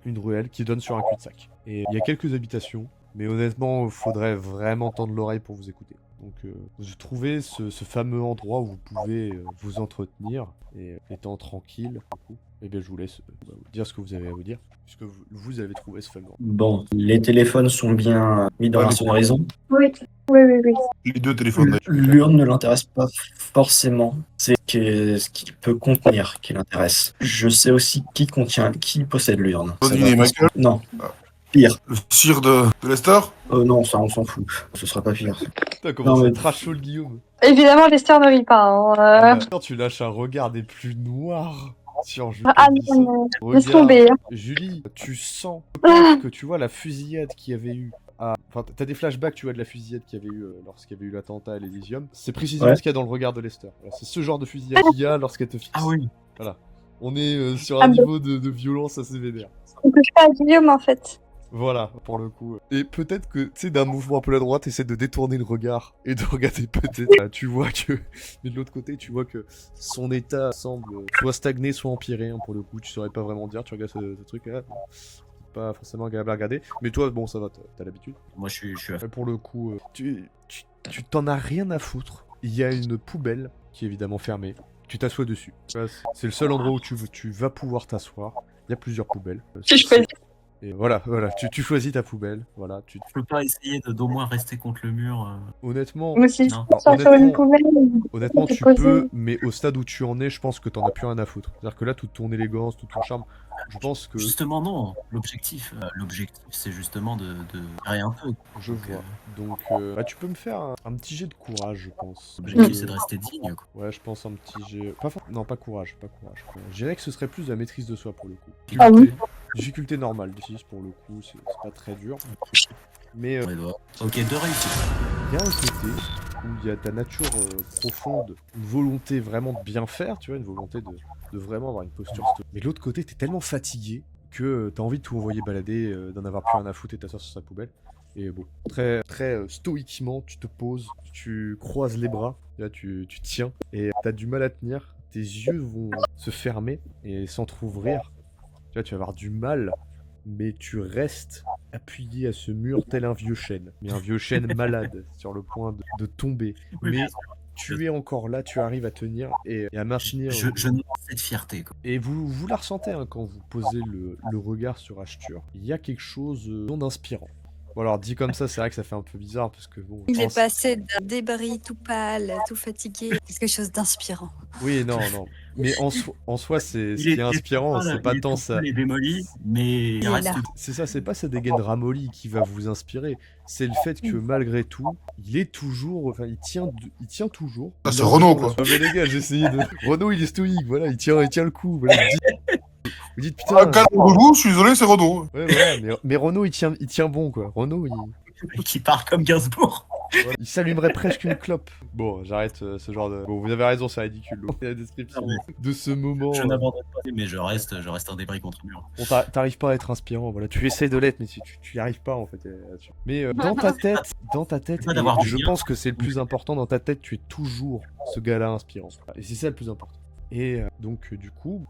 une ruelle qui donne sur un cul-de-sac. Et il y a quelques habitations, mais honnêtement, il faudrait vraiment tendre l'oreille pour vous écouter. Donc, vous trouvez ce fameux endroit où vous pouvez vous entretenir et étant tranquille. Du coup, eh bien, je vous laisse vous dire ce que vous avez à vous dire, puisque vous avez trouvé ce fameux endroit. Bon, les téléphones sont bien mis dans Ouais, la mais- sonorisation. Oui, oui, oui, oui. Les 2 téléphones, d'ailleurs. L'urne ne l'intéresse pas forcément. C'est ce qu'il peut contenir qui l'intéresse. Je sais aussi qui possède l'urne. Ça Devinez, va pas Michael. Non. Ah. Pire. Le cire de Lester. Non, ça on s'en fout. Ce sera pas pire. Putain, comment Non, ça mais- trash le Guillaume. Évidemment, Lester ne rit pas. Hein. Ah bah, tu lâches un regard des plus noirs sur Julie. Ah non, non. Laisse Regarde, tomber. Hein. Julie, tu sens que tu vois la fusillade qu'il y avait eu. Enfin, t'as des flashbacks, tu vois, de la fusillade qu'il y avait eu lorsqu'il y avait eu l'attentat à l'Elysium. C'est précisément Ouais. ce qu'il y a dans le regard de Lester. Voilà, c'est ce genre de fusillade qu'il y a lorsqu'elle te fixe. Ah oui. Voilà. On est sur Ah un bah. niveau de violence assez vénère. On touche pas à Guillaume en fait. Voilà, pour le coup. Et peut-être que, tu sais, d'un mouvement un peu à la droite, essaie de détourner le regard et de regarder peut-être. Tu vois que. Mais de l'autre côté, tu vois que son état semble soit stagner, soit empirer, hein, pour le coup. Tu saurais pas vraiment dire, tu regardes ce truc-là. Bon, c'est pas forcément agréable à regarder. Mais toi, bon, ça va, t'as l'habitude. Moi, je suis à fond. Pour le coup, tu t'en as rien à foutre. Il y a une poubelle qui est évidemment fermée. Tu t'assois dessus. Voilà, c'est le seul endroit où tu vas pouvoir t'asseoir. Il y a plusieurs poubelles. Si je peux. Et voilà, tu choisis ta poubelle. Voilà, Je peux pas essayer d'au moins rester contre le mur. honnêtement, Moi aussi, Non. je sors sur une poubelle. honnêtement, te tu poser. peux, mais au stade où tu en es, je pense que t'en as plus rien à foutre. C'est-à-dire que là, toute ton élégance, tout ton charme, je pense que Justement, non. L'objectif, c'est justement de rien un peu. je Donc, vois. Donc, tu peux me faire un petit jet de courage, je pense. L'objectif, c'est de rester digne, quoi. Ouais, je pense un petit jet. Non, pas courage, pas courage. Je dirais que ce serait plus la maîtrise de soi pour le coup. Ah oui. Difficulté normale, 6 pour le coup, c'est pas très dur. Mais On les doigts. Ok, 2 réussites. il y a un côté où il y a ta nature profonde, une volonté vraiment de bien faire, tu vois, une volonté de vraiment avoir une posture stoïque. Mais de l'autre côté, t'es tellement fatigué que t'as envie de tout envoyer balader, d'en avoir plus rien à foutre et t'asseoir sur sa poubelle. Et bon, très stoïquement, tu te poses, tu croises les bras, là tu tiens, et t'as du mal à tenir, tes yeux vont se fermer et s'entrouvrir. Tu vois, tu vas avoir du mal, mais tu restes appuyé à ce mur tel un vieux chêne. Mais un vieux chêne malade, sur le point de tomber. Oui, Mais bien sûr. tu es encore là, tu arrives à tenir et à maintenir. Je ne pas cette fierté, quoi. Et vous la ressentez hein, quand vous posez le regard sur Ashtur. Il y a quelque chose d'inspirant. Bon alors dit comme ça, c'est vrai que ça fait un peu bizarre parce que bon. Il est passé d'un débris tout pâle, tout fatigué, à quelque chose d'inspirant. Oui, non. Mais en soi, c'est ce qui est inspirant, c'est pas tant ça. Il est démoli, mais il est reste. là. C'est ça, c'est pas sa dégaine ramollie qui va vous inspirer. C'est le fait que malgré tout, il est toujours, enfin, il tient toujours. Ah, c'est Renaud, quoi. Ah, mais les gars, j'ai essayé de. Renaud, il est stoïque, voilà, il tient le coup. Voilà, vous dites putain. Ah, calme debout, je suis désolé, c'est Renaud. Ouais, voilà, mais Renaud, il tient bon, quoi. Renaud, Qui parle comme Gainsbourg. il s'allumerait presque une clope. Bon, j'arrête ce genre de. Bon, vous avez raison, c'est ridicule. Donc, la description Non, mais de ce moment. Je n'abandonne pas, mais je reste un débris contre le mur. Bon, t'arrives pas à être inspirant, voilà. Tu essaies de l'être, mais tu y arrives pas en fait. Là-dessus. Mais dans ta tête, Pas d'avoir et du je bien. pense que c'est le plus important dans ta tête. Tu es toujours ce gars-là inspirant. Et c'est ça le plus important. Et donc du coup,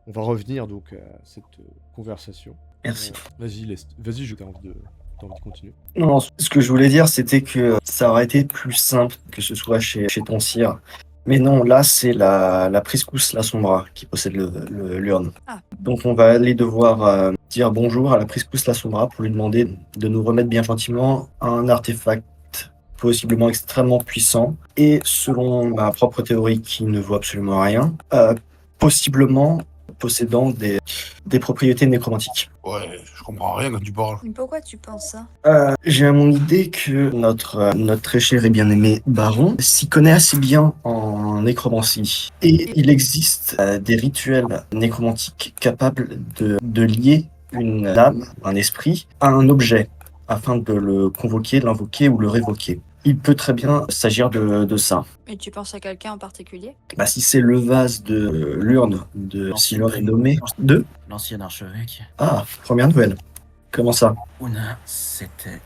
on va revenir donc à cette conversation. Merci. Vas-y, je t'ai envie de continuer. Non, ce que je voulais dire, c'était que ça aurait été plus simple que ce soit chez ton sire. Mais non, là, c'est la Priscus la Sombra qui possède l'urne. Ah. Donc, on va aller devoir dire bonjour à la Priscus la Sombra pour lui demander de nous remettre bien gentiment un artefact possiblement extrêmement puissant et, selon ma propre théorie qui ne vaut absolument rien, possiblement possédant des propriétés nécromantiques. Ouais, je comprends rien quand tu parles. Mais pourquoi tu penses ça? J'ai à mon idée que notre très cher et bien-aimé baron s'y connaît assez bien en en nécromancie. Et il existe des rituels nécromantiques capables de lier une âme, un esprit, à un objet, afin de le convoquer, l'invoquer ou le révoquer. Il peut très bien s'agir de ça. Et tu penses à quelqu'un en particulier? Bah, si c'est le vase de l'urne de Silon est nommé de... L'ancien archevêque. Ah, première nouvelle. Comment ça? Una, c'était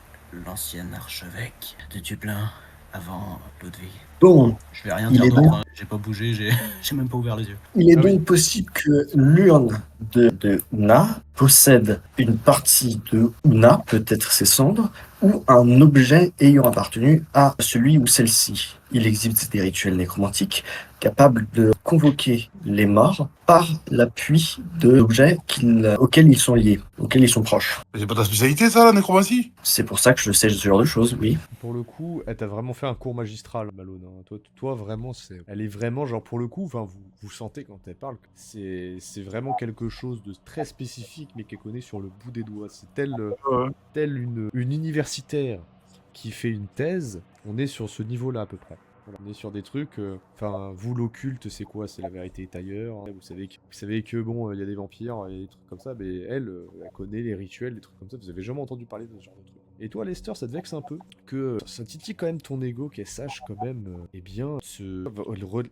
l'ancien archevêque de Dublin avant Ludwig. Bon, Je vais rien Il dire est d'autre, donc- hein. J'ai pas bougé, j'ai même pas ouvert les yeux. il est Ah oui. donc possible que l'urne de Una possède une partie de Una, peut-être ses cendres, ou un objet ayant appartenu à celui ou celle-ci. Il existe des rituels nécromantiques capables de convoquer les morts par l'appui de l'objet auquel ils sont liés, auquel ils sont proches. C'est pas ta spécialité, ça, la nécromancie? C'est pour ça que je sais ce genre de choses, oui. Pour le coup, elle t'a vraiment fait un cours magistral, Malone. Hein. Toi, vraiment, elle est vraiment, genre, pour le coup, enfin, vous sentez quand elle parle, que c'est vraiment quelque chose de très spécifique, mais qu'elle connaît sur le bout des doigts. C'est telle une universitaire qui fait une thèse, on est sur ce niveau-là à peu près. Voilà, on est sur des trucs, enfin, vous l'occulte, c'est quoi? C'est la vérité est ailleurs. Hein. Vous savez que bon, il y a des vampires et des trucs comme ça, mais elle connaît les rituels, des trucs comme ça. Vous avez jamais entendu parler de ce genre de trucs. Et toi, Lester, ça te vexe un peu que ça titille quand même ton ego, qu'elle sache quand même, eh bien,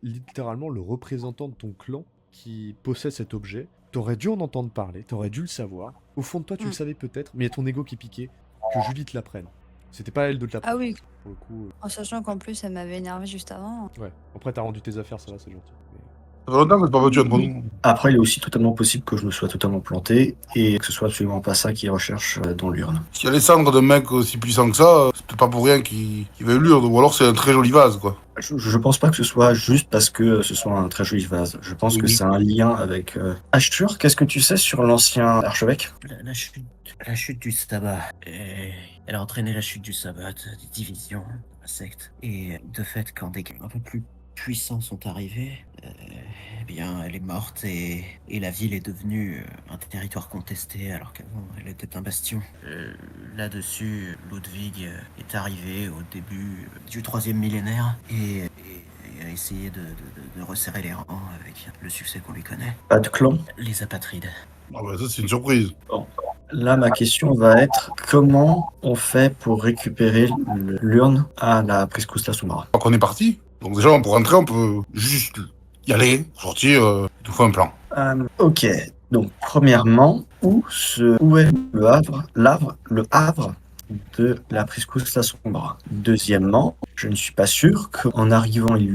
littéralement le représentant de ton clan qui possède cet objet. T'aurais dû en entendre parler, t'aurais dû le savoir. Au fond de toi, tu le savais peut-être, mais il y a ton ego qui piquait que Julie te l'apprenne. C'était pas à elle de te l'apprendre. Ah oui, Pour le coup, en sachant qu'en plus elle m'avait énervé juste avant. ouais. Après, t'as rendu tes affaires, ça va, c'est gentil. Mais- Ça fait longtemps que t'es pas battu entre nous. Après, il est aussi totalement possible que je me sois totalement planté et que ce soit absolument pas ça qu'ils recherchent dans l'urne. S'il y a les cendres d'un mec aussi puissant que ça, c'est peut-être pas pour rien qu'il veut l'urne, ou alors c'est un très joli vase, quoi. Je pense pas que ce soit juste parce que ce soit un très joli vase. Je pense que Oui. c'est un lien avec... Ashtur, qu'est-ce que tu sais sur l'ancien archevêque? La chute du sabbat. Elle a entraîné la chute du sabbat, des divisions, la secte. Et de fait, quand des guerres un peu plus puissants sont arrivés, eh bien, elle est morte et la ville est devenue un territoire contesté alors qu'avant elle était un bastion. Là-dessus, Ludwig est arrivé au début du 3e millénaire et a essayé de resserrer les rangs avec le succès qu'on lui connaît. Pas de clan? Les apatrides. Ah bah ça, c'est une surprise. Là, ma question va être comment on fait pour récupérer l'urne à la Priscus la Sombra? Donc on est parti. Donc déjà, pour rentrer, on peut juste y aller, sortir, il faut un plan. Ok, donc premièrement, où est le havre de la Priscus la Sombra? Deuxièmement, je ne suis pas sûr qu'en arrivant et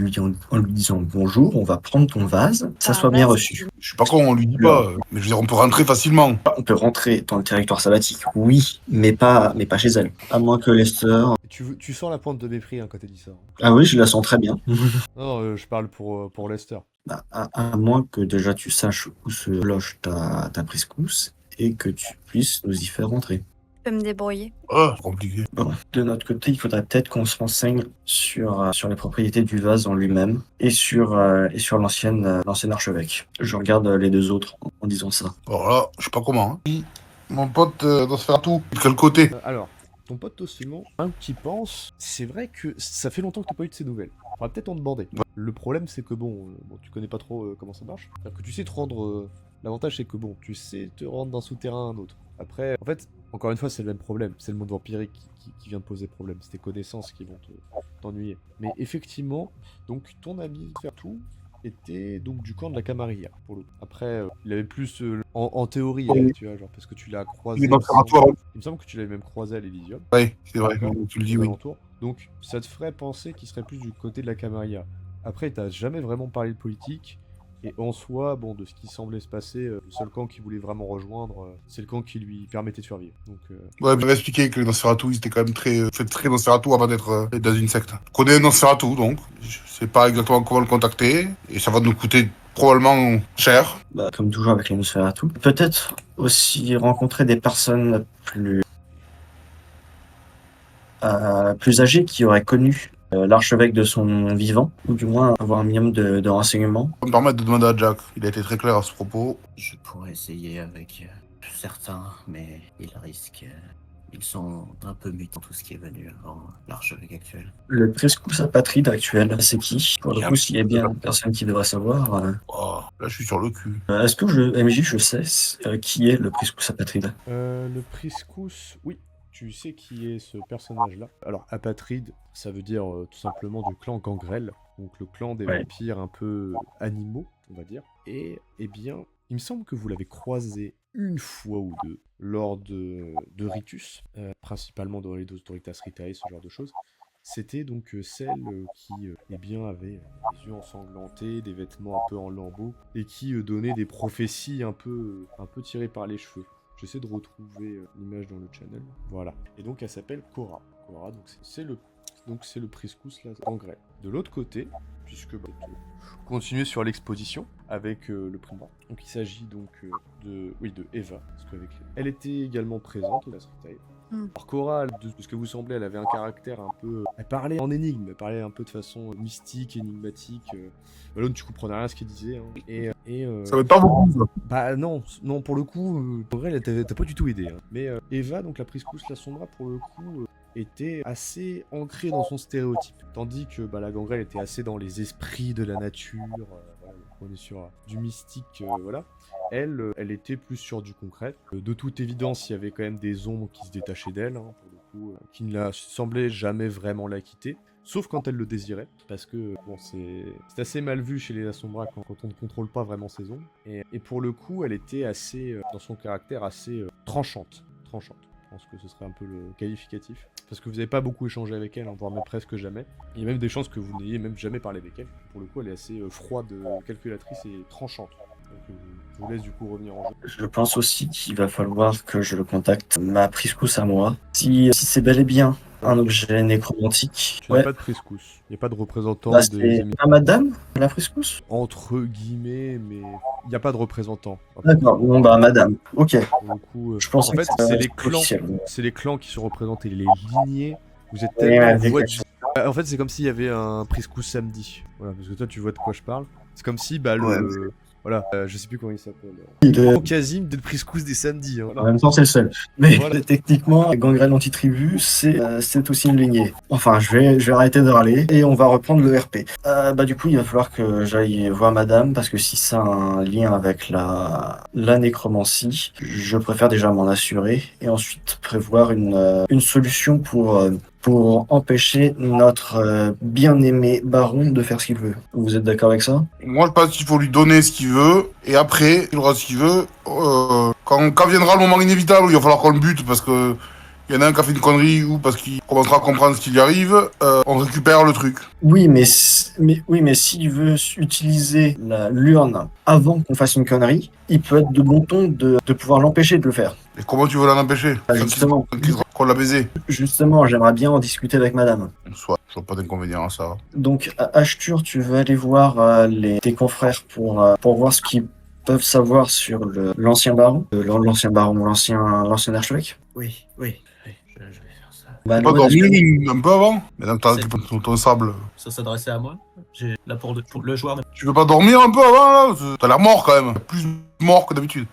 en lui disant bonjour, on va prendre ton vase, ça soit bien reçu. Je sais pas comment on lui dit pas, mais je veux dire, on peut rentrer facilement. On peut rentrer dans le territoire sabbatique, oui, mais pas chez elle. À moins que Lester... Tu sens la pointe de mépris hein, quand elle dit ça. Ah oui, je la sens très bien. Non, je parle pour Lester. Bah, à moins que déjà tu saches où se loge ta Priscus et que tu puisses nous y faire rentrer. Je peux me débrouiller. Ah, c'est compliqué. Bon, de notre côté, il faudrait peut-être qu'on se renseigne sur les propriétés du vase en lui-même et sur l'ancien archevêque. Je regarde les deux autres en disant ça. Alors là, je sais pas comment. Hein. Mon pote Nosferatu, de quel côté? Alors, ton pote Tossimon, un petit pense, c'est vrai que ça fait longtemps que t'as pas eu de ces nouvelles. On va peut-être en demander. Le problème, c'est que bon, tu connais pas trop comment ça marche. C'est-à-dire que tu sais te rendre. L'avantage, c'est que bon, tu sais te rendre d'un souterrain à un autre. Après, en fait, encore une fois, c'est le même problème. C'est le monde vampirique qui vient de poser problème. C'est tes connaissances qui vont t'ennuyer. Mais effectivement, donc ton ami Fertou était donc du camp de la Camarilla. Pour le coup. Après, il avait plus en théorie, Oui. tu vois, genre parce que tu l'as croisé. Il est Il me Nosferatu. semble que tu l'avais même croisé à l'Elysium. Oui, c'est vrai, tu le dis, aux oui. alentours. Donc ça te ferait penser qu'il serait plus du côté de la Camarilla. Après, t'as jamais vraiment parlé de politique. Et en soi, bon, de ce qui semblait se passer, le seul camp qu'il voulait vraiment rejoindre, c'est le camp qui lui permettait de survivre. Donc, Ouais, mais expliqué que les Nosferatu, ils étaient quand même très Nosferatu avant d'être dans une secte. On connaît un Nosferatu, donc je sais pas exactement comment le contacter, et ça va nous coûter probablement cher. Bah, comme toujours avec les Nosferatu. Peut-être aussi rencontrer des personnes plus âgées qui auraient connu l'archevêque de son vivant, ou du moins avoir un minimum de renseignements. Ça va me permettre de demander à Jack. Il a été très clair à ce propos. Je pourrais essayer avec certains, mais ils risquent Ils sont un peu mutants, tout ce qui est venu avant l'archevêque actuel. Le Priscus apatride actuel, c'est qui? Pour le Bien. coup, s'il y a bien une personne qui devrait savoir. Oh, là, je suis sur le cul. Est-ce que MJ, je sais qui est le Priscus apatride? Le Priscus, oui, tu sais qui est ce personnage-là. Alors, apatride, ça veut dire tout simplement du clan Gangrel, donc le clan des Ouais. vampires un peu animaux, on va dire. Et, eh bien, il me semble que vous l'avez croisé une fois ou deux lors de Ritus, principalement dans les Autoritas Ritae, ce genre de choses. C'était donc celle qui eh bien, avait les yeux ensanglantés, des vêtements un peu en lambeaux, et qui donnait des prophéties un peu tirées par les cheveux. J'essaie de retrouver l'image dans le channel. Voilà. Et donc elle s'appelle Cora. Cora, donc c'est le Priscus là, Gangrel. De l'autre côté, puisque continuer sur l'exposition avec le primat. Donc il s'agit donc de Eva, parce qu'avec elle était également présente au Last Retail. Alors Cora, de ce que vous semblez, elle avait un caractère un peu... Elle parlait en énigme, elle parlait un peu de façon mystique, énigmatique. Malone, tu comprenais rien à ce qu'elle disait. Hein. Ça va être pas beaucoup, ça. Bah non, pour le coup, en vrai, elle t'a pas du tout aidé. Hein. Mais Eva, donc la Priscus la Sombra, pour le coup, était assez ancrée dans son stéréotype. Tandis que la Gangrel était assez dans les esprits de la nature, voilà, on est sur du mystique, voilà. Elle était plus sur du concret. De toute évidence, il y avait quand même des ombres qui se détachaient d'elle, hein, pour le coup, qui ne la semblaient jamais vraiment la quitter. Sauf quand elle le désirait, parce que bon, c'est assez mal vu chez les Assombra quand on ne contrôle pas vraiment ses ombres. Et pour le coup, elle était assez, dans son caractère, assez tranchante. Je pense que ce serait un peu le qualificatif. Parce que vous n'avez pas beaucoup échangé avec elle, hein, voire même presque jamais. Il y a même des chances que vous n'ayez même jamais parlé avec elle. Pour le coup, elle est assez froide, calculatrice et tranchante. Donc je vous laisse du coup revenir en jeu. Je pense aussi qu'il va falloir que je le contacte, ma Priscus à moi. Si c'est bel et bien un objet nécromantique. Tu n'as pas de Priscus. Il n'y a pas de représentant Bah, des c'est émis- pas madame, la Priscus? Entre guillemets, mais il n'y a pas de représentant. D'accord, bon bah madame. Ok. Pour le coup, Je pense en fait, que c'est les clans. officiel. C'est les clans qui sont représentés, les lignées. Vous êtes Ouais, tellement en ouais, voie de... En fait, c'est comme s'il y avait un Priscus samedi. Voilà, parce que toi, tu vois de quoi je parle. C'est comme si, le... Voilà, je sais plus comment il s'appelle. Casim d'être Priscus des samedis. Hein, En voilà. même temps, c'est le seul. Mais Voilà. techniquement, Gangrel Anti-Tribu, c'est aussi une lignée. Enfin, je vais arrêter de râler et on va reprendre le RP. Du coup, il va falloir que j'aille voir madame, parce que si ça a un lien avec la nécromancie, je préfère déjà m'en assurer et ensuite prévoir une solution pour empêcher notre bien-aimé baron de faire ce qu'il veut. Vous êtes d'accord avec ça? Moi, je pense qu'il faut lui donner ce qu'il veut, et après, il aura ce qu'il veut. Quand viendra le moment inévitable où il va falloir qu'on le bute parce que il y en a un qui a fait une connerie ou parce qu'il commencera à comprendre ce qui lui arrive, on récupère le truc. Oui, mais s'il veut utiliser l'urne avant qu'on fasse une connerie, il peut être de bon ton de pouvoir l'empêcher de le faire. Et comment tu veux l'en empêcher? Justement, Qu'on l'a baisé. justement, j'aimerais bien en discuter avec madame. Soit, je vois pas d'inconvénient à ça. Donc, Ashtur, tu veux aller voir tes confrères pour voir ce qu'ils peuvent savoir sur l'ancien baron, l'ancien archevêque. Oui, je vais faire ça. Bah, Pas le- dormi un peu avant? Mais dans ta C'est- ton sable. Ça s'adressait à moi. J'ai là pour le joueur. Tu veux pas dormir un peu avant, là? T'as l'air mort, quand même. Plus mort que d'habitude.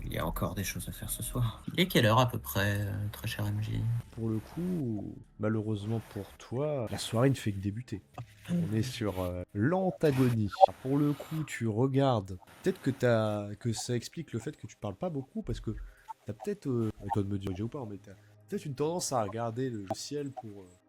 Il y a encore des choses à faire ce soir. Il est quelle heure à peu près, très cher MJ? Pour le coup, malheureusement pour toi, la soirée ne fait que débuter. On est sur l'antagonie. Pour le coup, tu regardes. Peut-être que ça explique le fait que tu parles pas beaucoup, parce que t'as peut-être, à toi de me dire ou pas, mais t'as peut-être une tendance à regarder le ciel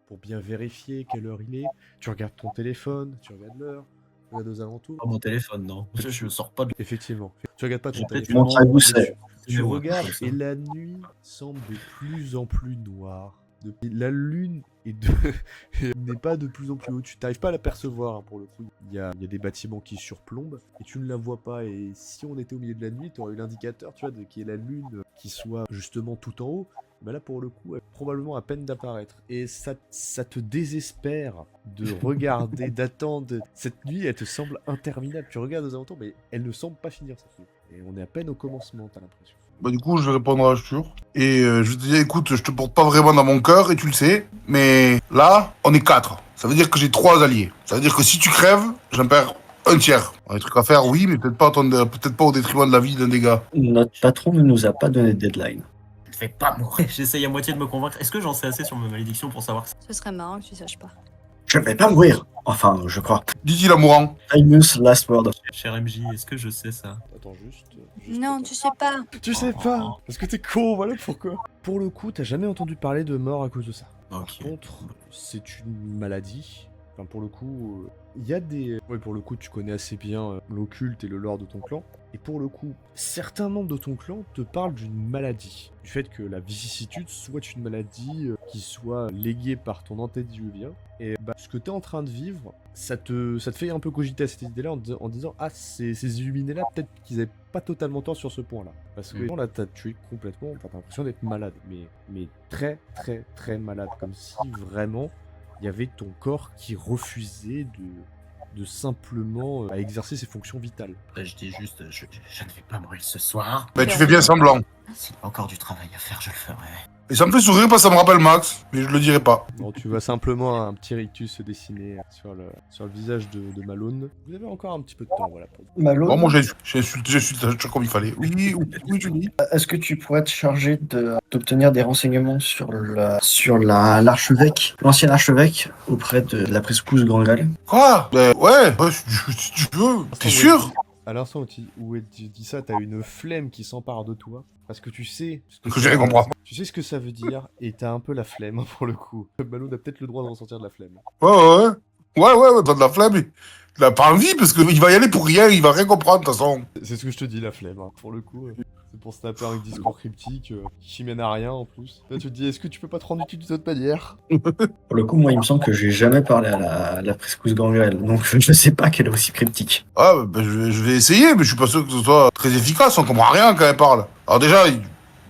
pour bien vérifier quelle heure il est. Tu regardes ton téléphone, tu regardes l'heure, tu regardes aux alentours. Pas mon téléphone, non. Je sors pas de. Effectivement. Tu regardes pas ton J'ai peut-être téléphone. Montrez-vous, mais c'est. tu Ouais, regardes comme ça. et la nuit semble de plus en plus noire. La lune n'est pas de plus en plus haute. Tu n'arrives pas à l'apercevoir, hein, pour le coup. Il y a des bâtiments qui surplombent et tu ne la vois pas. Et si on était au milieu de la nuit, tu aurais eu l'indicateur, tu vois, qu'il y ait la lune qui soit justement tout en haut. Mais là, pour le coup, elle est probablement à peine d'apparaître. Et ça te désespère de regarder, d'attendre. Cette nuit, elle te semble interminable. Tu regardes aux alentours, mais elle ne semble pas finir cette nuit. Et on est à peine au commencement, t'as l'impression. Bah, du coup, je vais répondre à Ashtur. Et je vais te dire, écoute, je te porte pas vraiment dans mon cœur, et tu le sais. Mais là, on est 4. Ça veut dire que j'ai 3 alliés. Ça veut dire que si tu crèves, j'en perds un tiers. On a des trucs à faire, oui, mais peut-être pas au détriment de la vie d'un des gars. Notre patron ne nous a pas donné de deadline. ne vais pas mourir. J'essaye à moitié de me convaincre. Est-ce que j'en sais assez sur ma malédiction pour savoir Ce serait marrant que tu saches pas. Je vais pas mourir. Enfin, je crois. Dit-il à mourant. Famous last word. Cher MJ, est-ce que je sais ça? Attends juste. Non, attends. tu sais pas. Tu sais pas parce que t'es con, voilà pourquoi. Pour le coup, t'as jamais entendu parler de mort à cause de ça. Par Ok. contre, c'est une maladie. Enfin, pour le coup, il y a des... Ouais, pour le coup, tu connais assez bien l'occulte et le lore de ton clan. Et pour le coup, certains membres de ton clan te parlent d'une maladie. Du fait que la vicissitude soit une maladie qui soit léguée par ton antédiluvien. Et bah, ce que t'es en train de vivre, ça te fait un peu cogiter à cette idée-là en disant « Ah, ces illuminés-là, peut-être qu'ils avaient pas totalement tort sur ce point-là. » Parce que là, t'as tué complètement... Enfin, t'as l'impression d'être malade. Mais très, très, très malade. Comme si, vraiment... il y avait ton corps qui refusait de simplement exercer ses fonctions vitales. Je dis juste, je ne vais pas mourir ce soir. Bah, tu fais bien semblant. S'il y a encore du travail à faire, je le ferai. Et ça me fait sourire parce que ça me rappelle Max, mais je le dirai pas. Non, tu vois simplement un petit rictus se dessiner sur le visage de Malone. Vous avez encore un petit peu de temps, voilà. Malo, Bon, moi j'ai insulté comme il fallait. Oui, Julie. est-ce que tu pourrais te charger d'obtenir des renseignements sur l'archevêque, l'ancien archevêque, auprès de la presqu'ousse Grangal? Quoi? Ouais, si tu veux. T'es sûr? À l'instant où tu dis ça, t'as une flemme qui s'empare de toi. Parce que tu sais... Que j'ai rien compris. Tu sais ce que ça veut dire, et t'as un peu la flemme, pour le coup. Malone a peut-être le droit de ressentir de la flemme. Ouais, t'as de la flemme. Il a pas envie parce qu'il va y aller pour rien, il va rien comprendre de toute façon. C'est ce que je te dis, la flemme, hein. Pour le coup. C'est pour se taper un discours cryptique qui mène à rien en plus. Là, tu te dis, est-ce que tu peux pas te rendre utile d'une autre manière? Pour le coup, moi, il me semble que j'ai jamais parlé à la presqu'ousse Grangal, donc je sais pas qu'elle est aussi cryptique. Ah, bah, je vais essayer, mais je suis pas sûr que ce soit très efficace, on comprend rien quand elle parle. Alors déjà,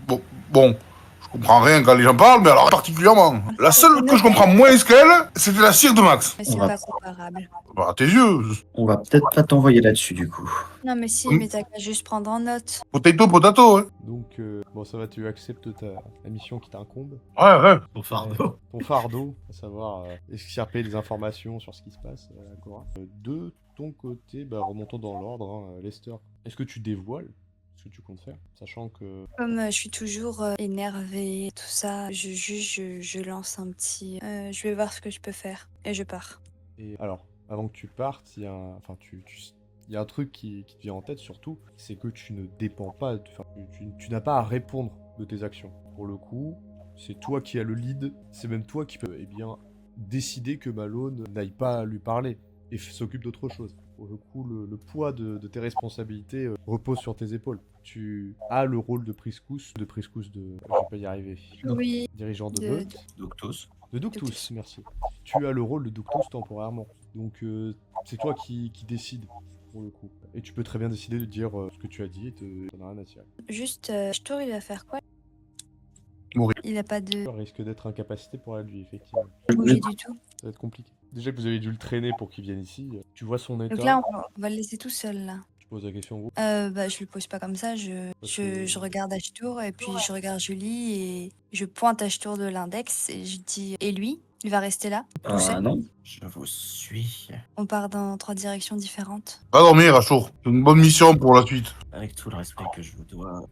bon, je comprends rien quand les gens parlent, mais alors particulièrement. La seule que je comprends moins qu'elle, c'était la cire de Max. Mais c'est Ouais. pas comparable. Bah, à tes yeux. On va peut-être pas t'envoyer là-dessus, du coup. Non, mais si, Oui. mais t'as qu'à juste prendre en note. Potato, hein. Donc, bon, ça va, tu acceptes la mission qui t'incombe. Ouais. Ton fardeau. Ton fardeau, à savoir extirper les informations sur ce qui se passe à l'Agora. De ton côté, bah, remontons dans l'ordre, hein, Lester. Est-ce que tu dévoiles ce que tu comptes faire, sachant que... Comme je suis toujours énervée et tout ça, je lance un petit... je vais voir ce que je peux faire. Et je pars. Et alors, avant que tu partes, il y a un... Enfin, il y a un truc qui te vient en tête surtout, c'est que tu ne dépends pas, tu n'as pas à répondre de tes actions. Pour le coup, c'est toi qui as le lead, c'est même toi qui peux décider que Malone n'aille pas lui parler et s'occupe d'autre chose. Pour le coup, le poids de tes responsabilités repose sur tes épaules. Tu as le rôle de Priscus, je vais pas y arriver. Oui. Dirigeant de De- Meute. Doctus. De Ductus, merci. Tu as le rôle de Ductus temporairement. Donc c'est toi qui décides pour le coup. Et tu peux très bien décider de dire ce que tu as dit et t'en as rien à tirer. Juste, Stour, il va faire quoi? Mourir. Il a pas de... Tu risque d'être incapacité pour la lui, effectivement. bouger du tout. Ça va être compliqué. Déjà que vous avez dû le traîner pour qu'il vienne ici, tu vois son état. Donc là, on va le laisser tout seul, là. Tu poses la question au groupe. Bah, je lui pose pas comme ça. Parce que- Je regarde Ashtour et puis je regarde Julie et je pointe Ashtour de l'index et je dis... Et lui? Il va rester là? Tout seul? Non. Je vous suis. On part dans 3 directions différentes. Va dormir, à chaud. C'est une bonne mission pour la suite. Avec tout le respect que je vous dois,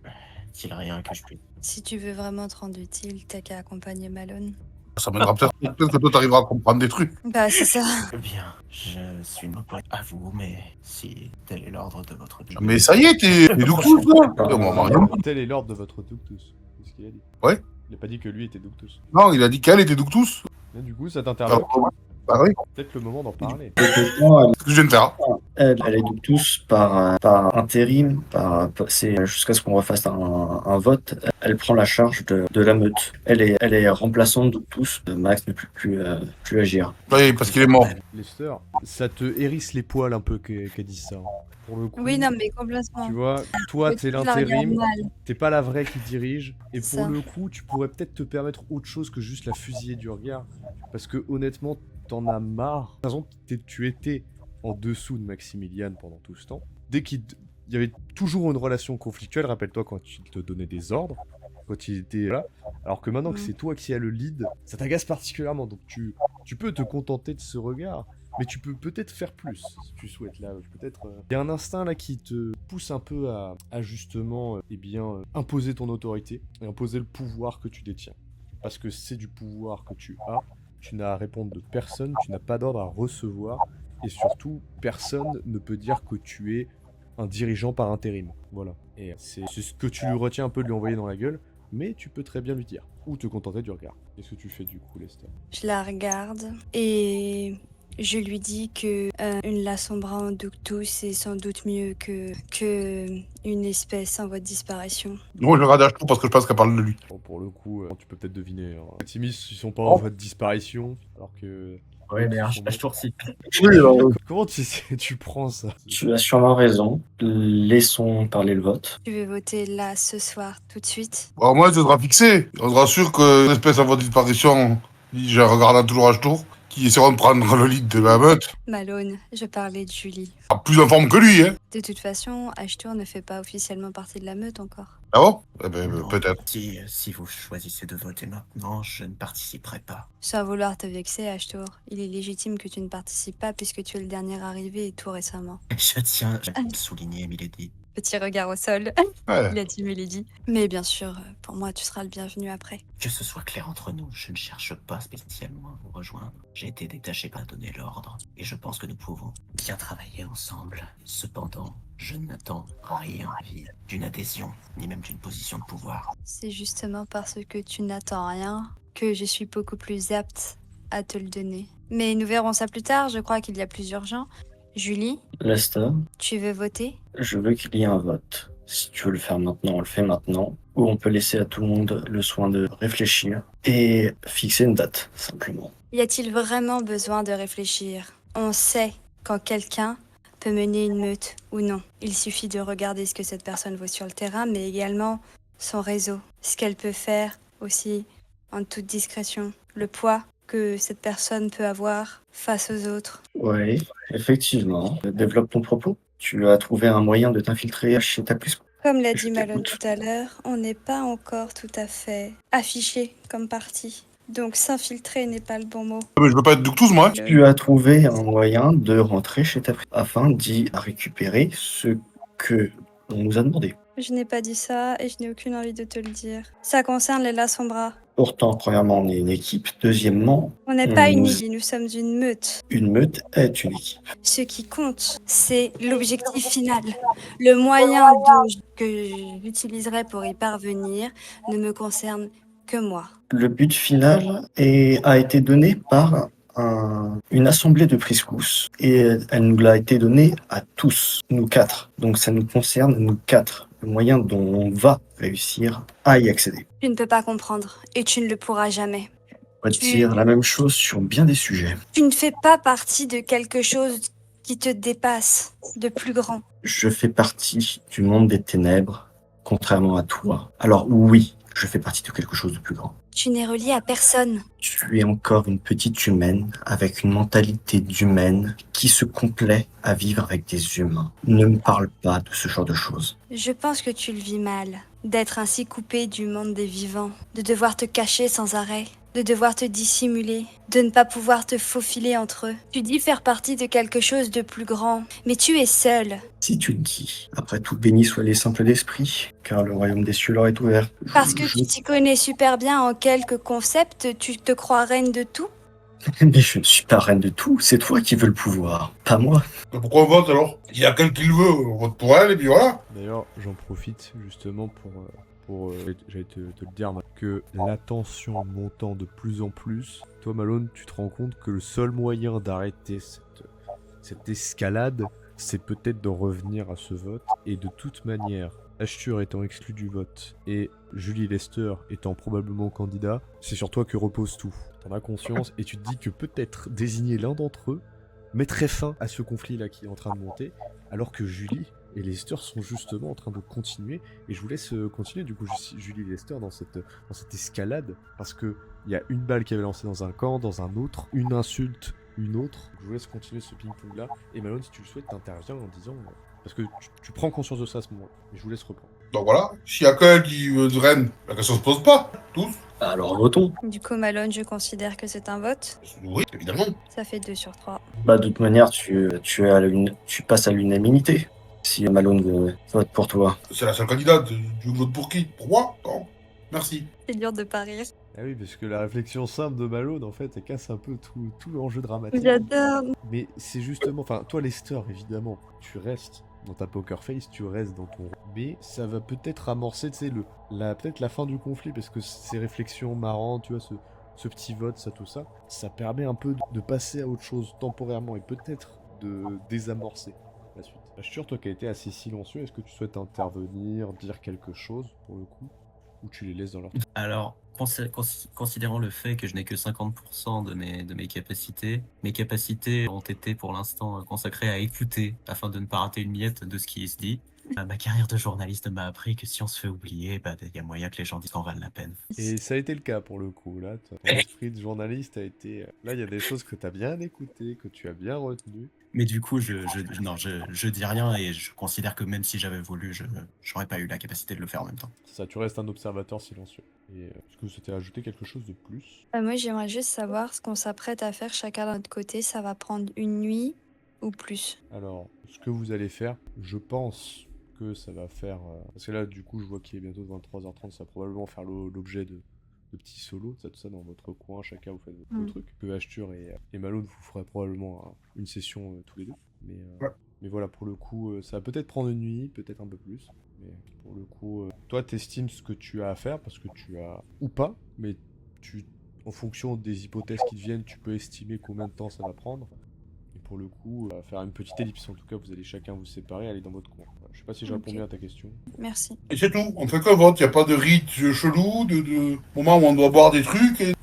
qu'il rien que je puisse. Si tu veux vraiment te rendre utile, t'as qu'à accompagner Malone. Ça m'aidera peut-être que toi t'arriveras à comprendre des trucs. Bah, c'est ça. Bien, je suis non pas à vous, mais si tel est l'ordre de votre job. Mais ça y est, t'es Ductus, toi. On va voir. Tel est l'ordre de votre Ductus. C'est ce qu'il a dit. Ouais. Il a pas dit que lui était Ductus. Non, il a dit qu'elle était Ductus. Là, du coup, ça t'interloque. Bah oui, Peut-être le moment d'en parler. Techniquement, c'est ce que je viens de faire. elle est donc tous par intérim, c'est jusqu'à ce qu'on refasse un vote. Elle prend la charge de la meute. Elle est remplaçante de tous. Max ne peut plus agir. Oui, parce qu'il est mort. Lester, ça te hérisse les poils un peu qu'elle dise ça. Pour le coup, Oui, non, mais complètement. tu vois, toi Oui, t'es tu la regardes l'intérim, mal. t'es pas la vraie qui dirige, et pour Ça. le coup, tu pourrais peut-être te permettre autre chose que juste la fusiller du regard, parce que honnêtement, t'en as marre. Par exemple, tu étais en dessous de Maximilian pendant tout ce temps. Dès qu'il y avait toujours une relation conflictuelle, rappelle-toi quand il te donnait des ordres, quand il était là, alors que maintenant que c'est toi qui as le lead, ça t'agace particulièrement, donc tu peux te contenter de ce regard, Mais tu peux peut-être faire plus, si tu souhaites, là, peut-être... Il y a un instinct, là, qui te pousse un peu à justement, imposer ton autorité, et imposer le pouvoir que tu détiens. Parce que c'est du pouvoir que tu as, tu n'as à répondre de personne, tu n'as pas d'ordre à recevoir, et surtout, personne ne peut dire que tu es un dirigeant par intérim. Voilà. Et c'est ce que tu lui retiens un peu de lui envoyer dans la gueule, mais tu peux très bien lui dire. Ou te contenter du regard. Qu'est-ce que tu fais du coup, Lester? Je la regarde et je lui dis que une Lasombra en Ductus c'est sans doute mieux que une espèce en voie de disparition. Moi, je regarde Ashtour parce que je pense qu'elle parle de lui. Bon, pour le coup, tu peux peut-être deviner. Hein. Les Timis, ils sont pas en voie de disparition, alors que... Ouais, mais d'autres sont je tourne. Oui, Comment tu prends ça? Tu as sûrement raison. Laissons parler le vote. Tu veux voter là ce soir tout de suite? Au moins, ce sera fixé. On sera sûr que l'espèce en voie de disparition, je regarde toujours Ashtour, qui essaieront de prendre le lead de la meute. Malone, je parlais de Julie. Ah, plus en forme que lui, hein. De toute façon, Ashtour ne fait pas officiellement partie de la meute encore. Ah bon? Eh ben, Non. peut-être. Si vous choisissez de voter maintenant, je ne participerai pas. Sans vouloir te vexer, Ashtour, il est légitime que tu ne participes pas puisque tu es le dernier arrivé et tout récemment. Je tiens à le souligner, Milady. Petit regard au sol, Ouais. il a dit Milady. Mais bien sûr, pour moi, tu seras le bienvenu après. Que ce soit clair entre nous, je ne cherche pas spécialement à vous rejoindre. J'ai été détaché par donner l'ordre, et je pense que nous pouvons bien travailler ensemble. Cependant, je n'attends rien d'une adhésion, ni même d'une position de pouvoir. C'est justement parce que tu n'attends rien que je suis beaucoup plus apte à te le donner. Mais nous verrons ça plus tard, je crois qu'il y a plus urgent. Julie, Lester, tu veux voter? je veux qu'il y ait un vote. Si tu veux le faire maintenant, on le fait maintenant. Ou on peut laisser à tout le monde le soin de réfléchir et fixer une date, simplement. Y a-t-il vraiment besoin de réfléchir? On sait quand quelqu'un peut mener une meute ou non. Il suffit de regarder ce que cette personne vaut sur le terrain, mais également son réseau, ce qu'elle peut faire aussi en toute discrétion, le poids que cette personne peut avoir face aux autres. Oui, effectivement. Développe ton propos. Tu as trouvé un moyen de t'infiltrer chez ta plus. Comme l'a Je dit Malone t'écoute. tout à l'heure, on n'est pas encore tout à fait affiché comme parti. Donc s'infiltrer n'est pas le bon mot. Mais je veux pas être Ductus, moi. Tu as trouvé un moyen de rentrer chez ta afin d'y récupérer ce que on nous a demandé. Je n'ai pas dit ça et je n'ai aucune envie de te le dire. Ça concerne les Lasombra. Pourtant, premièrement, on est une équipe. Deuxièmement, On n'est pas une nous- équipe, nous sommes une meute. une meute est une équipe. Ce qui compte, c'est l'objectif final. Le moyen que j'utiliserai pour y parvenir ne me concerne que moi. Le but final a été donné par une assemblée de Priscus et elle nous l'a été donnée à tous, nous quatre. Donc ça nous concerne, nous quatre, le moyen dont on va réussir à y accéder. Tu ne peux pas comprendre et tu ne le pourras jamais. On va dire la même chose sur bien des sujets. Tu ne fais pas partie de quelque chose qui te dépasse, de plus grand. Je fais partie du monde des ténèbres, contrairement à toi. Alors oui, je fais partie de quelque chose de plus grand. Tu n'es relié à personne. Tu es encore une petite humaine avec une mentalité d'humaine qui se complaît à vivre avec des humains. Ne me parle pas de ce genre de choses. Je pense que tu le vis mal, d'être ainsi coupé du monde des vivants, de devoir te cacher sans arrêt, de devoir te dissimuler, de ne pas pouvoir te faufiler entre eux. Tu dis faire partie de quelque chose de plus grand, mais tu es seul. Si tu le dis, après tout, béni soient les simples d'esprit, car le royaume des cieux leur est ouvert. Parce que tu t'y connais super bien en quelques concepts, tu te crois reine de tout? Mais je ne suis pas reine de tout, c'est toi qui veux le pouvoir, pas moi. Mais pourquoi on vote alors? Il y a quelqu'un qui le veut, on vote pour elle et puis voilà. D'ailleurs, j'en profite justement pour j'allais te le dire, que la tension montant de plus en plus, toi Malone, tu te rends compte que le seul moyen d'arrêter cette escalade, c'est peut-être d'en revenir à ce vote, et de toute manière, Ashtur étant exclu du vote, et Julie Lester étant probablement candidat, c'est sur toi que repose tout. T'en as conscience, et tu te dis que peut-être désigner l'un d'entre eux mettrait fin à ce conflit-là qui est en train de monter, alors que Julie et Lester sont justement en train de continuer, et je vous laisse continuer du coup Julie et Lester dans cette escalade, parce que il y a une balle qui avait lancé dans un camp, dans un autre, une insulte une autre. Je vous laisse continuer ce ping-pong-là. Et Malone, si tu le souhaites, t'interviens en disant... parce que tu prends conscience de ça à ce moment-là. Mais je vous laisse reprendre. Donc voilà, s'il y a qu'un qui veut de Rennes, la question se pose pas, tous. Alors votons. Du coup, Malone, je considère que c'est un vote. Oui, évidemment. Ça fait 2 sur 3. Bah, de toute manière, tu passes à l'unanimité. Si Malone vote pour toi. C'est la seule candidate. Tu votes pour qui? Pour moi? Non. Merci. C'est dur de pas rire. Ah oui, parce que la réflexion simple de Malone, en fait, elle casse un peu tout l'enjeu dramatique. J'adore. Mais c'est justement... Enfin, toi, Lester, évidemment, tu restes dans ta poker face, tu restes dans ton... Mais ça va peut-être amorcer, tu sais, peut-être la fin du conflit, parce que ces réflexions marrantes, tu vois, ce petit vote, ça, tout ça, ça permet un peu de passer à autre chose temporairement, et peut-être de désamorcer la suite. Ashtur, toi qui as été assez silencieux, est-ce que tu souhaites intervenir, dire quelque chose, pour le coup, ou tu les laisses dans leur... Alors, considérant le fait que je n'ai que 50% de mes capacités, mes capacités ont été pour l'instant consacrées à écouter afin de ne pas rater une miette de ce qui se dit. Ma carrière de journaliste m'a appris que si on se fait oublier, bah, y a moyen que les gens disent qu'on valent la peine. Et ça a été le cas pour le coup, là, ton esprit de journaliste a été... Là, il y a des choses que tu as bien écoutées, que tu as bien retenues. Mais du coup, je dis rien et je considère que même si j'avais voulu, j'aurais pas eu la capacité de le faire en même temps. C'est ça, tu restes un observateur silencieux. Et est-ce que vous souhaitez ajouter quelque chose de plus? Moi, j'aimerais juste savoir ce qu'on s'apprête à faire chacun de notre côté. Ça va prendre une nuit ou plus. Alors, ce que vous allez faire, je pense que ça va faire... Parce que là, du coup, je vois qu'il est bientôt 23h30, ça va probablement faire l'objet de petits solos, ça, tout ça dans votre coin, chacun vous faites vos trucs. Que Ashtur et Malone vous ferez probablement une session tous les deux. Mais voilà, pour le coup, ça va peut-être prendre une nuit, peut-être un peu plus. Mais pour le coup, toi, t'estimes ce que tu as à faire, parce que tu as... Ou pas, mais en fonction des hypothèses qui te viennent, tu peux estimer combien de temps ça va prendre. Et pour le coup, faire une petite ellipse, en tout cas, vous allez chacun vous séparer, aller dans votre coin. Voilà. Je sais pas si j'ai répondu à ta question. Merci. Et c'est tout. On fait qu'un vote. Il n'y a pas de rite chelou, de moment où on doit boire des trucs.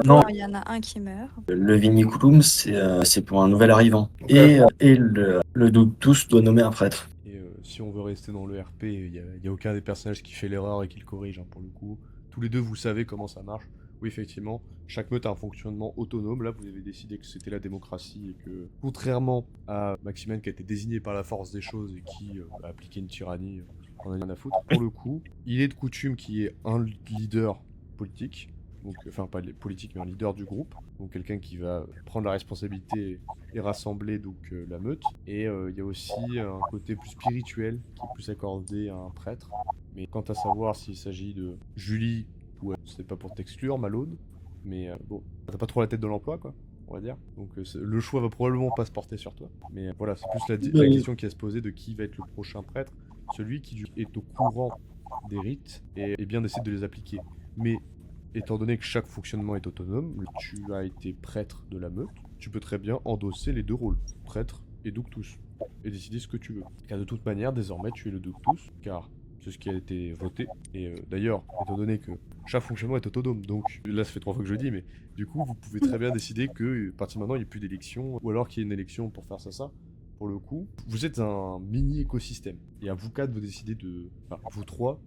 Non, Il y en a un qui meurt. le viniculum, c'est pour un nouvel arrivant. Ok. Et le Doctus doit nommer un prêtre. Et si on veut rester dans le RP, il y a aucun des personnages qui fait l'erreur et qui le corrige, hein, pour le coup. Tous les deux, vous savez comment ça marche. Oui, effectivement, chaque meute a un fonctionnement autonome. Là, vous avez décidé que c'était la démocratie et que, contrairement à Maximen qui a été désigné par la force des choses et qui a appliqué une tyrannie, on a rien à foutre. Pour le coup, il est de coutume qu'il y ait un leader politique. Donc, enfin, pas politique, mais un leader du groupe. Donc, quelqu'un qui va prendre la responsabilité et rassembler donc la meute. Et il y a aussi un côté plus spirituel qui est plus accordé à un prêtre. Mais quant à savoir s'il s'agit de Julie, ou c'est pas pour t'exclure, Malone, mais bon, t'as pas trop la tête de l'emploi, quoi, on va dire. Donc le choix va probablement pas se porter sur toi. Mais voilà, c'est plus la question qui va se poser de qui va être le prochain prêtre, celui qui est au courant des rites et bien d'essayer de les appliquer. Mais étant donné que chaque fonctionnement est autonome, tu as été prêtre de la meute, tu peux très bien endosser les deux rôles, prêtre et Doctus, et décider ce que tu veux. Car de toute manière, désormais, tu es le Doctus, car c'est ce qui a été voté. Et d'ailleurs, étant donné que chaque fonctionnement est autonome, donc là ça fait 3 fois que je le dis, mais du coup, vous pouvez très bien décider que, à partir de maintenant, il n'y ait plus d'élection, ou alors qu'il y ait une élection pour faire ça. Pour le coup, vous êtes un mini écosystème. Et à vous quatre, vous décidez de... Enfin, vous trois,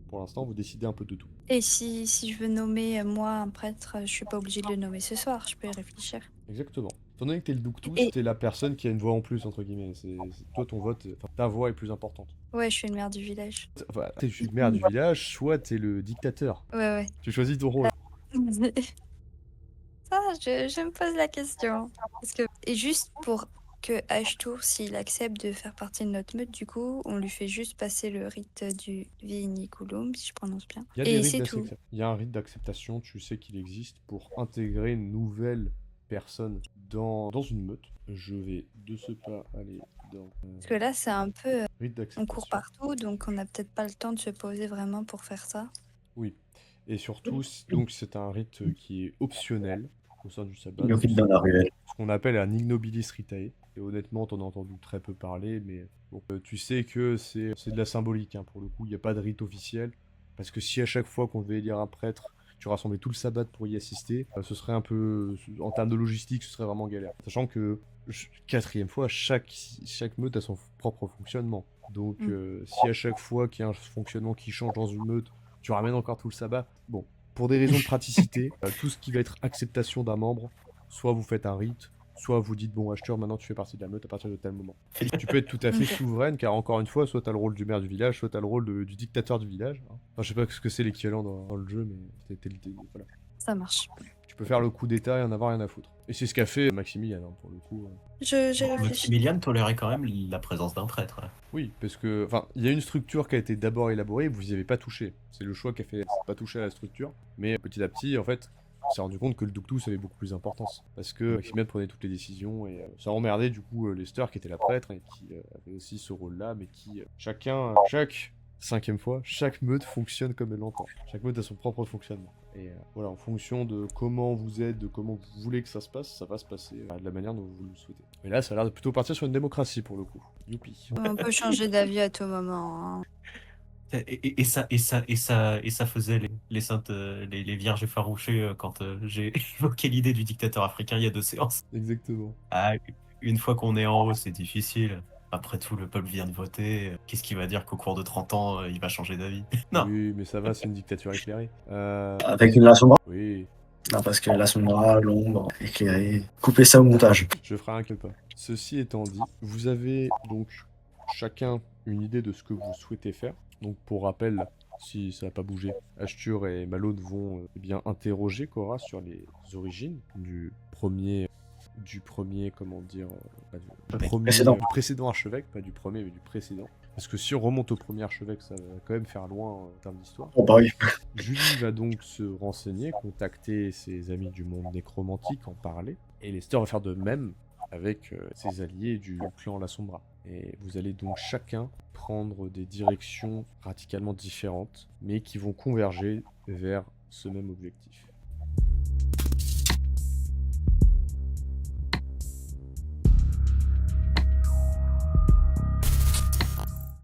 pour l'instant, vous décidez un peu de tout. Et si je veux nommer, moi, un prêtre, je suis pas obligée de le nommer ce soir, je peux y réfléchir. Exactement. Étant donné que t'es le Doctus, Et- t'es la personne qui a une voix en plus, entre guillemets. Toi, ton vote, enfin, ta voix est plus importante. Ouais, je suis une mère du village. Enfin, t'es le maire du village, soit t'es le dictateur. Ouais. Tu choisis ton rôle. Ça, je me pose la question. Parce que... Et juste pour que Ashtour, s'il accepte de faire partie de notre meute, du coup, on lui fait juste passer le rite du Viniculum, si je prononce bien. Il y a des Et rites c'est tout. Il y a un rite d'acceptation, tu sais qu'il existe pour intégrer une nouvelle personne dans une meute. Je vais de ce pas aller dans Parce que là, c'est un peu... rite d'acceptation. On court partout, donc on n'a peut-être pas le temps de se poser vraiment pour faire ça. Oui. Et surtout, donc c'est un rite qui est optionnel au sein du sabbat. Le rite dans la ruelle. Ce qu'on appelle un ignobilis ritae. Et honnêtement, t'en as entendu très peu parler, mais bon, tu sais que c'est de la symbolique, hein, pour le coup, il n'y a pas de rite officiel. Parce que si à chaque fois qu'on devait élire un prêtre, tu rassemblais tout le sabbat pour y assister, ce serait un peu, en termes de logistique, ce serait vraiment galère. Sachant que, quatrième fois, chaque meute a son propre fonctionnement. Donc si à chaque fois qu'il y a un fonctionnement qui change dans une meute, tu ramènes encore tout le sabbat, bon, pour des raisons de praticité, tout ce qui va être acceptation d'un membre, soit vous faites un rite, soit vous dites bon Ashtur, maintenant tu fais partie de la meute à partir de tel moment. Tu peux être tout à fait souveraine, car encore une fois, soit t'as le rôle du maire du village, soit t'as le rôle du dictateur du village. Hein. Enfin, je sais pas ce que c'est l'équivalent dans le jeu, mais c'était l'idée. Voilà. Ça marche. Tu peux faire le coup d'état et en avoir rien à foutre. Et c'est ce qu'a fait Maximilian, hein, pour le coup. J'ai réfléchi. Maximilian tolérait quand même la présence d'un prêtre. Oui, parce que, enfin, il y a une structure qui a été d'abord élaborée, vous y avez pas touché. C'est le choix qui a fait pas toucher à la structure. Mais petit à petit, en fait, on s'est rendu compte que le Duktus avait beaucoup plus d'importance. Parce que Maximilian prenait toutes les décisions et ça emmerdait du coup Lester qui était la prêtre et qui avait aussi ce rôle-là, mais qui, chaque 5e fois, chaque meute fonctionne comme elle l'entend. Chaque meute a son propre fonctionnement. Et voilà, en fonction de comment vous êtes, de comment vous voulez que ça va se passer de la manière dont vous le souhaitez. Mais là, ça a l'air de plutôt partir sur une démocratie pour le coup. Youpi. On peut changer d'avis à tout moment. Hein. Et ça faisait les saintes, les vierges effarouchées quand j'ai évoqué l'idée du dictateur africain il y a 2 séances. Exactement. Ah, une fois qu'on est en haut, c'est difficile. Après tout, le peuple vient de voter. Qu'est-ce qui va dire qu'au cours de 30 ans, il va changer d'avis? Non. Oui, mais ça va, c'est une dictature éclairée. Avec une Lasombra? Oui, Non, parce que Lasombra, l'ombre, éclairé. Coupez ça au montage. je ferai un pas. Ceci étant dit, vous avez donc chacun une idée de ce que vous souhaitez faire. Donc pour rappel, si ça n'a pas bougé, Ashtur et Malone vont eh bien interroger Cora sur les origines du premier, comment dire, du précédent archevêque, pas du premier mais du précédent. Parce que si on remonte au premier archevêque, ça va quand même faire loin en termes d'histoire. Oh bah oui. Julie va donc se renseigner, contacter ses amis du monde nécromantique, en parler, et Lester va faire de même avec ses alliés du clan La Sombra. Et vous allez donc chacun prendre des directions radicalement différentes, mais qui vont converger vers ce même objectif.